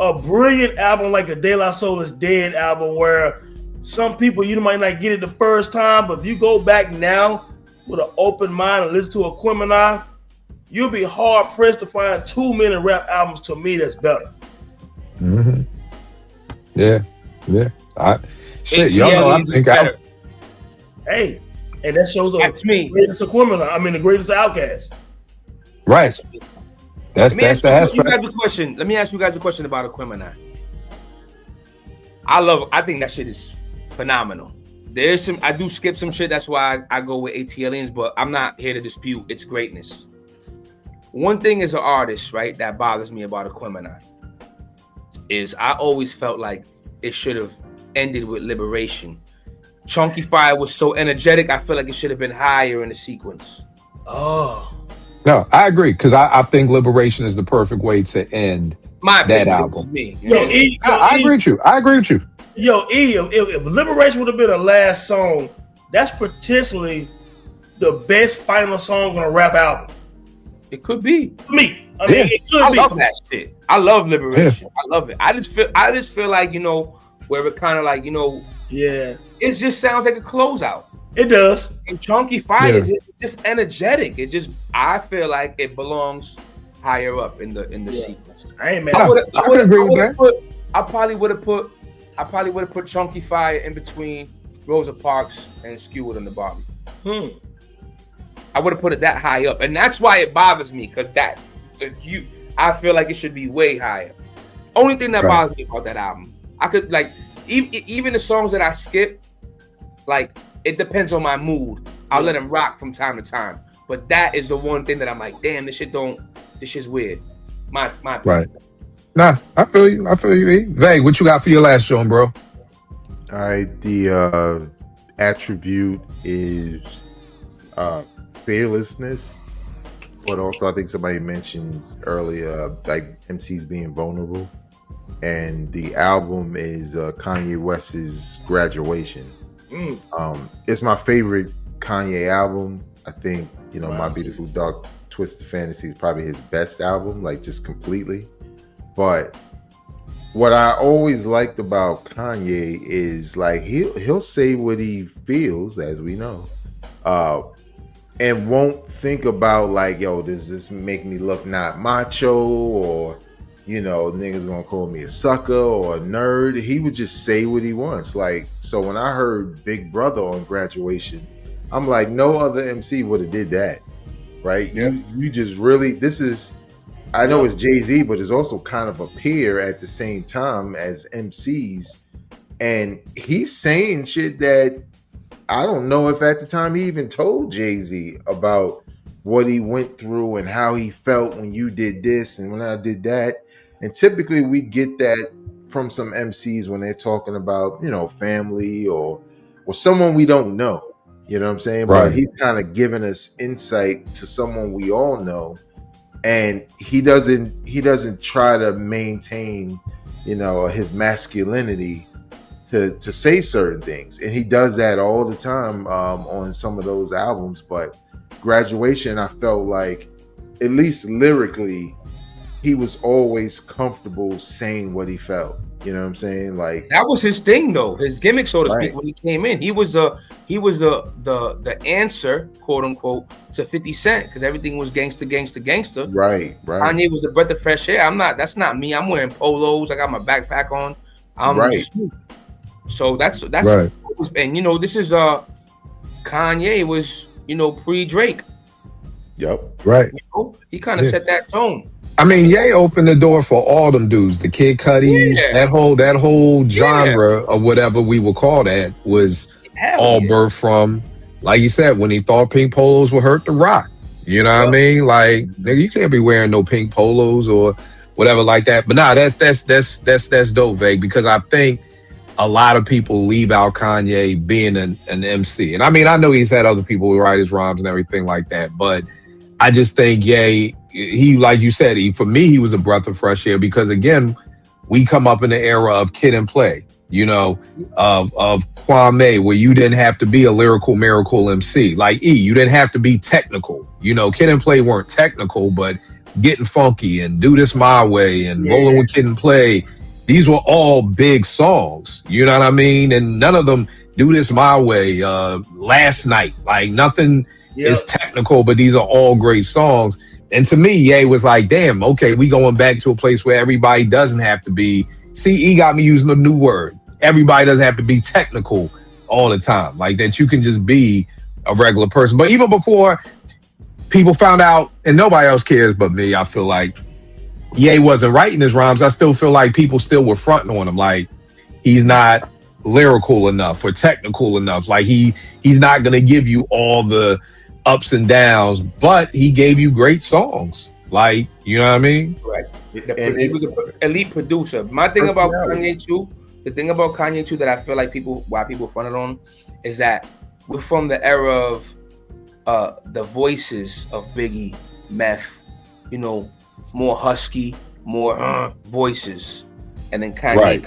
a brilliant album, like a De La Soul is Dead album, where some people, you might not get it the first time, but if you go back now with an open mind and listen to Aquemini, you'll be hard pressed to find 2 minute rap albums to me that's better. Mm-hmm. Yeah. Y'all know I think better. Hey, and that shows up. That's me. The greatest Aquemini. I mean, the greatest Outkast. Right. That's the aspect. Let me ask you guys a question about Aquemini. I think that shit is phenomenal. There's some, I do skip some shit. That's why I go with ATLians, but I'm not here to dispute its greatness. One thing as an artist, right, that bothers me about Aquemini is I always felt like it should have ended with Liberation. Chunky Fire was so energetic, I feel like it should have been higher in the sequence. Oh. No, I agree, because I think Liberation is the perfect way to end that album. I agree with you. Yo, if Liberation would have been a last song, that's potentially the best final song on a rap album. It could be. For me. I mean, it could be. I love that shit. I love Liberation. I love it. I just feel like, you know, where it kind of like, you know, it just sounds like a closeout. It does. And Chunky Fire is just energetic. It just, I feel like it belongs higher up in the sequence. I ain't mad. I would agree with that. I probably would have put Chunky Fire in between Rosa Parks and Skewed and the Barbie. I would have put it that high up, and that's why it bothers me, because I feel like it should be way higher. Only thing that bothers me about that album, I could like even the songs that I skip, like it depends on my mood. I'll let them rock from time to time, but that is the one thing that I'm like, damn, this shit's weird. My right. Nah, I feel you. E. Vay, what you got for your last show, bro? All right, the attribute is fearlessness, but also I think somebody mentioned earlier like MCs being vulnerable, and the album is Kanye West's Graduation. It's my favorite Kanye album. I think, you know, My Beautiful Dark Twisted Fantasy is probably his best album, like just completely. But what I always liked about Kanye is like he'll say what he feels, as we know, and won't think about like, yo, does this make me look not macho, or, you know, niggas gonna call me a sucker or a nerd. He would just say what he wants. Like, so when I heard Big Brother on Graduation, I'm like, no other MC would have did that, right? Yeah. You just really, this is, I know it's Jay-Z, but it's also kind of a peer at the same time as MCs, and he's saying shit that I don't know if at the time he even told Jay-Z about what he went through and how he felt when you did this and when I did that. And typically we get that from some MCs when they're talking about, you know, family or someone we don't know. You know what I'm saying? Right. But he's kind of giving us insight to someone we all know. And he doesn't try to maintain, you know, his masculinity to say certain things, and he does that all the time on some of those albums. But Graduation, I felt like, at least lyrically, he was always comfortable saying what he felt. You know what I'm saying? Like that was his thing, though. His gimmick, so to Right. speak, when he came in, he was the answer, quote unquote, to 50 Cent, because everything was gangster. right. Kanye was a breath of fresh air. That's not me. I'm wearing polos. I got my backpack on. I'm Right. just me. So that's Right. and you know, this is Kanye was, you know, pre-Drake. Yep. Right. You know? He kind of set that tone. I mean, Ye opened the door for all them dudes, the Kid Cuddies, Yeah. that whole genre or whatever we would call that was Hell all yeah. birthed from, like you said, when he thought pink polos would hurt the rock. You know what I mean? Like, nigga, you can't be wearing no pink polos or whatever like that. But nah, that's dope, Vague, because I think a lot of people leave out Kanye being an MC. And I mean, I know he's had other people who write his rhymes and everything like that, but I just think Ye, he, like you said, for me, he was a breath of fresh air because, again, we come up in the era of Kid and Play, you know, of Kwame, where you didn't have to be a lyrical miracle MC. Like you didn't have to be technical. You know, Kid and Play weren't technical, but Getting Funky and Do This My Way and Rolling with Kid and Play, these were all big songs. You know what I mean? And none of them, Do This My Way, Last Night, like nothing is technical, but these are all great songs. And to me, Ye was like, damn, okay, we going back to a place where everybody doesn't have to be, CE got me using a new word. Everybody doesn't have to be technical all the time. Like that you can just be a regular person. But even before people found out, and nobody else cares but me, I feel like Ye wasn't writing his rhymes. I still feel like people still were fronting on him. Like he's not lyrical enough or technical enough. Like he's not going to give you all the ups and downs, but he gave you great songs. Like, you know what I mean? Right. He was an elite producer. My thing about Kanye too, the thing about Kanye too that I feel like why people fronted on him is that we're from the era of the voices of Biggie, Meth, you know, more husky, more voices, and then Kanye.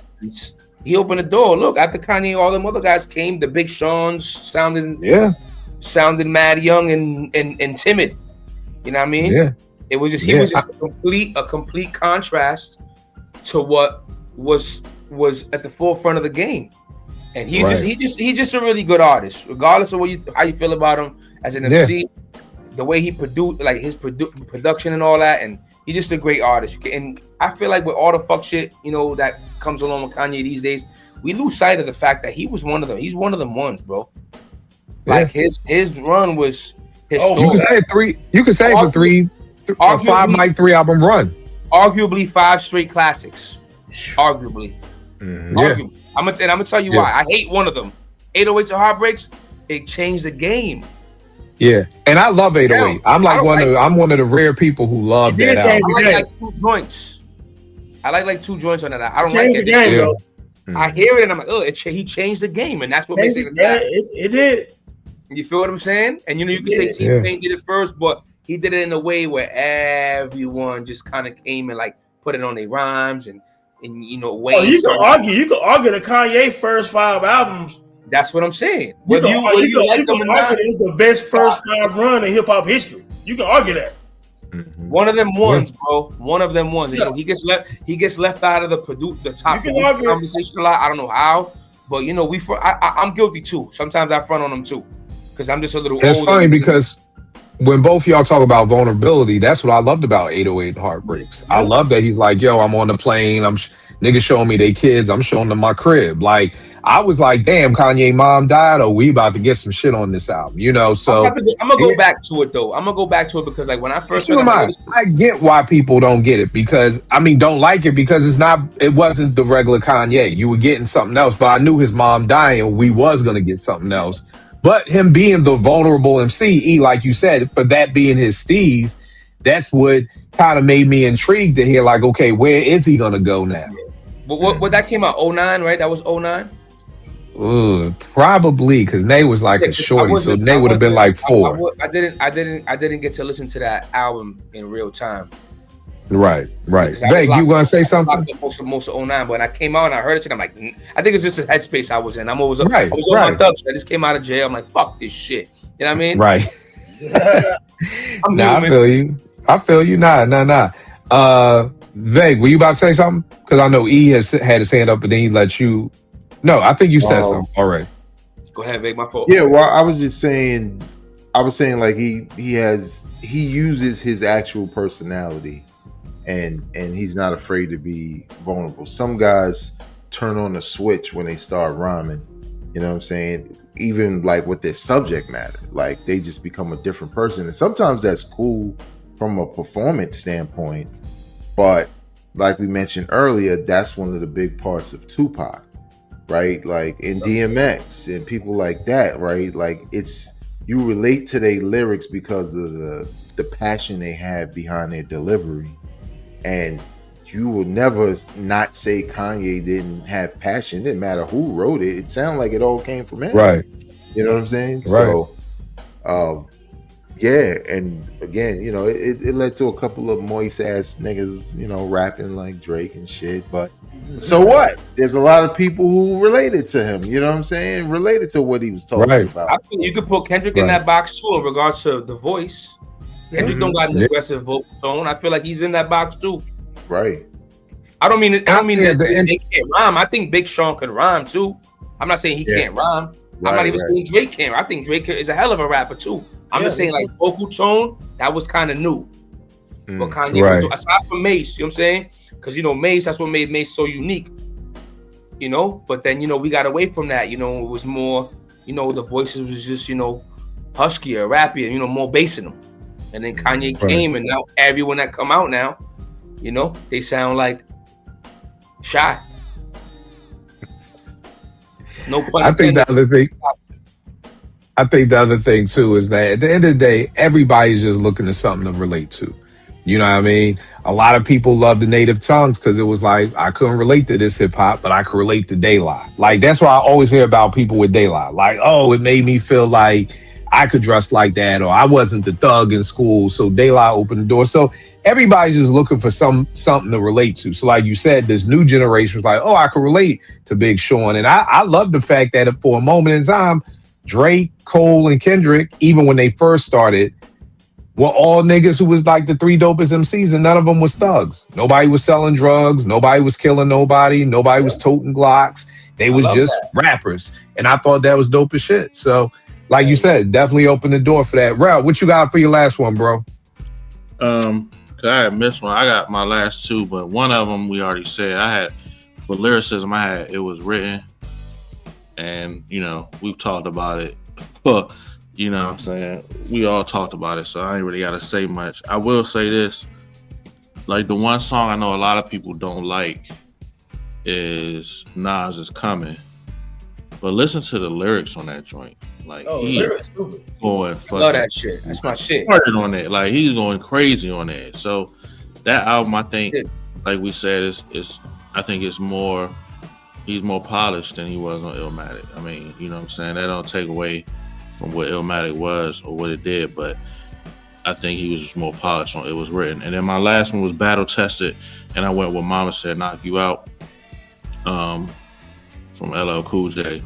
He opened the door. Look, after Kanye, all them other guys came. The Big Sean's sounded mad young and timid. You know what I mean? Yeah. It was just he was just a complete contrast to what was at the forefront of the game. And he's just a really good artist, regardless of how you feel about him as an MC, the way he produced, like his production and all that, and he's just a great artist. And I feel like with all the fuck shit, you know, that comes along with Kanye these days, we lose sight of the fact that he was one of them. He's one of them ones, bro. Like his run was historic. You can say it's a 5 mic 3 album run. Arguably 5 straight classics. Arguably. Arguably. I'm gonna tell you why. I hate one of them. 808s and Heartbreaks. It changed the game. Yeah, and I love 808. I'm one of the rare people who love that album. I like 2 joints. I like 2 joints on that. I don't like it. The game, bro. I hear it and I'm like, oh, he changed the game, and that's what makes it a classic. It did. You feel what I'm saying? And you know, you can say T-Pain did it first, but he did it in a way where everyone just kind of came and like put it on their rhymes and you know, ways. Oh, you can argue the Kanye first 5 albums. That's what I'm saying. You can argue it's the best first 5 run in hip hop history. You can argue that. One of them ones, bro. One of them ones. You know, he gets left out of the top conversation a lot. I don't know how, but you know, I'm guilty too. Sometimes I front on him too, because I'm just a little. It's funny because when both y'all talk about vulnerability, that's what I loved about 808 Heartbreaks. I love that he's like, yo, I'm on the plane. Niggas showing me they kids. I'm showing them my crib. Like, I was like, damn, Kanye mom died. We about to get some shit on this album, you know? So I'm gonna go back to it though. I'm gonna go back to it because like when I first I get why people don't get it because don't like it because it wasn't the regular Kanye. You were getting something else, but I knew his mom dying. We was gonna get something else. But him being the vulnerable MC, like you said, for that being his steez, that's what kind of made me intrigued to hear like, okay, where is he gonna go now? But what that came out 09, right? That was 09? Probably because Nay was like a shorty, so Nay would have been like 4. I didn't get to listen to that album in real time. Right. Meg, you want to say something? Most of 09, but when I came out and I heard it, I'm like, I think it's just the headspace I was in. I was on my thugs. I just came out of jail. I'm like, fuck this shit. You know what I mean? Right. I feel you. Nah. Veg, were you about to say something? Because I know E has had his hand up, and then he let you. No, I think you said something already. Go ahead, Vic. My fault. Yeah, well, I was just saying. I was saying like he uses his actual personality, and he's not afraid to be vulnerable. Some guys turn on a switch when they start rhyming. You know what I'm saying? Even like with their subject matter, like they just become a different person. And sometimes that's cool from a performance standpoint. But like we mentioned earlier, that's one of the big parts of Tupac, right? Like in DMX and people like that, right? Like it's, you relate to their lyrics because of the passion they have behind their delivery. And you will never not say Kanye didn't have passion. It didn't matter who wrote it. It sounded like it all came from him. Right. You know what I'm saying? Right. So, yeah. And again, you know, it led to a couple of moist ass niggas, you know, rapping like Drake and shit. But so what? There's a lot of people who related to him. You know what I'm saying? Related to what he was talking about. Absolutely. You could put Kendrick in that box too in regards to the voice. Kendrick don't got an aggressive vocal tone. I feel like he's in that box too. Right. I don't mean that they can't rhyme. I think Big Sean could rhyme too. I'm not saying he can't rhyme. I'm not even saying Drake can't. I think Drake is a hell of a rapper too. I'm just saying like vocal tone, that was kind of new. But Kanye was doing, aside from Mace, you know what I'm saying? Because you know Mace, that's what made Mace so unique. You know, but then you know we got away from that. You know, it was more, you know, the voices was just, you know, huskier, rappier, you know, more bass in them. And then Kanye came, and now everyone that come out now, you know, they sound like Shy. No pun intended. I think the other thing too is that at the end of the day, everybody's just looking for something to relate to. You know what I mean? A lot of people love the native tongues because it was like, I couldn't relate to this hip hop, but I could relate to De La. Like, that's why I always hear about people with De La. Like, oh, it made me feel like I could dress like that, or I wasn't the thug in school, so De La opened the door. So everybody's just looking for something to relate to. So like you said, this new generation was like, oh, I could relate to Big Sean. And I love the fact that for a moment in time, Drake, Cole, and Kendrick, even when they first started, were all niggas who was like the three dopest MCs, and none of them was thugs. Nobody was selling drugs. Nobody was killing nobody. Nobody was toting Glocks. They was just rappers. And I thought that was dope as shit. So like you said, definitely open the door for that. Rel, what you got for your last one, bro? I had missed one. I got my last two, but one of them we already said. I had, for lyricism, it was written, and you know, we've talked about it. But you know what I'm saying, we all talked about it, so I ain't really gotta say much. I will say this, like the one song I know a lot of people don't like is Nas Is Coming. But listen to the lyrics on that joint. Like he's going fucking, love that shit. That's my shit. On that. Like he's going crazy on that. So that album, I think, like we said, is I think it's more, he's more polished than he was on Illmatic. I mean, you know what I'm saying? That don't take away from what Illmatic was or what it did, but I think he was just more polished on It Was Written. And then my last one was Battle Tested, and I went with Mama Said Knock You Out from LL Cool J.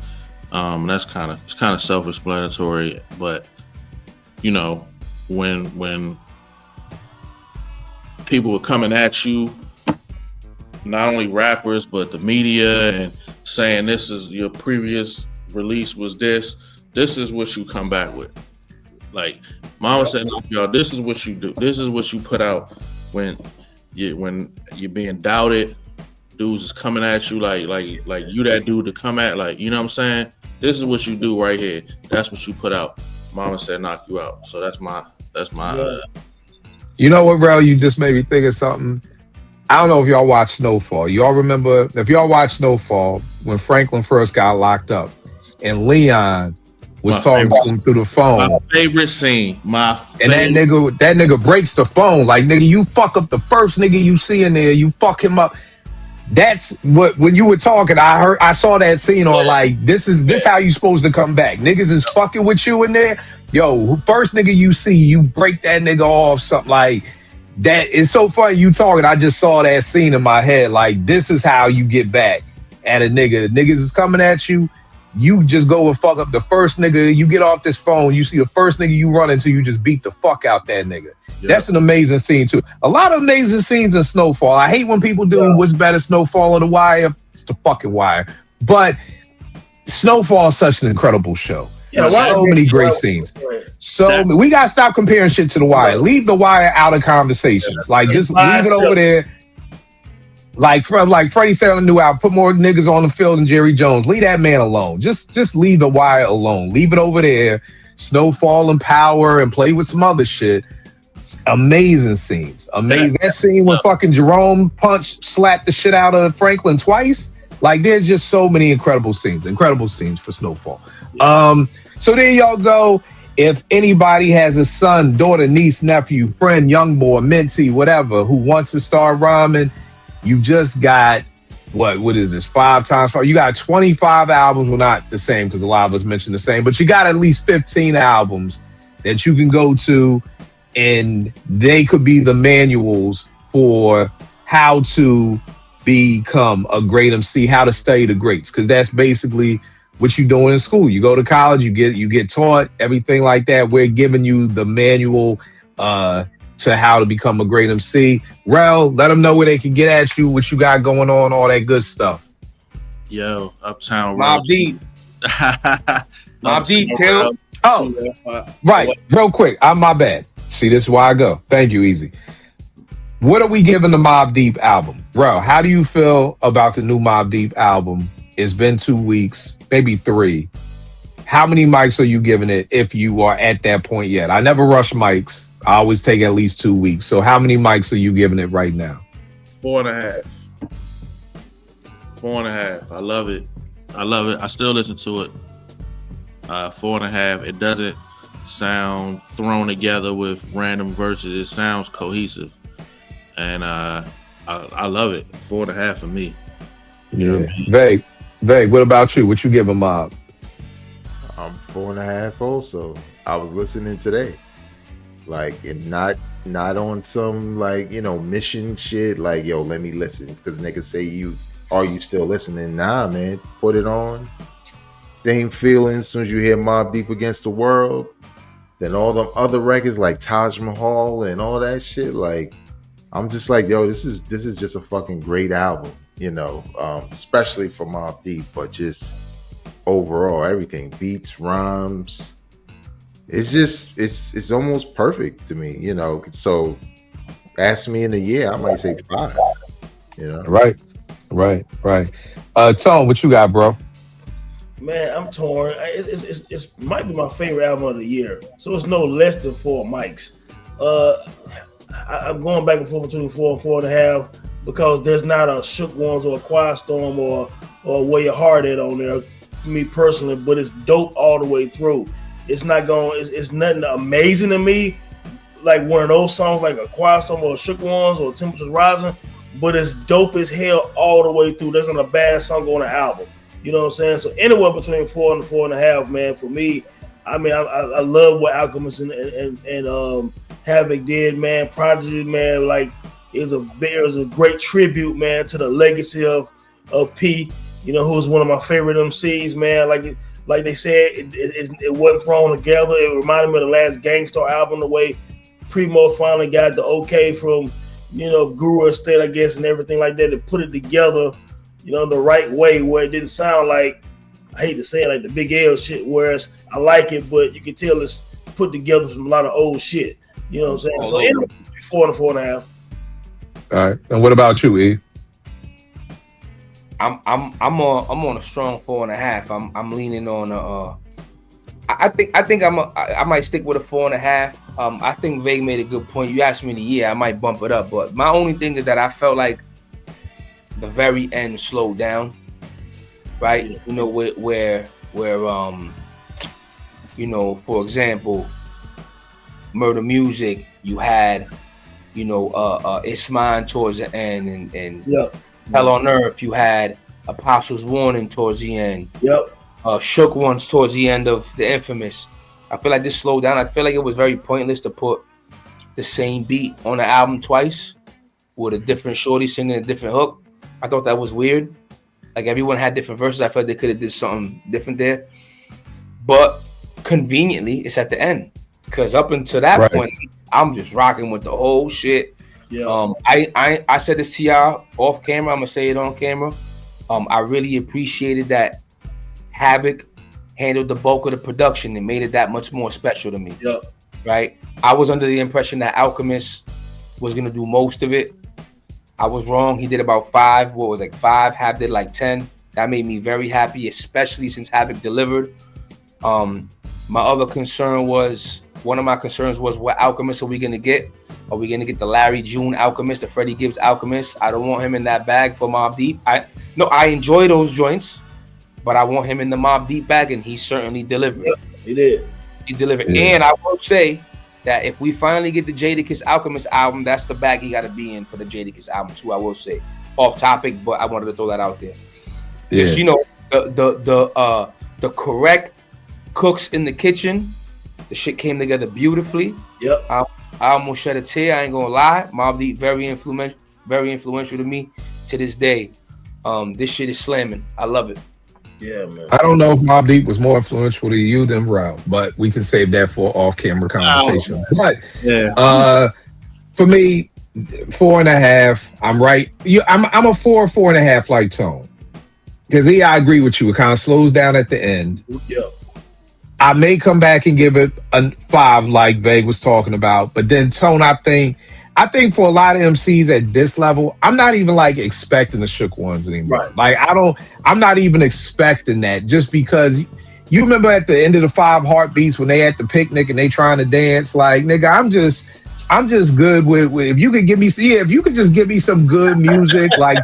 That's kind of self-explanatory, but you know, when people were coming at you, not only rappers but the media, and saying this is your previous release was this is what you come back with. Like Mama Said Knock You Out, this is what you do. This is what you put out when you're being doubted. Dudes is coming at you like you that dude to come at, like, you know what I'm saying? This is what you do right here. That's what you put out. Mama Said Knock You Out. So that's my You know what, bro? You just made me think of something. I don't know if y'all watched Snowfall. Y'all remember, if y'all watched Snowfall, when Franklin first got locked up and Leon was talking to him through the phone. My favorite scene. And that nigga breaks the phone. Like, nigga, you fuck up the first nigga you see in there, you fuck him up. That's what, when you were talking, I saw that scene on like, this how you supposed to come back. Niggas is fucking with you in there. Yo, first nigga you see, you break that nigga off, something like that. It's so funny you talking. I just saw that scene in my head. Like, this is how you get back at a nigga. Niggas is coming at you. you just go and fuck up the first nigga. You get off this phone, you see the first nigga you run into, you just beat the fuck out that nigga. Yeah. That's an amazing scene too. A lot of amazing scenes in Snowfall. I hate when people do what's better, Snowfall or The Wire. It's The fucking Wire. But Snowfall is such an incredible show. Yeah, so many great scenes. So we gotta stop comparing shit to The Wire. Leave The Wire out of conversations. Like just leave it over there. Like Freddie said on the new album, put more niggas on the field than Jerry Jones. Leave that man alone. Just leave The Wire alone. Leave it over there. Snowfall and Power and play with some other shit. Amazing scenes. Amazing. That scene when fucking Jerome slapped the shit out of Franklin twice. Like there's just so many incredible scenes for Snowfall. So there y'all go. If anybody has a son, daughter, niece, nephew, friend, young boy, mentee, whatever, who wants to start rhyming, you just got, what is this, 5 times 5? You got 25 albums. Well, not the same because a lot of us mentioned the same, but you got at least 15 albums that you can go to, and they could be the manuals for how to become a great MC, how to study the greats, because that's basically what you're doing in school. You go to college, you get taught everything like that. We're giving you the manual to how to become a great MC. Rel, let them know where they can get at you, what you got going on, all that good stuff. Yo, Uptown Mob Deep. Mob Deep, kill. Oh, right. Real quick. My bad. See, this is why I go. Thank you, Easy. What are we giving the Mob Deep album? Bro, how do you feel about the new Mob Deep album? It's been 2 weeks, maybe 3. How many mics are you giving it if you are at that point yet? I never rush mics. I always take at least 2 weeks. So how many mics are you giving it right now? 4.5. 4.5. I love it. I still listen to it. 4.5. It doesn't sound thrown together with random verses. It sounds cohesive. And I love it. 4.5 for me. Yeah. Vague, what about you? What you give a Mob? I'm 4.5 also. I was listening today. Like, and not on some, like, mission shit, like, yo, let me listen, because niggas say are you still listening? Nah, man, put it on. Same feeling as soon as you hear Mobb Deep Against the World. Then all them other records like Taj Mahal and all that shit, like, I'm just like, yo, this is just a fucking great album, especially for Mobb Deep, but just overall, everything, beats, rhymes, it's just, it's almost perfect to me, so ask me in a year, I might say 5, Right. Tone, what you got, bro? Man, I'm torn. It might be my favorite album of the year, so it's no less than 4 mics. I'm going back and forth between 4 and 4.5 because there's not a Shook Ones or a Quiet Storm or Where Your Heart At on there, me personally, but it's dope all the way through. It's not going. It's nothing amazing to me, like one of those songs like a Quiet Storm or a Shook Ones or Temperatures Rising, but it's dope as hell all the way through. There's not a bad song on the album. You know what I'm saying? So anywhere between 4 and 4.5, man. For me, I mean, I love what Alchemist and Havoc did, man. Prodigy, man, like is a great tribute, man, to the legacy of P. Who's one of my favorite MCs, man. Like they said, it wasn't thrown together. It reminded me of the last Gangstar album, the way Primo finally got the okay from, Guru Estate, I guess, and everything like that, to put it together, the right way, where it didn't sound like, I hate to say it, like the Big L shit, whereas I like it, but you can tell it's put together from a lot of old shit. You know what I'm saying? So anyway, 4 and 4.5. All right. And what about you, E? I'm on a strong 4.5. I'm leaning on I think I might stick with a 4.5. I think Vague made a good point. You asked me the year, I might bump it up, but my only thing is that I felt like the very end slowed down, right? Where for example, Murder Music, you had It's Mine towards the end, and yep. Hell on Earth, you had Apostles Warning towards the end. Yep. Shook Ones towards the end of the Infamous. I feel like this slowed down. I feel like it was very pointless to put the same beat on the album twice with a different shorty singing a different hook. I thought that was weird. Like everyone had different verses. I felt they could have did something different there. But conveniently, it's at the end. Because up until that point, I'm just rocking with the whole shit. Yeah. I said this to y'all off camera. I'm gonna say it on camera. I really appreciated that Havoc handled the bulk of the production and made it that much more special to me. Yeah. Right? I was under the impression that Alchemist was gonna do most of it. I was wrong. He did about 5. What was it, like 5? Havoc did like 10. That made me very happy, especially since Havoc delivered. My other concern was, one of my concerns was, what Alchemist are we gonna get? Are we gonna get the Larry June Alchemist, the Freddie Gibbs Alchemist? I don't want him in that bag for Mobb Deep. I enjoy those joints, but I want him in the Mobb Deep bag, and he certainly delivered. Yeah, he did. He delivered. Yeah. And I will say that if we finally get the Jadakiss Alchemist album, that's the bag he got to be in for the Jadakiss album too. I will say, off topic, but I wanted to throw that out there. Yeah. You know, the correct cooks in the kitchen, the shit came together beautifully. Yep. I almost shed a tear. I ain't gonna lie. Mobb Deep very influential to me to this day. This shit is slamming. I love it. Yeah, man. I don't know if Mobb Deep was more influential to you than Ralph, but we can save that for off-camera conversation. But for me, 4.5. I'm right. I'm a 4.5 like Tone. Because I agree with you. It kind of slows down at the end. Yeah. I may come back and give it a 5 like Vague was talking about. But then Tone, I think for a lot of MCs at this level, I'm not even like expecting the Shook Ones anymore. Right. Like I'm not even expecting that, just because you remember at the end of the 5 Heartbeats when they at the picnic and they trying to dance, like, nigga, I'm just good with if you could give me, if you could just give me some good music, like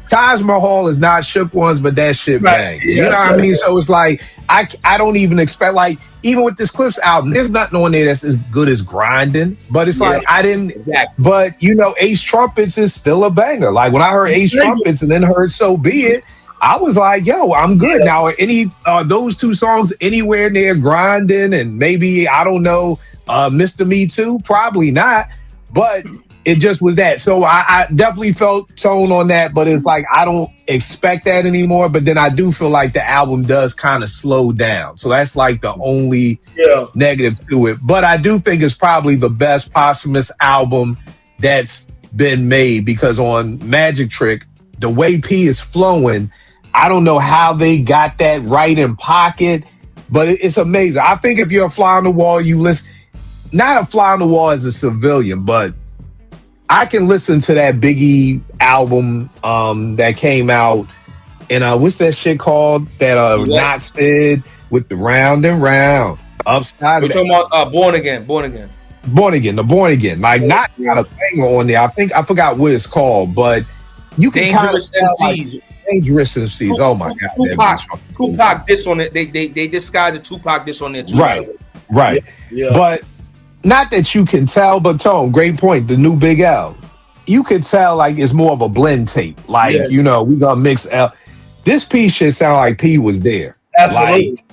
Taj Mahal is not Shook Ones, but that shit bangs. Yeah, you know what I mean? So it's like, I don't even expect, like, even with this Clips album, there's nothing on there that's as good as Grinding, but it's like, I didn't, but you know, Ace Trumpets is still a banger. Like when I heard Ace Trumpets and then heard So Be It, I was like, yo, I'm good. Now, those 2 songs anywhere near Grinding and maybe, I don't know, Mr. Me Too? Probably not, but it just was that. So I definitely felt Tone on that, but it's like I don't expect that anymore. But then I do feel like the album does kind of slow down. So that's like the only negative to it. But I do think it's probably the best posthumous album that's been made, because on Magic Trick, the way P is flowing, I don't know how they got that right in pocket, but it's amazing. I think if you're a fly on the wall, you listen, not a fly on the wall as a civilian, but I can listen to that Biggie album that came out, and what's that shit called that Knots did with the Round and Round upside. We're talking about Born Again. The Born Again. Like not got a thing on there. I forgot what it's called, but you can Dangerous MCs. Like, Dangerous MCs. Oh my god. Tupac diss on it. They disguised the Tupac diss on there too. Right. Yeah. But not that you can tell, but Tone, great point. The new Big L, you could tell like it's more of a blend tape. Like, you know, we gonna mix L. This piece should sound like P was there. Absolutely. Like,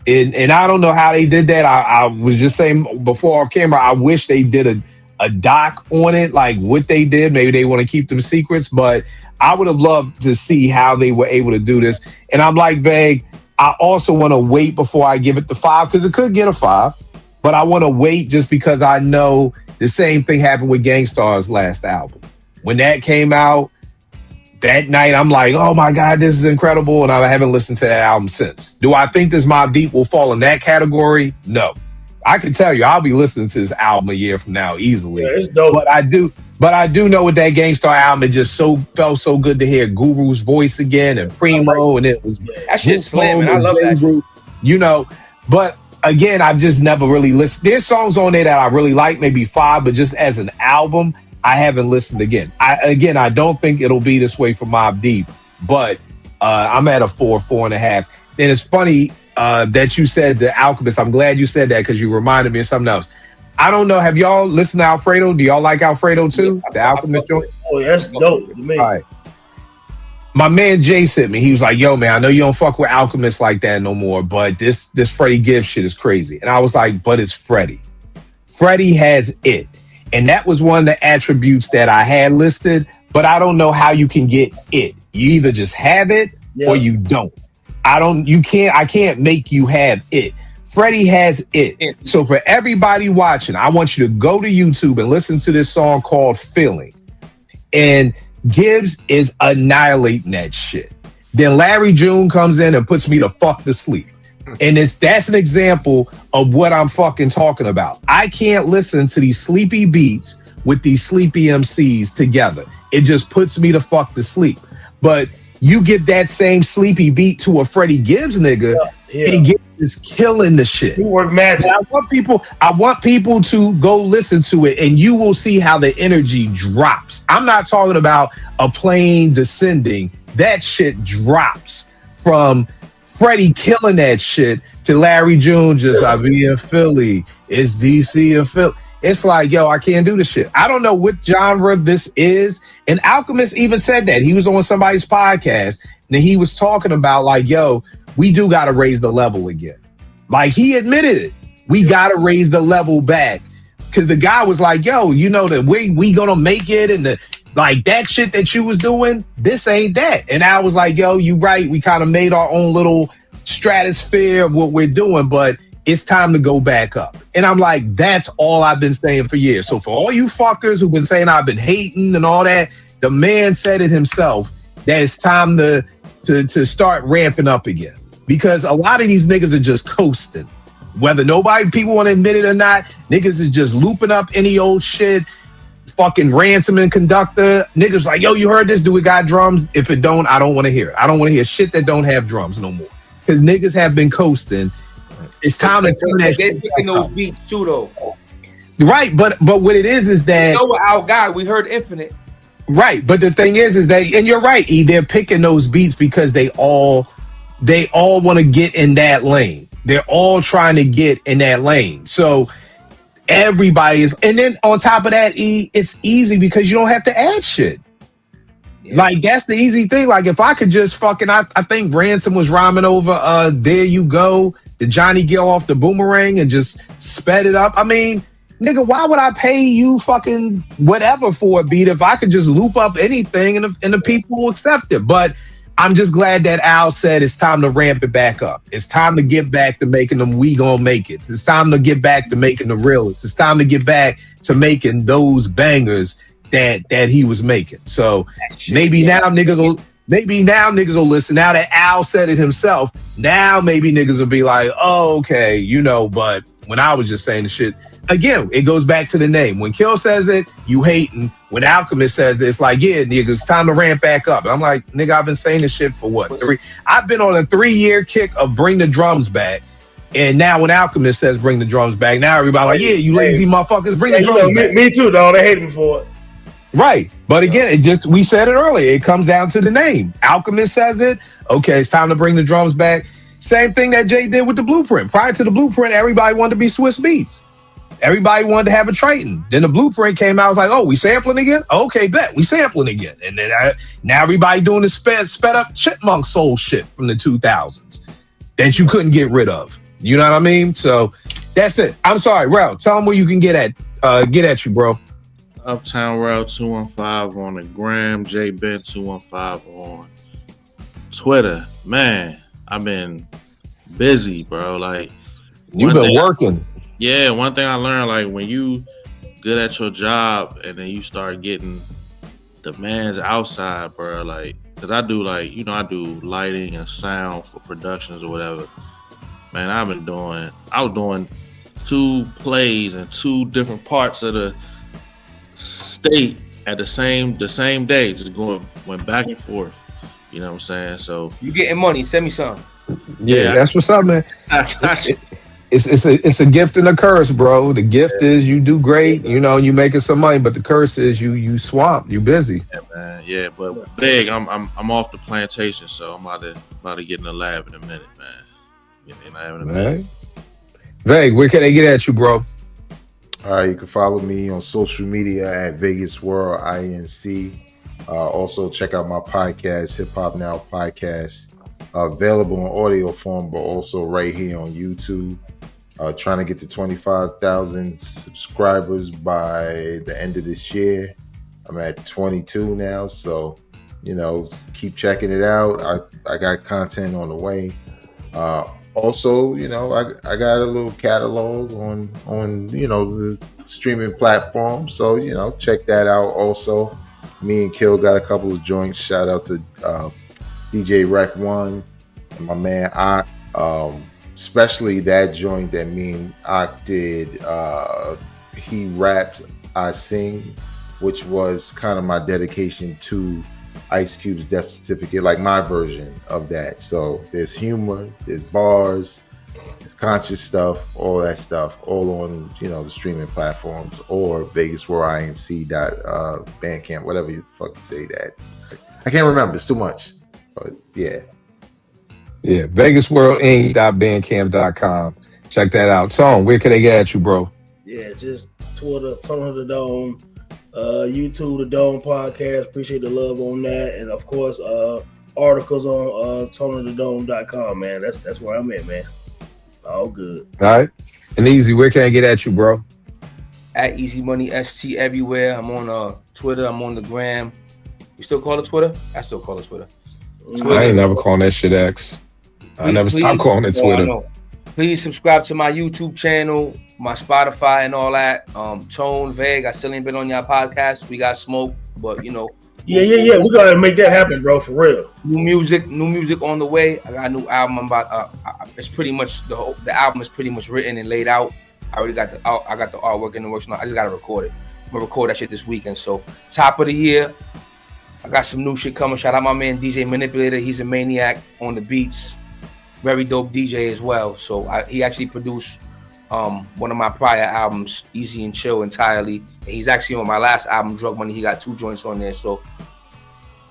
and I don't know how they did that. I was just saying before off camera, I wish they did a doc on it, like what they did. Maybe they want to keep them secrets, but I would have loved to see how they were able to do this. And I'm like, Vague, I also want to wait before I give it the 5, because it could get a 5. But I want to wait just because I know the same thing happened with Gangstar's last album. When that came out, that night, I'm like, oh my God, this is incredible. And I haven't listened to that album since. Do I think this Mobb Deep will fall in that category? No. I can tell you, I'll be listening to this album a year from now easily. Yeah, it's dope. But I do know with that Gangstar album, it just felt so good to hear Guru's voice again and Primo, and it was that shit's slamming. I love that. You know, but again, I've just never really listened. There's songs on there that I really like, maybe 5, but just as an album, I haven't listened again. I don't think it'll be this way for Mobb Deep, but I'm at a 4.5. And it's funny that you said The Alchemist. I'm glad you said that, because you reminded me of something else. I don't know. Have y'all listened to Alfredo? Do y'all like Alfredo too? The Alchemist joint? Oh, that's dope to me. All right. My man Jay sent me. He was like, yo, man, I know you don't fuck with Alchemist like that no more, but this Freddie Gibbs shit is crazy. And I was like, but it's Freddie. Freddie has it. And that was one of the attributes that I had listed, but I don't know how you can get it. You either just have it or you don't. I can't make you have it. Freddie has it. So for everybody watching, I want you to go to YouTube and listen to this song called Feeling. And Gibbs is annihilating that shit. Then Larry June comes in and puts me the fuck to sleep. And that's an example of what I'm fucking talking about. I can't listen to these sleepy beats with these sleepy MCs together. It just puts me the fuck to sleep. But you give that same sleepy beat to a Freddie Gibbs nigga, and Gibbs is killing the shit. You work magic. I want people to go listen to it, and you will see how the energy drops. I'm not talking about a plane descending. That shit drops from Freddie killing that shit to Larry June just, I be in Philly. It's DC and Philly. It's like, yo, I can't do this shit. I don't know what genre this is. And Alchemist even said that. He was on somebody's podcast and he was talking about like, yo, we do got to raise the level again. Like he admitted it. We got to raise the level back. Because the guy was like, yo, you know, the way we going to make it and the like that shit that you was doing, this ain't that. And I was like, yo, you right. We kind of made our own little stratosphere of what we're doing, but it's time to go back up. And I'm like, that's all I've been saying for years. So for all you fuckers who've been saying I've been hating and all that, the man said it himself that it's time to start ramping up again. Because a lot of these niggas are just coasting. Whether people want to admit it or not, niggas is just looping up any old shit. Fucking Ransom and Conductor. Niggas like, yo, you heard this? Do we got drums? If it don't, I don't want to hear it. I don't want to hear shit that don't have drums no more. Because niggas have been coasting. It's time to turn that shit. They're picking those beats too, though. Right, but what it is that you know our guy, we heard Infinite. Right, but the thing is that, and you're right, E, they're picking those beats because they all want to get in that lane. They're all trying to get in that lane. So everybody is, and then on top of that, E, it's easy because you don't have to add shit. Yeah. Like that's the easy thing. Like if I could just fucking, I think Ransom was rhyming over There You Go, the Johnny Gill off the Boomerang and just sped it up. I mean, nigga, why would I pay you fucking whatever for a beat if I could just loop up anything and the people will accept it? But I'm just glad that Al said it's time to ramp it back up. It's time to get back to making them We Gonna Make It. It's time to get back to making the realest. It's time to get back to making those bangers that he was making. So maybe now niggas will listen. Now that Al said it himself, now maybe niggas will be like, oh, okay, you know, but when I was just saying the shit, again, it goes back to the name. When Kill says it, you hating. When Alchemist says it, it's like, yeah, nigga, it's time to ramp back up. And I'm like, nigga, I've been saying this shit for what? I've been on a 3-year kick of bring the drums back. And now when Alchemist says bring the drums back, now everybody like, yeah, you lazy motherfuckers, bring the drums back. Me too, dog. They hate me for it. Right. But again, we said it earlier. It comes down to the name. Alchemist says it. Okay, it's time to bring the drums back. Same thing that Jay did with the Blueprint. Prior to the Blueprint, everybody wanted to be Swiss Beats. Everybody wanted to have a Triton. Then the Blueprint came out. I was like, oh, we sampling again? Okay, bet. We sampling again. And then now everybody doing the sped up Chipmunk soul shit from the 2000s that you couldn't get rid of. You know what I mean? So that's it. I'm sorry, Rel. Tell them where you can get at you, bro. Uptown Rel 215 on the gram, JBen 215 on Twitter. Man, I've been busy, bro. Like you've been working. Yeah, one thing I learned, like when you good at your job and then you start getting demands outside, bro. Like, cause I do I do lighting and sound for productions or whatever. Man, I was doing 2 plays in 2 different parts of the state at the same day, just went back and forth. You know what I'm saying? So you getting money? Send me some. Yeah, that's what's up, man. It's a gift and a curse, bro. The gift is you do great, you know, you making some money, but the curse is you swamp, you busy. Yeah, man. Yeah, but big. I'm off the plantation, so I'm about to get in the lab in a minute, man. Get in the lab in a minute. Veg, where can they get at you, bro? All right, you can follow me on social media at Vegas World INC. Also, check out my podcast, Hip Hop Now Podcast, available in audio form, but also right here on YouTube. Trying to get to 25,000 subscribers by the end of this year. I'm at 22 now, so keep checking it out. I got content on the way. Also, I got a little catalog on the streaming platform. So, check that out also. Me and Kill got a couple of joints. Shout out to DJ Rec One and my man Ak. Especially that joint that me and Ak did. He raps, I sing, which was kind of my dedication to Ice Cube's Death Certificate, like my version of that. So there's humor, there's bars, there's conscious stuff, all that stuff, all on the streaming platforms or VegasWorldInc.bandcamp, whatever you fuck you say that. I can't remember. It's too much, but yeah. Yeah, VegasWorldInc.bandcamp.com. Check that out. Tone, where can they get at you, bro? Yeah, just Twitter, Tone of the Dome, YouTube, the Dome Podcast. Appreciate the love on that, and of course, articles on toneofthedome.com. Man, that's where I'm at, man. All good. All right, and Easy, where can I get at you, bro? At Easy Money ST everywhere. I'm on Twitter. I'm on the gram. You still call it Twitter? I still call it Twitter. I ain't never calling that shit X. I never stopped calling it Twitter. Please subscribe to my YouTube channel, my Spotify, and all that. Tone, Vague. I still ain't been on y'all podcast. We got smoke, but Yeah. We gotta make that happen, bro. For real. New music on the way. I got a new album. I'm about. It's pretty much the album is pretty much written and laid out. I already got the artwork in the works now. I just gotta record it. I'm gonna record that shit this weekend. So top of the year, I got some new shit coming. Shout out my man DJ Manipulator. He's a maniac on the beats. Very dope DJ as well. So he actually produced one of my prior albums, Easy and Chill Entirely. And he's actually on my last album, Drug Money. He got 2 joints on there. So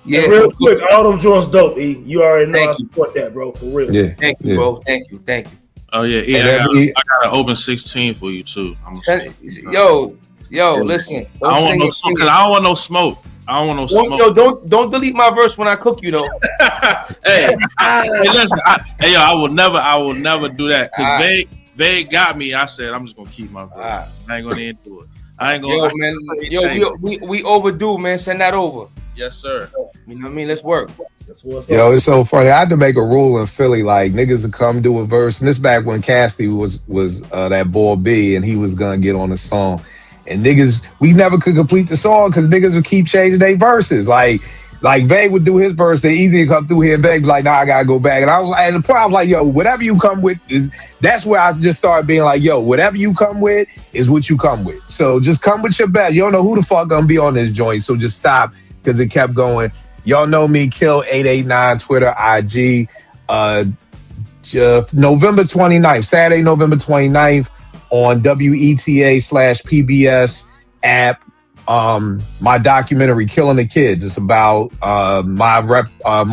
yeah, and real quick, all them joints dope. E. You already know I support that, bro. For real. Yeah. Thank you, bro. Thank you. Oh yeah. I got an open 16 for you too. Yo, listen. I don't want no smoke. Yo, don't delete my verse when I cook you though. hey, listen. I will never do that because they got me. I said I'm just gonna keep my verse. I ain't gonna do it. I ain't gonna. We overdue, man. Send that over. Yes, sir. You know what I mean? Let's work. That's what's Yo, up. it's so funny. I had to make a rule in Philly, like niggas would come do a verse, and this back when Cassie was that boy B, and he was gonna get on the song. And niggas, we never could complete the song because niggas would keep changing their verses. Like Bang would do his verse, they easy to come through here and Bang be like, nah, I gotta go back. And I was at the point, I was like, yo, whatever you come with that's where I just started being like, yo, whatever you come with is what you come with. So just come with your best. You don't know who the fuck gonna be on this joint. So just stop because it kept going. Y'all know me, Kill 889, Twitter, IG. November 29th, Saturday, November 29th. On WETA/PBS app, my documentary "Killing the Kids." It's about my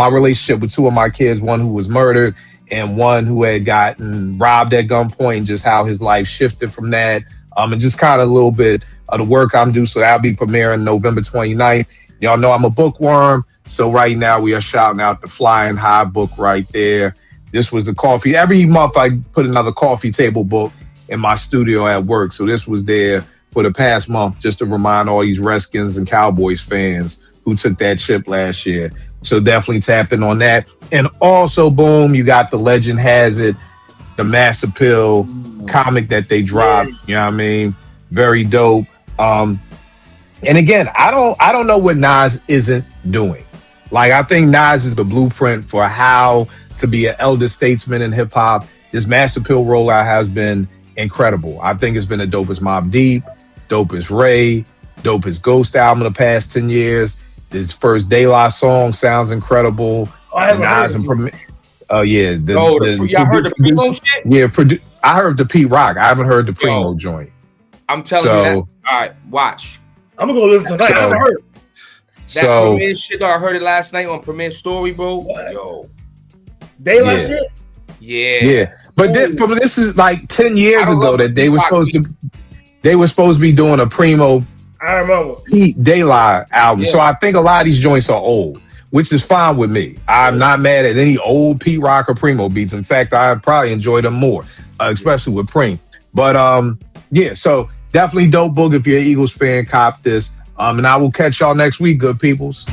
relationship with 2 of my kids, one who was murdered and one who had gotten robbed at gunpoint, and just how his life shifted from that, and just kind of a little bit of the work I'm doing. So that'll be premiering November 29th. Y'all know I'm a bookworm, so right now we are shouting out the Flying High book right there. This was the coffee. Every month I put another coffee table book in my studio at work. So this was there for the past month just to remind all these Redskins and Cowboys fans who took that chip last year. So definitely tap in on that. And also, boom, you got The Legend Has It, the Master Pill comic that they dropped. You know what I mean? Very dope. And again, I don't know what Nas isn't doing. Like, I think Nas is the blueprint for how to be an elder statesman in hip hop. This Master Pill rollout has been incredible. I think it's been the dopest Mobb Deep, dopest Ray, dopest Ghost album of the past 10 years. This first De La song sounds incredible. I haven't heard it. Y'all heard the Primo shit? Yeah, I heard the Pete Rock. I haven't heard the Primo joint. I'm telling you that. All right, watch. I'm gonna go listen tonight. I haven't heard it. That Premier shit, I heard it last night on Premier Story, bro. What? Yo. De La shit? Yeah. But this is like 10 years ago that they were supposed to be doing a Primo I remember Pete De La album. Yeah. So I think a lot of these joints are old, which is fine with me. I'm not mad at any old Pete Rock or Primo beats. In fact, I probably enjoy them more, especially with Preem. But so definitely dope book. If you're an Eagles fan, cop this. And I will catch y'all next week, good peoples.